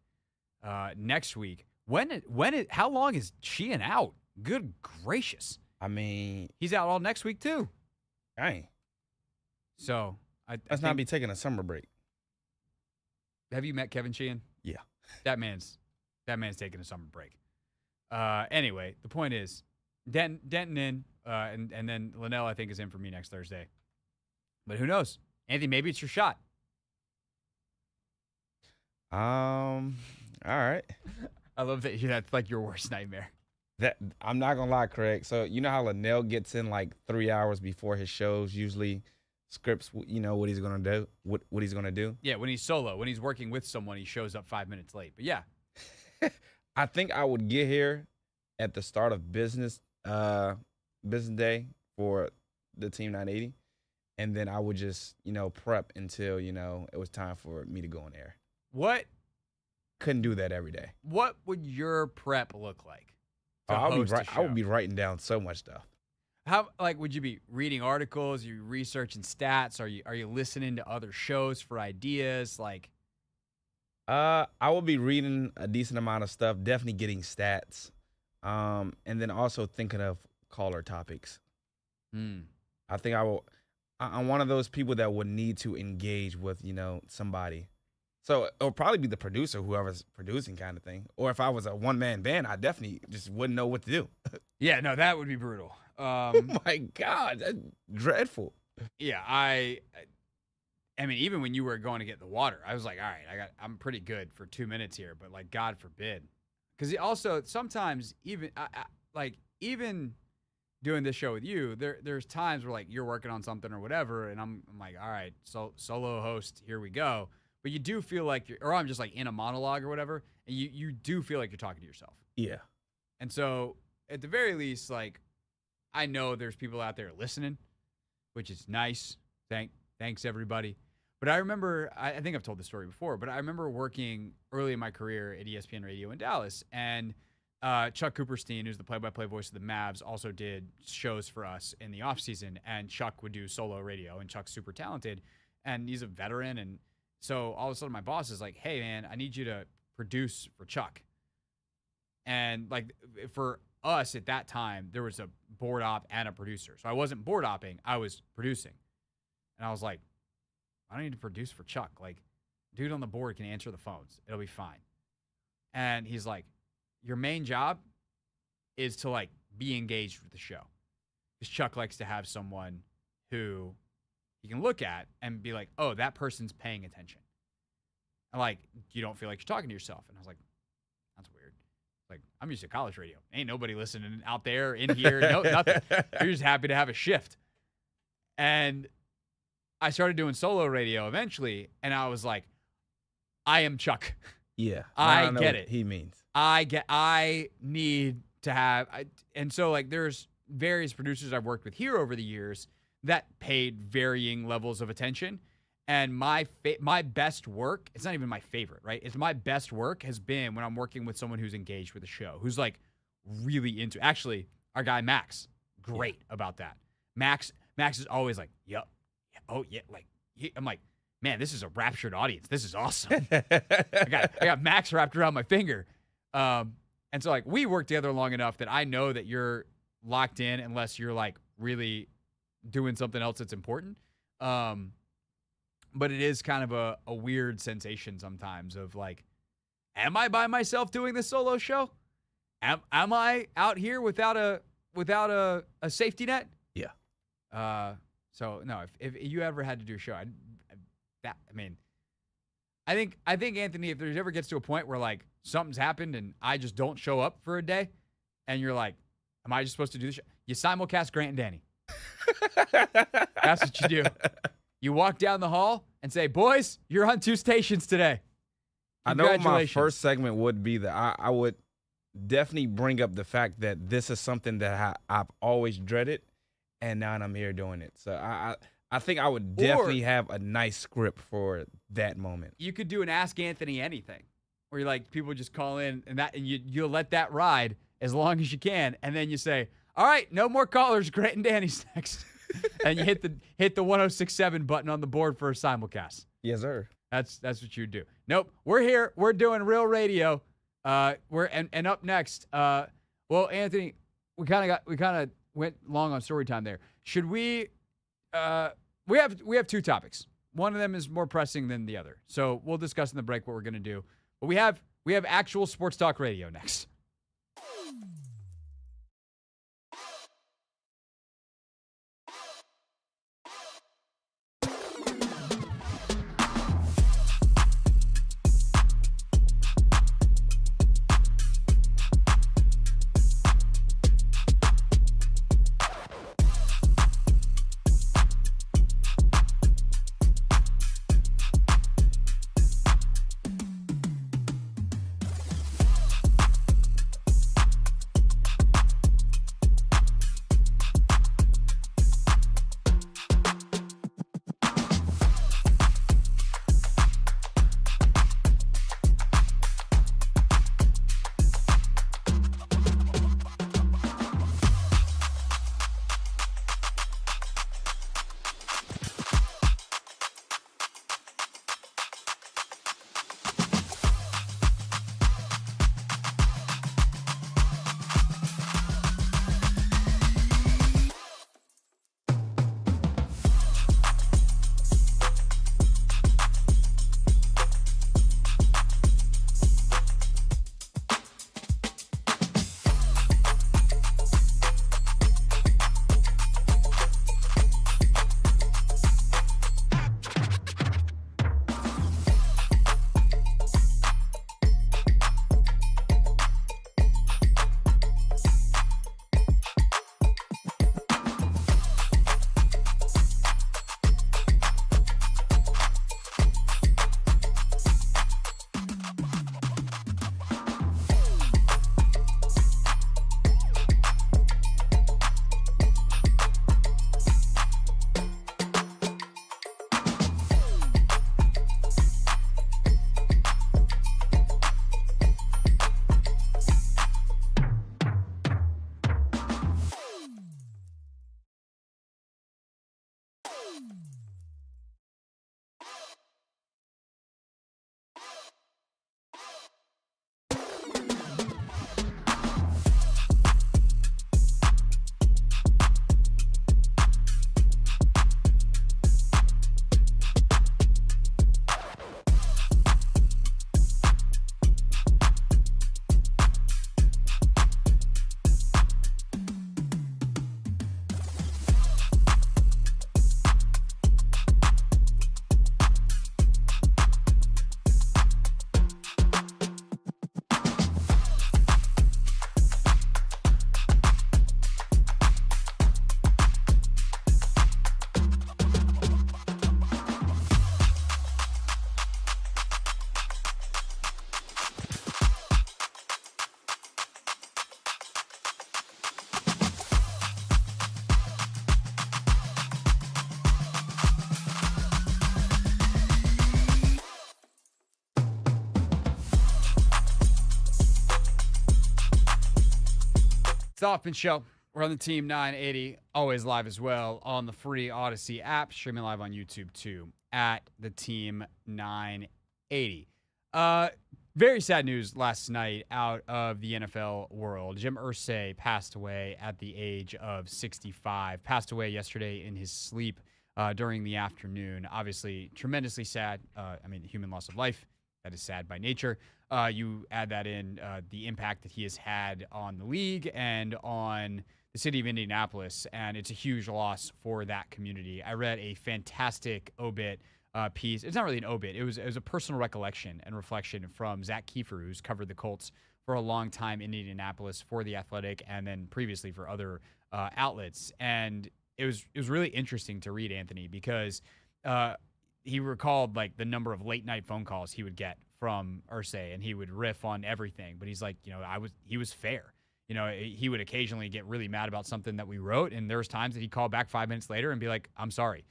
next week. How long is Sheehan out? Good gracious. I mean, he's out all next week too. Dang. So let's not be taking a summer break. Have you met Kevin Sheehan? Yeah. That man's taking a summer break. Anyway, the point is, Denton in, and then Linnell I think is in for me next Thursday. But who knows? Anthony, maybe it's your shot. All right. I love that that's like your worst nightmare. That I'm not gonna lie, Craig. So you know how Linnell gets in like 3 hours before his shows, usually scripts, you know, what he's gonna do, what he's gonna do. Yeah, when he's solo, when he's working with someone, he shows up 5 minutes late. But yeah. I think I would get here at the start of business day for the Team 980. And then I would just, prep until, it was time for me to go on air. What? Couldn't do that every day. What would your prep look like? I would be writing down so much stuff. How, would you be reading articles? Are you researching stats? Are you listening to other shows for ideas? I will be reading a decent amount of stuff, definitely getting stats. And then also thinking of caller topics. I think I'm one of those people that would need to engage with, somebody. So it'll probably be the producer, whoever's producing kind of thing. Or if I was a one-man band, I definitely just wouldn't know what to do. Yeah, no, that would be brutal. Oh, my God. That's dreadful. Yeah, I mean, even when you were going to get the water, I was like, all right, I'm pretty good for 2 minutes here. But, God forbid. Because also sometimes even doing this show with you, there's times where you're working on something or whatever, and I'm like, all right, so solo host, here we go. But you do feel like or I'm just in a monologue or whatever, and you do feel like you're talking to yourself. Yeah. And so at the very least, I know there's people out there listening, which is nice. Thanks everybody. But I remember, I think I've told this story before, but I remember working early in my career at ESPN Radio in Dallas, and Chuck Cooperstein, who's the play-by-play voice of the Mavs, also did shows for us in the offseason, and Chuck would do solo radio, and Chuck's super talented, and he's a veteran, and so all of a sudden my boss is like, hey, man, I need you to produce for Chuck. And, for us at that time, there was a board op and a producer. So I wasn't board opping, I was producing. And I was like, I don't need to produce for Chuck. Dude on the board can answer the phones. It'll be fine. And he's like, your main job is to be engaged with the show. Because Chuck likes to have someone who he can look at and be like, oh, that person's paying attention. And you don't feel like you're talking to yourself. And I was like, that's weird. I'm used to college radio. Ain't nobody listening out there, in here, no, nothing. You're just happy to have a shift. And I started doing solo radio eventually, and I was like, I am Chuck. Yeah. I know get what it. He means. I need to have, and so there's various producers I've worked with here over the years that paid varying levels of attention. And my best work, it's not even my favorite, right? It's my best work has been when I'm working with someone who's engaged with the show, who's like really into. Actually, our guy Max, great about that. Max is always like, "Yup, yeah, oh yeah," like I'm like, man, this is a raptured audience. This is awesome. I got Max wrapped around my finger. And so, like, we work together long enough that I know that you're locked in unless you're, like, really doing something else that's important. But it is kind of a weird sensation sometimes of, like, am I by myself doing this solo show? Am I out here without a safety net? Yeah. So, no, if you ever had to do a show, I think Anthony, if there ever gets to a point where like something's happened and I just don't show up for a day, and you're like, am I just supposed to do this show? You simulcast Grant and Danny. That's what you do. You walk down the hall and say, boys, you're on 2 stations today. I know my first segment would be that I would definitely bring up the fact that this is something that I've always dreaded, and now I'm here doing it. So I think I would definitely have a nice script for that moment. You could do an Ask Anthony Anything, where you're like, people just call in and you'll let that ride as long as you can, and then you say, all right, no more callers, Grant and Danny's next. And you hit the 1067 button on the board for a simulcast. Yes, sir. That's what you do. Nope, we're here. We're doing real radio. And up next. Well, Anthony, we kind of went long on story time there. Should we? We have 2 topics. One of them is more pressing than the other. So we'll discuss in the break what we're gonna do. But we have actual sports talk radio next. It's the Hoffman Show. We're on the Team 980, always live as well on the free Odyssey app, streaming live on YouTube too, at the Team 980. Very sad news last night out of the NFL world. Jim Irsay passed away at the age of 65. Passed away yesterday in his sleep during the afternoon. Obviously, tremendously sad. The human loss of life, that is sad by nature. You add that in the impact that he has had on the league and on the city of Indianapolis, and it's a huge loss for that community. I read a fantastic obit piece. It's not really an obit. It was a personal recollection and reflection from Zach Kiefer, who's covered the Colts for a long time in Indianapolis for The Athletic and then previously for other outlets. And it was really interesting to read, Anthony, because he recalled like the number of late night phone calls he would get from Irsay, and he would riff on everything. But he's like, he was fair. He would occasionally get really mad about something that we wrote, and there was times that he'd call back 5 minutes later and be like, I'm sorry.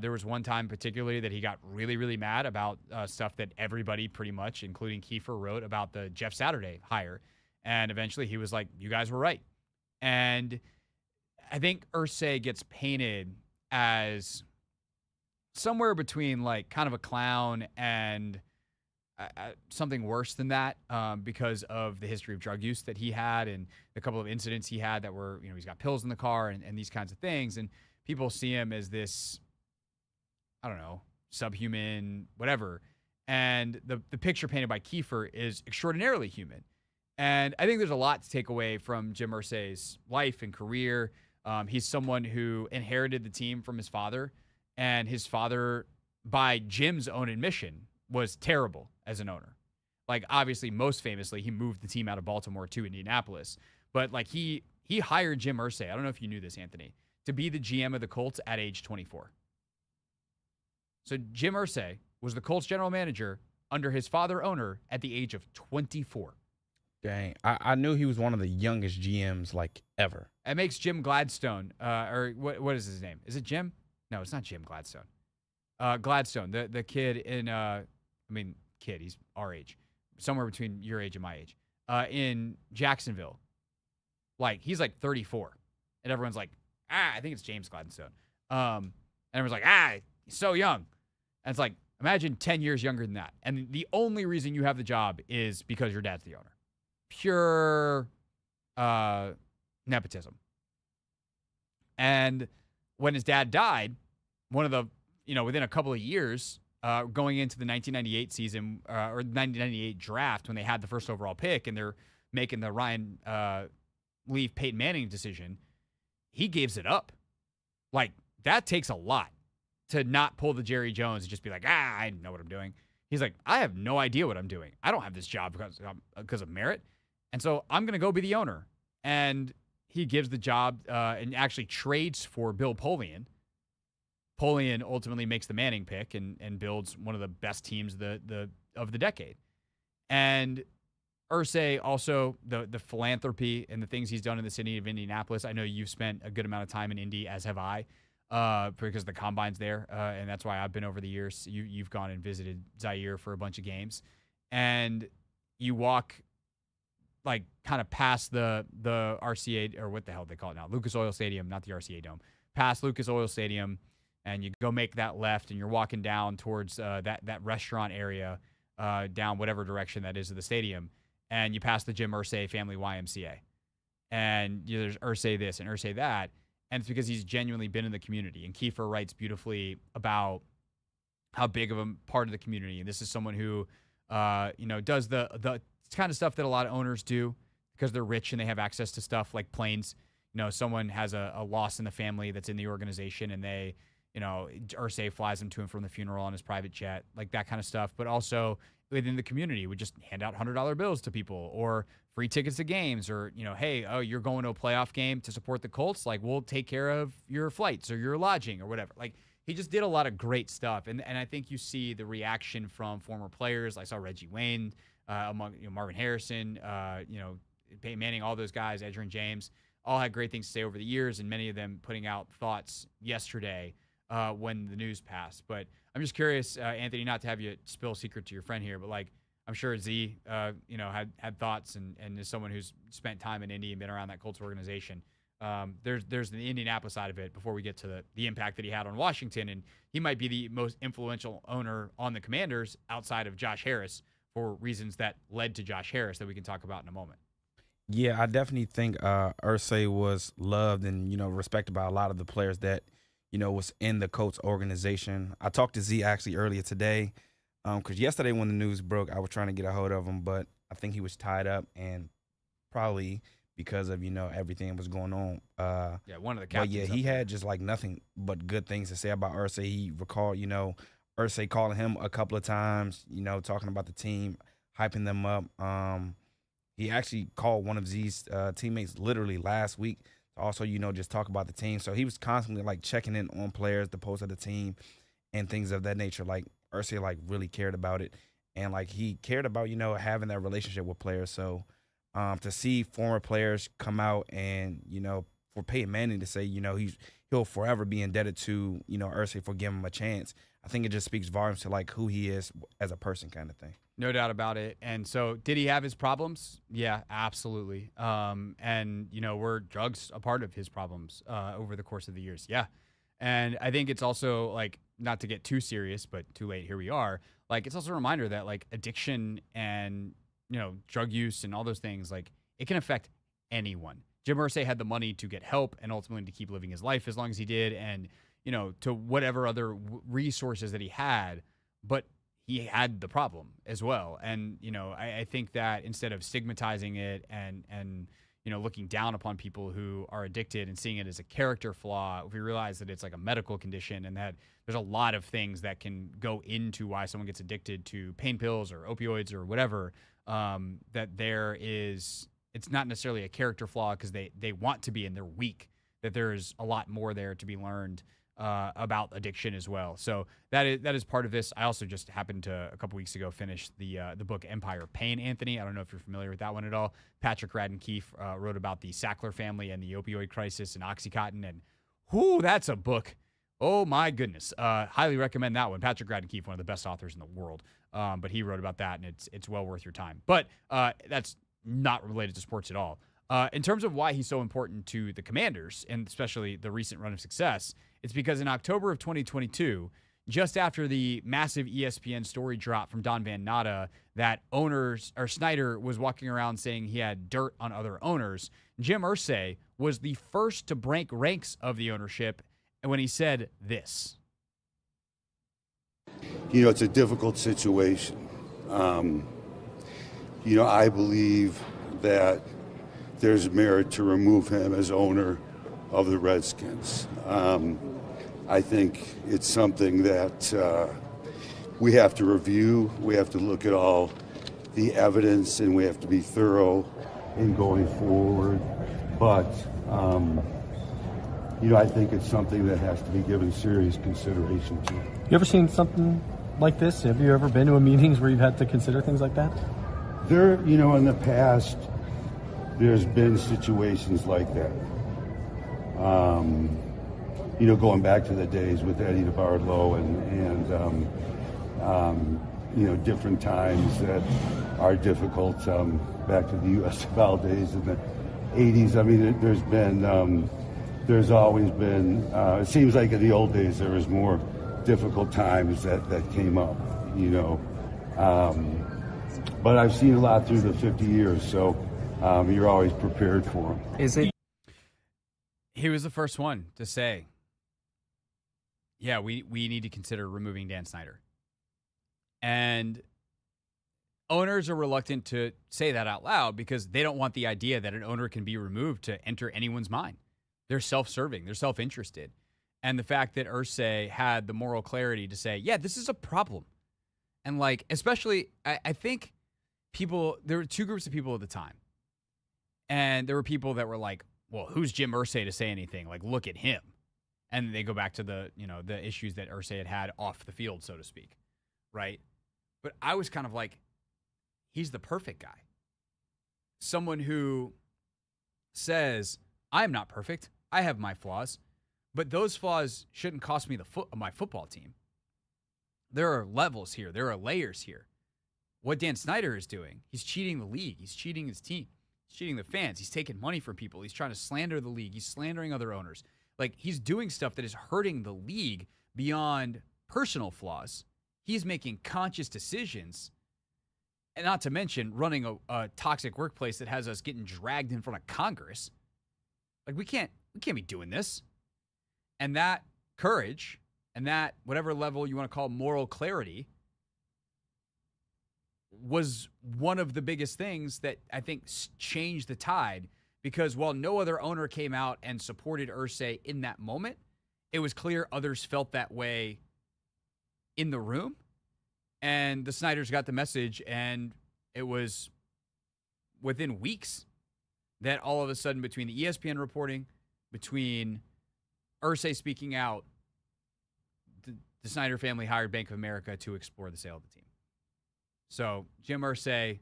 There was one time particularly that he got really, really mad about stuff that everybody pretty much, including Kiefer, wrote about the Jeff Saturday hire. And eventually he was like, you guys were right. And I think Irsay gets painted as somewhere between like kind of a clown and something worse than that because of the history of drug use that he had and the couple of incidents he had that were, he's got pills in the car and these kinds of things. And people see him as this, I don't know, subhuman, whatever. And the picture painted by Kiefer is extraordinarily human. And I think there's a lot to take away from Jim Irsay's life and career. He's someone who inherited the team from his father, and his father, by Jim's own admission, was terrible as an owner. Like, obviously, most famously, he moved the team out of Baltimore to Indianapolis. But, like, he hired Jim Irsay, I don't know if you knew this, Anthony, to be the GM of the Colts at age 24. So Jim Irsay was the Colts general manager under his father owner at the age of 24. Dang. I knew he was one of the youngest GMs, like, ever. It makes Jim Gladstone, or what is his name? Is it Jim? No, it's not Jim Gladstone. Gladstone, the kid in, kid, he's our age, somewhere between your age and my age, in Jacksonville. Like, he's like 34. And everyone's like, I think it's James Gladstone. And everyone's like, he's so young. And it's like, imagine 10 years younger than that. And the only reason you have the job is because your dad's the owner. Pure nepotism. And when his dad died, one of the, within a couple of years, going into the 1998 season or 1998 draft, when they had the first overall pick and they're making the Ryan leave Peyton Manning decision, he gives it up. Like, that takes a lot to not pull the Jerry Jones and just be like, I know what I'm doing. He's like, I have no idea what I'm doing. I don't have this job because of merit. And so I'm going to go be the owner. And he gives the job and actually trades for Bill Polian. Polian ultimately makes the Manning pick and builds one of the best teams of the decade. And Irsay also, the philanthropy and the things he's done in the city of Indianapolis. I know you've spent a good amount of time in Indy, as have I, because the combine's there, and that's why I've been over the years. You've gone and visited Zaire for a bunch of games, and you walk like kind of past the RCA, or what the hell they call it now, Lucas Oil Stadium, not the RCA Dome, past Lucas Oil Stadium, and you go make that left, and you're walking down towards that restaurant area, down whatever direction that is of the stadium, and you pass the Jim Irsay Family YMCA, and there's Irsay this and Irsay that. And it's because he's genuinely been in the community. And Kiefer writes beautifully about how big of a part of the community. And this is someone who, does the kind of stuff that a lot of owners do because they're rich and they have access to stuff like planes. Someone has a loss in the family that's in the organization, and they, Irsay flies them to and from the funeral on his private jet, like that kind of stuff. But also within the community, would just hand out $100 bills to people, or free tickets to games, or, hey, you're going to a playoff game to support the Colts? Like, we'll take care of your flights or your lodging or whatever. Like, he just did a lot of great stuff. And I think you see the reaction from former players. I saw Reggie Wayne, among Marvin Harrison, Peyton Manning, all those guys, Edgerrin James, all had great things to say over the years, and many of them putting out thoughts yesterday when the news passed. But I'm just curious, Anthony, not to have you spill a secret to your friend here, but like, I'm sure Z, had thoughts and is someone who's spent time in Indy and been around that Colts organization. There's the Indianapolis side of it before we get to the impact that he had on Washington, and he might be the most influential owner on the Commanders outside of Josh Harris for reasons that led to Josh Harris that we can talk about in a moment. Yeah, I definitely think Irsay was loved and, respected by a lot of the players that, was in the Colts organization. I talked to Z actually earlier today because yesterday when the news broke, I was trying to get a hold of him, but I think he was tied up and probably because of, everything that was going on. One of the captains. But, yeah, he had just, nothing but good things to say about Irsay. He recalled, Irsay calling him a couple of times, talking about the team, hyping them up. He actually called one of Z's teammates literally last week to also, just talk about the team. So he was constantly, checking in on players, the pulse of the team, and things of that nature. Irsay, really cared about it. And, he cared about, having that relationship with players. So to see former players come out and, for Peyton Manning to say, he'll forever be indebted to, Irsay for giving him a chance, I think it just speaks volumes to, who he is as a person kind of thing. No doubt about it. And so did he have his problems? Yeah, absolutely. And, were drugs a part of his problems over the course of the years? Yeah. And I think it's also, not to get too serious, but too late, here we are. It's also a reminder that, addiction and, drug use and all those things, it can affect anyone. Jim Irsay had the money to get help and ultimately to keep living his life as long as he did and, to whatever other resources that he had. But he had the problem as well. And, I think that instead of stigmatizing it and looking down upon people who are addicted and seeing it as a character flaw, if we realize that it's a medical condition and that there's a lot of things that can go into why someone gets addicted to pain pills or opioids or whatever, that it's not necessarily a character flaw because they want to be and they're weak, that there's a lot more there to be learned about addiction as well. So that is part of this. I also just happened to a couple weeks ago finish the book Empire of Pain, Anthony. I don't know if you're familiar with that one at all. Patrick Radden Keefe wrote about the Sackler family and the opioid crisis and OxyContin, and that's a book. Oh my goodness. Highly recommend that one. Patrick Radden Keefe, one of the best authors in the world. But he wrote about that, and it's well worth your time. But that's not related to sports at all. In terms of why he's so important to the Commanders, and especially the recent run of success, it's because in October of 2022, just after the massive ESPN story drop from Don Van Natta that Snyder was walking around saying he had dirt on other owners, Jim Irsay was the first to break ranks of the ownership when he said this. It's a difficult situation. I believe that there's merit to remove him as owner of the Redskins. I think it's something that we have to review. We have to look at all the evidence, and we have to be thorough in going forward. But, I think it's something that has to be given serious consideration to. You ever seen something like this? Have you ever been to a meetings where you've had to consider things like that? There, in the past, there's been situations like that. Going back to the days with Eddie DeBartolo and different times that are difficult, back to the USFL days in the 80s. I mean, there's always been, it seems like in the old days there was more difficult times that came up, but I've seen a lot through the 50 years, so you're always prepared for them. Is it? He was the first one to say, yeah, we need to consider removing Dan Snyder. And owners are reluctant to say that out loud because they don't want the idea that an owner can be removed to enter anyone's mind. They're self-serving. They're self-interested. And the fact that Irsay had the moral clarity to say, yeah, this is a problem. And especially, I think there were two groups of people at the time. And there were people that were like, well, who's Jim Irsay to say anything? Look at him. And they go back to the issues that Irsay had off the field, so to speak, right? But I was kind of like, he's the perfect guy. Someone who says, I'm not perfect. I have my flaws. But those flaws shouldn't cost me my football team. There are levels here. There are layers here. what Dan Snyder is doing. He's cheating the league. He's cheating his team. He's cheating the fans. He's taking money from people. He's trying to slander the league. He's slandering other owners. Like, he's doing stuff that is hurting the league beyond personal flaws. He's making conscious decisions, and not to mention running a toxic workplace that has us getting dragged in front of Congress. Like, we can't be doing this. And that courage and that whatever level you want to call moral clarity was one of the biggest things that I think changed the tide, because while no other owner came out and supported Irsay in that moment, it was clear others felt that way in the room. And the Snyders got the message, and it was within weeks that all of a sudden, between the ESPN reporting, between Irsay speaking out, the Snyder family hired Bank of America to explore the sale of the team. So Jim Irsay,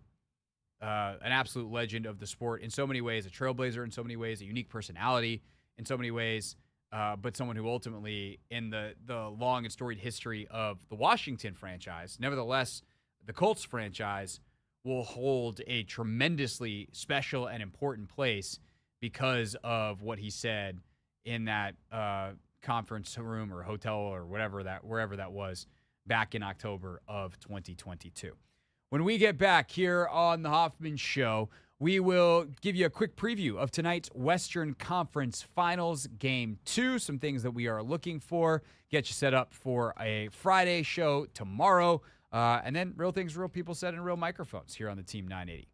an absolute legend of the sport in so many ways, a trailblazer in so many ways, a unique personality in so many ways, but someone who ultimately, in the long and storied history of the Washington franchise, nevertheless, the Colts franchise will hold a tremendously special and important place because of what he said in that conference room or hotel or wherever that was back in October of 2022. When we get back here on the Hoffman Show, we will give you a quick preview of tonight's Western Conference Finals Game 2, some things that we are looking for, get you set up for a Friday show tomorrow, and then real things real people said in real microphones here on the Team 980.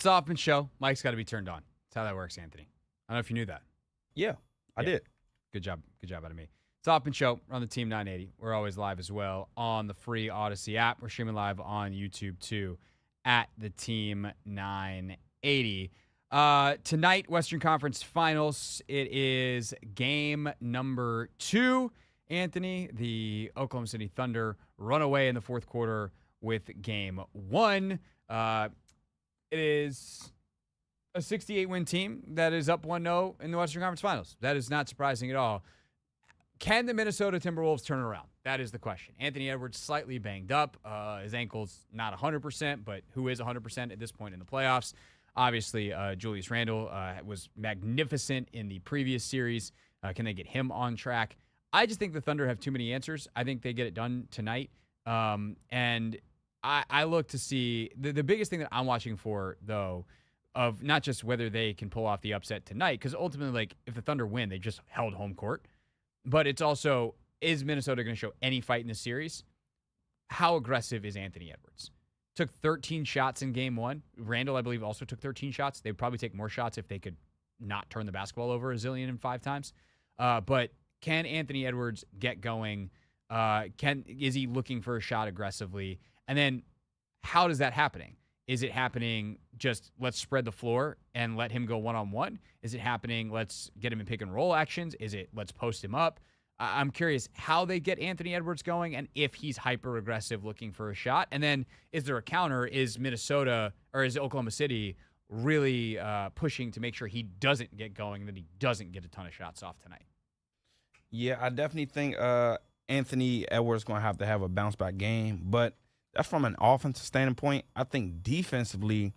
It's the Hoffman Show. Mike's got to be turned on. That's how that works, Anthony. I don't know if you knew that. Yeah, I did. Good job. Good job out of me. It's the Hoffman Show. We're on the Team 980. We're always live as well on the free Odyssey app. We're streaming live on YouTube, too, at the Team 980. Tonight, Western Conference Finals. It is game number 2. Anthony, the Oklahoma City Thunder run away in the fourth quarter with game 1. It is a 68-win team that is up 1-0 in the Western Conference Finals. That is not surprising at all. Can the Minnesota Timberwolves turn it around? That is the question. Anthony Edwards slightly banged up. His ankle's not 100%, but who is 100% at this point in the playoffs? Obviously, Julius Randle was magnificent in the previous series. Can they get him on track? I just think the Thunder have too many answers. I think they get it done tonight. And I look to see the biggest thing that I'm watching for, though, of not just whether they can pull off the upset tonight, because ultimately, like, if the Thunder win, they just held home court. But it's also, is Minnesota going to show any fight in this series? How aggressive is Anthony Edwards? Took 13 shots in game 1. Randall, I believe, also took 13 shots. They'd probably take more shots if they could not turn the basketball over a zillion and 5 times. But can Anthony Edwards get going? Is he looking for a shot aggressively? And then how is that happening? Is it happening just let's spread the floor and let him go one-on-one? Is it happening let's get him in pick-and-roll actions? Is it let's post him up? I'm curious how they get Anthony Edwards going and if he's hyper-aggressive looking for a shot. And then is there a counter? Is Minnesota or is Oklahoma City really pushing to make sure he doesn't get going and that he doesn't get a ton of shots off tonight? Yeah, I definitely think Anthony Edwards is going to have a bounce-back game, but that's from an offensive standpoint. I think defensively,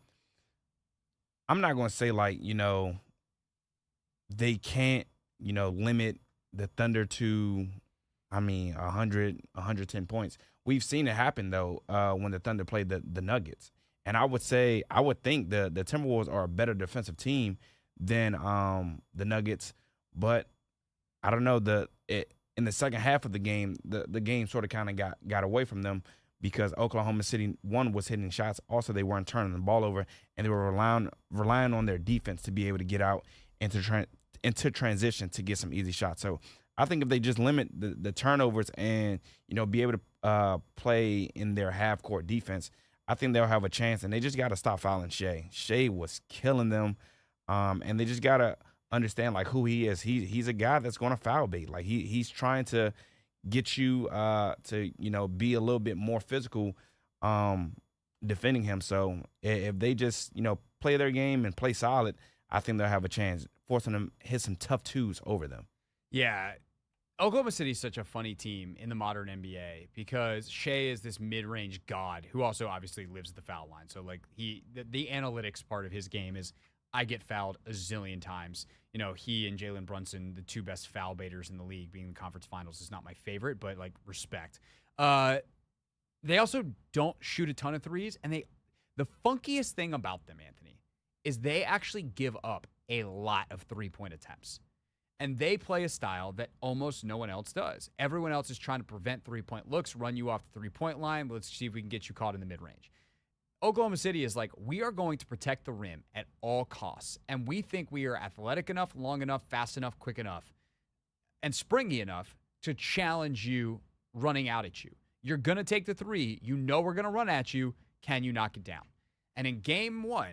I'm not going to say, like, they can't, limit the Thunder to, 100, 110 points. We've seen it happen, though, when the Thunder played the Nuggets. And I would think the Timberwolves are a better defensive team than the Nuggets. But I don't know, in the second half of the game, the game sort of kind of got away from them, because Oklahoma City, one, was hitting shots. Also, they weren't turning the ball over, and they were relying on their defense to be able to get out into transition to get some easy shots. So I think if they just limit the turnovers and, be able to play in their half-court defense, I think they'll have a chance. And they just got to stop fouling Shea. Shea was killing them, and they just got to understand, like, who he is. He's a guy that's going to foul bait. Like, he's trying to get you to, be a little bit more physical defending him. So if they just, play their game and play solid, I think they'll have a chance, forcing them to hit some tough twos over them. Yeah. Oklahoma City is such a funny team in the modern NBA because Shea is this mid-range god who also obviously lives at the foul line. So, like, the analytics part of his game is I get fouled a zillion times. He and Jalen Brunson, the two best foul baiters in the league, being in the conference finals, is not my favorite, but, like, respect. They also don't shoot a ton of threes, and the funkiest thing about them, Anthony, is they actually give up a lot of three-point attempts. And they play a style that almost no one else does. Everyone else is trying to prevent three-point looks, run you off the three-point line. Let's see if we can get you caught in the mid-range. Oklahoma City is like, we are going to protect the rim at all costs. And we think we are athletic enough, long enough, fast enough, quick enough, and springy enough to challenge you running out at you. You're going to take the three. We're going to run at you. Can you knock it down? And in game 1,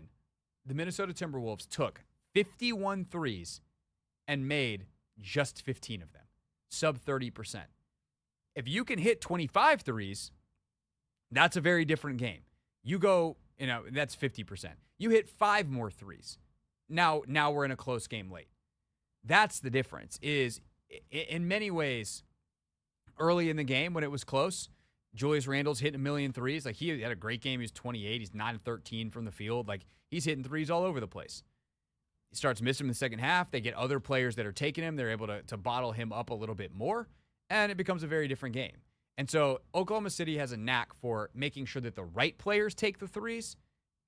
the Minnesota Timberwolves took 51 threes and made just 15 of them, sub 30%. If you can hit 25 threes, that's a very different game. You go, that's 50%. You hit 5 more threes. Now we're in a close game late. That's the difference, is in many ways, early in the game when it was close, Julius Randle's hitting a million threes. Like, he had a great game. He was 28. He's 9-13 from the field. Like, he's hitting threes all over the place. He starts missing in the second half. They get other players that are taking him. They're able to bottle him up a little bit more, and it becomes a very different game. And so Oklahoma City has a knack for making sure that the right players take the threes,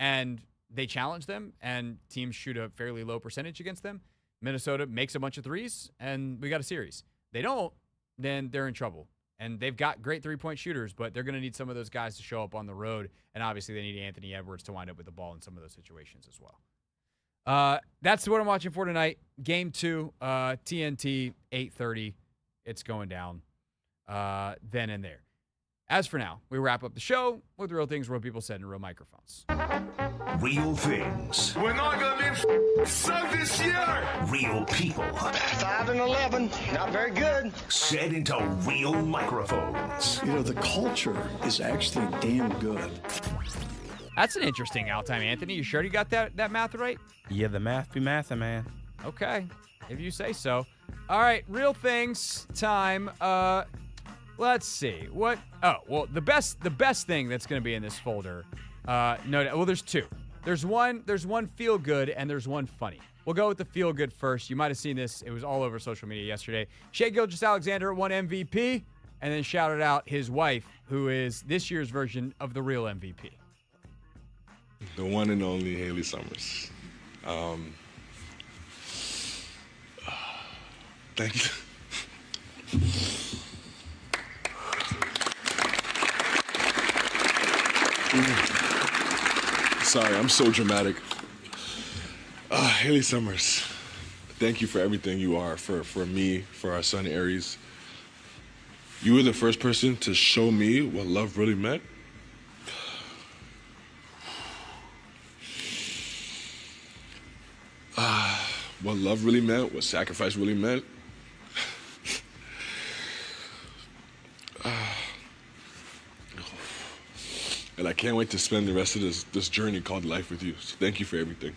and they challenge them, and teams shoot a fairly low percentage against them. Minnesota makes a bunch of threes, and we got a series. They don't, then they're in trouble. And they've got great three-point shooters, but they're going to need some of those guys to show up on the road. And obviously they need Anthony Edwards to wind up with the ball in some of those situations as well. That's what I'm watching for tonight. Game 2, TNT, 8:30. It's going down then and there. As for now, we wrap up the show with real things, real people said in real microphones. Real things. We're not going to be sucked this year. Real people. 5-11, not very good. Said into real microphones. You know, the culture is actually damn good. That's an interesting out time, Anthony. You sure you got that math right? Yeah, the math be mathin', man. Okay, if you say so. All right, real things time. Let's see. What? Oh, well, the best thing that's going to be in this folder. There's two. There's one feel good and there's one funny. We'll go with the feel good first. You might have seen this. It was all over social media yesterday. Shai Gilgeous-Alexander won MVP and then shouted out his wife, who is this year's version of the real MVP. The one and only Haley Summers. Thank you. Sorry, I'm so dramatic. Haley Summers, thank you for everything you are for me, for our son Aries. You were the first person to show me what love really meant. What love really meant, what sacrifice really meant. And I can't wait to spend the rest of this journey called life with you. So thank you for everything.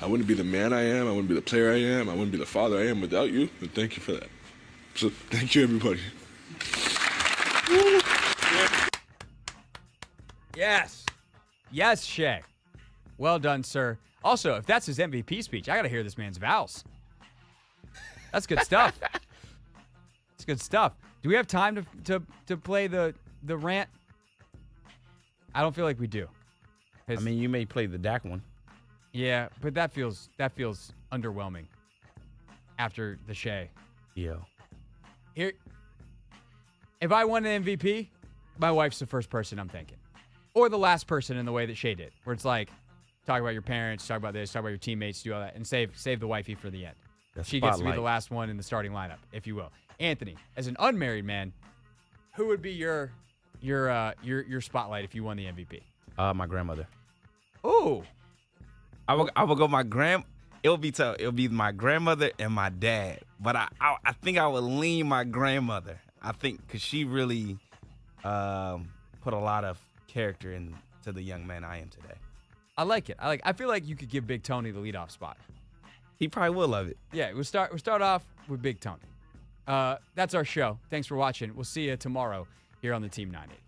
I wouldn't be the man I am. I wouldn't be the player I am. I wouldn't be the father I am without you. And thank you for that. So thank you, everybody. Yes. Yes, Shai. Well done, sir. Also, if that's his MVP speech, I got to hear this man's vows. That's good stuff. That's good stuff. Do we have time to play the rant? I don't feel like we do. I mean, you may play the Dak one. Yeah, but that feels underwhelming after the Shai. Yo. Here, if I won an MVP, my wife's the first person I'm thinking. Or the last person in the way that Shai did, where it's like, talk about your parents, talk about this, talk about your teammates, do all that, and save the wifey for the end. She gets to be the last one in the starting lineup, if you will. Anthony, as an unmarried man, who would be your spotlight if you won the MVP? My grandmother. Ooh. I will go my It'll be tough. It'll be my grandmother and my dad. But I think I would lean my grandmother. I think because she really put a lot of character into the young man I am today. I like it. I feel like you could give Big Tony the leadoff spot. He probably will love it. Yeah, we'll start off with Big Tony. That's our show. Thanks for watching. We'll see you tomorrow here on the Team 980.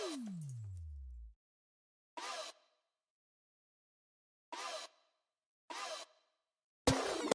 Woo!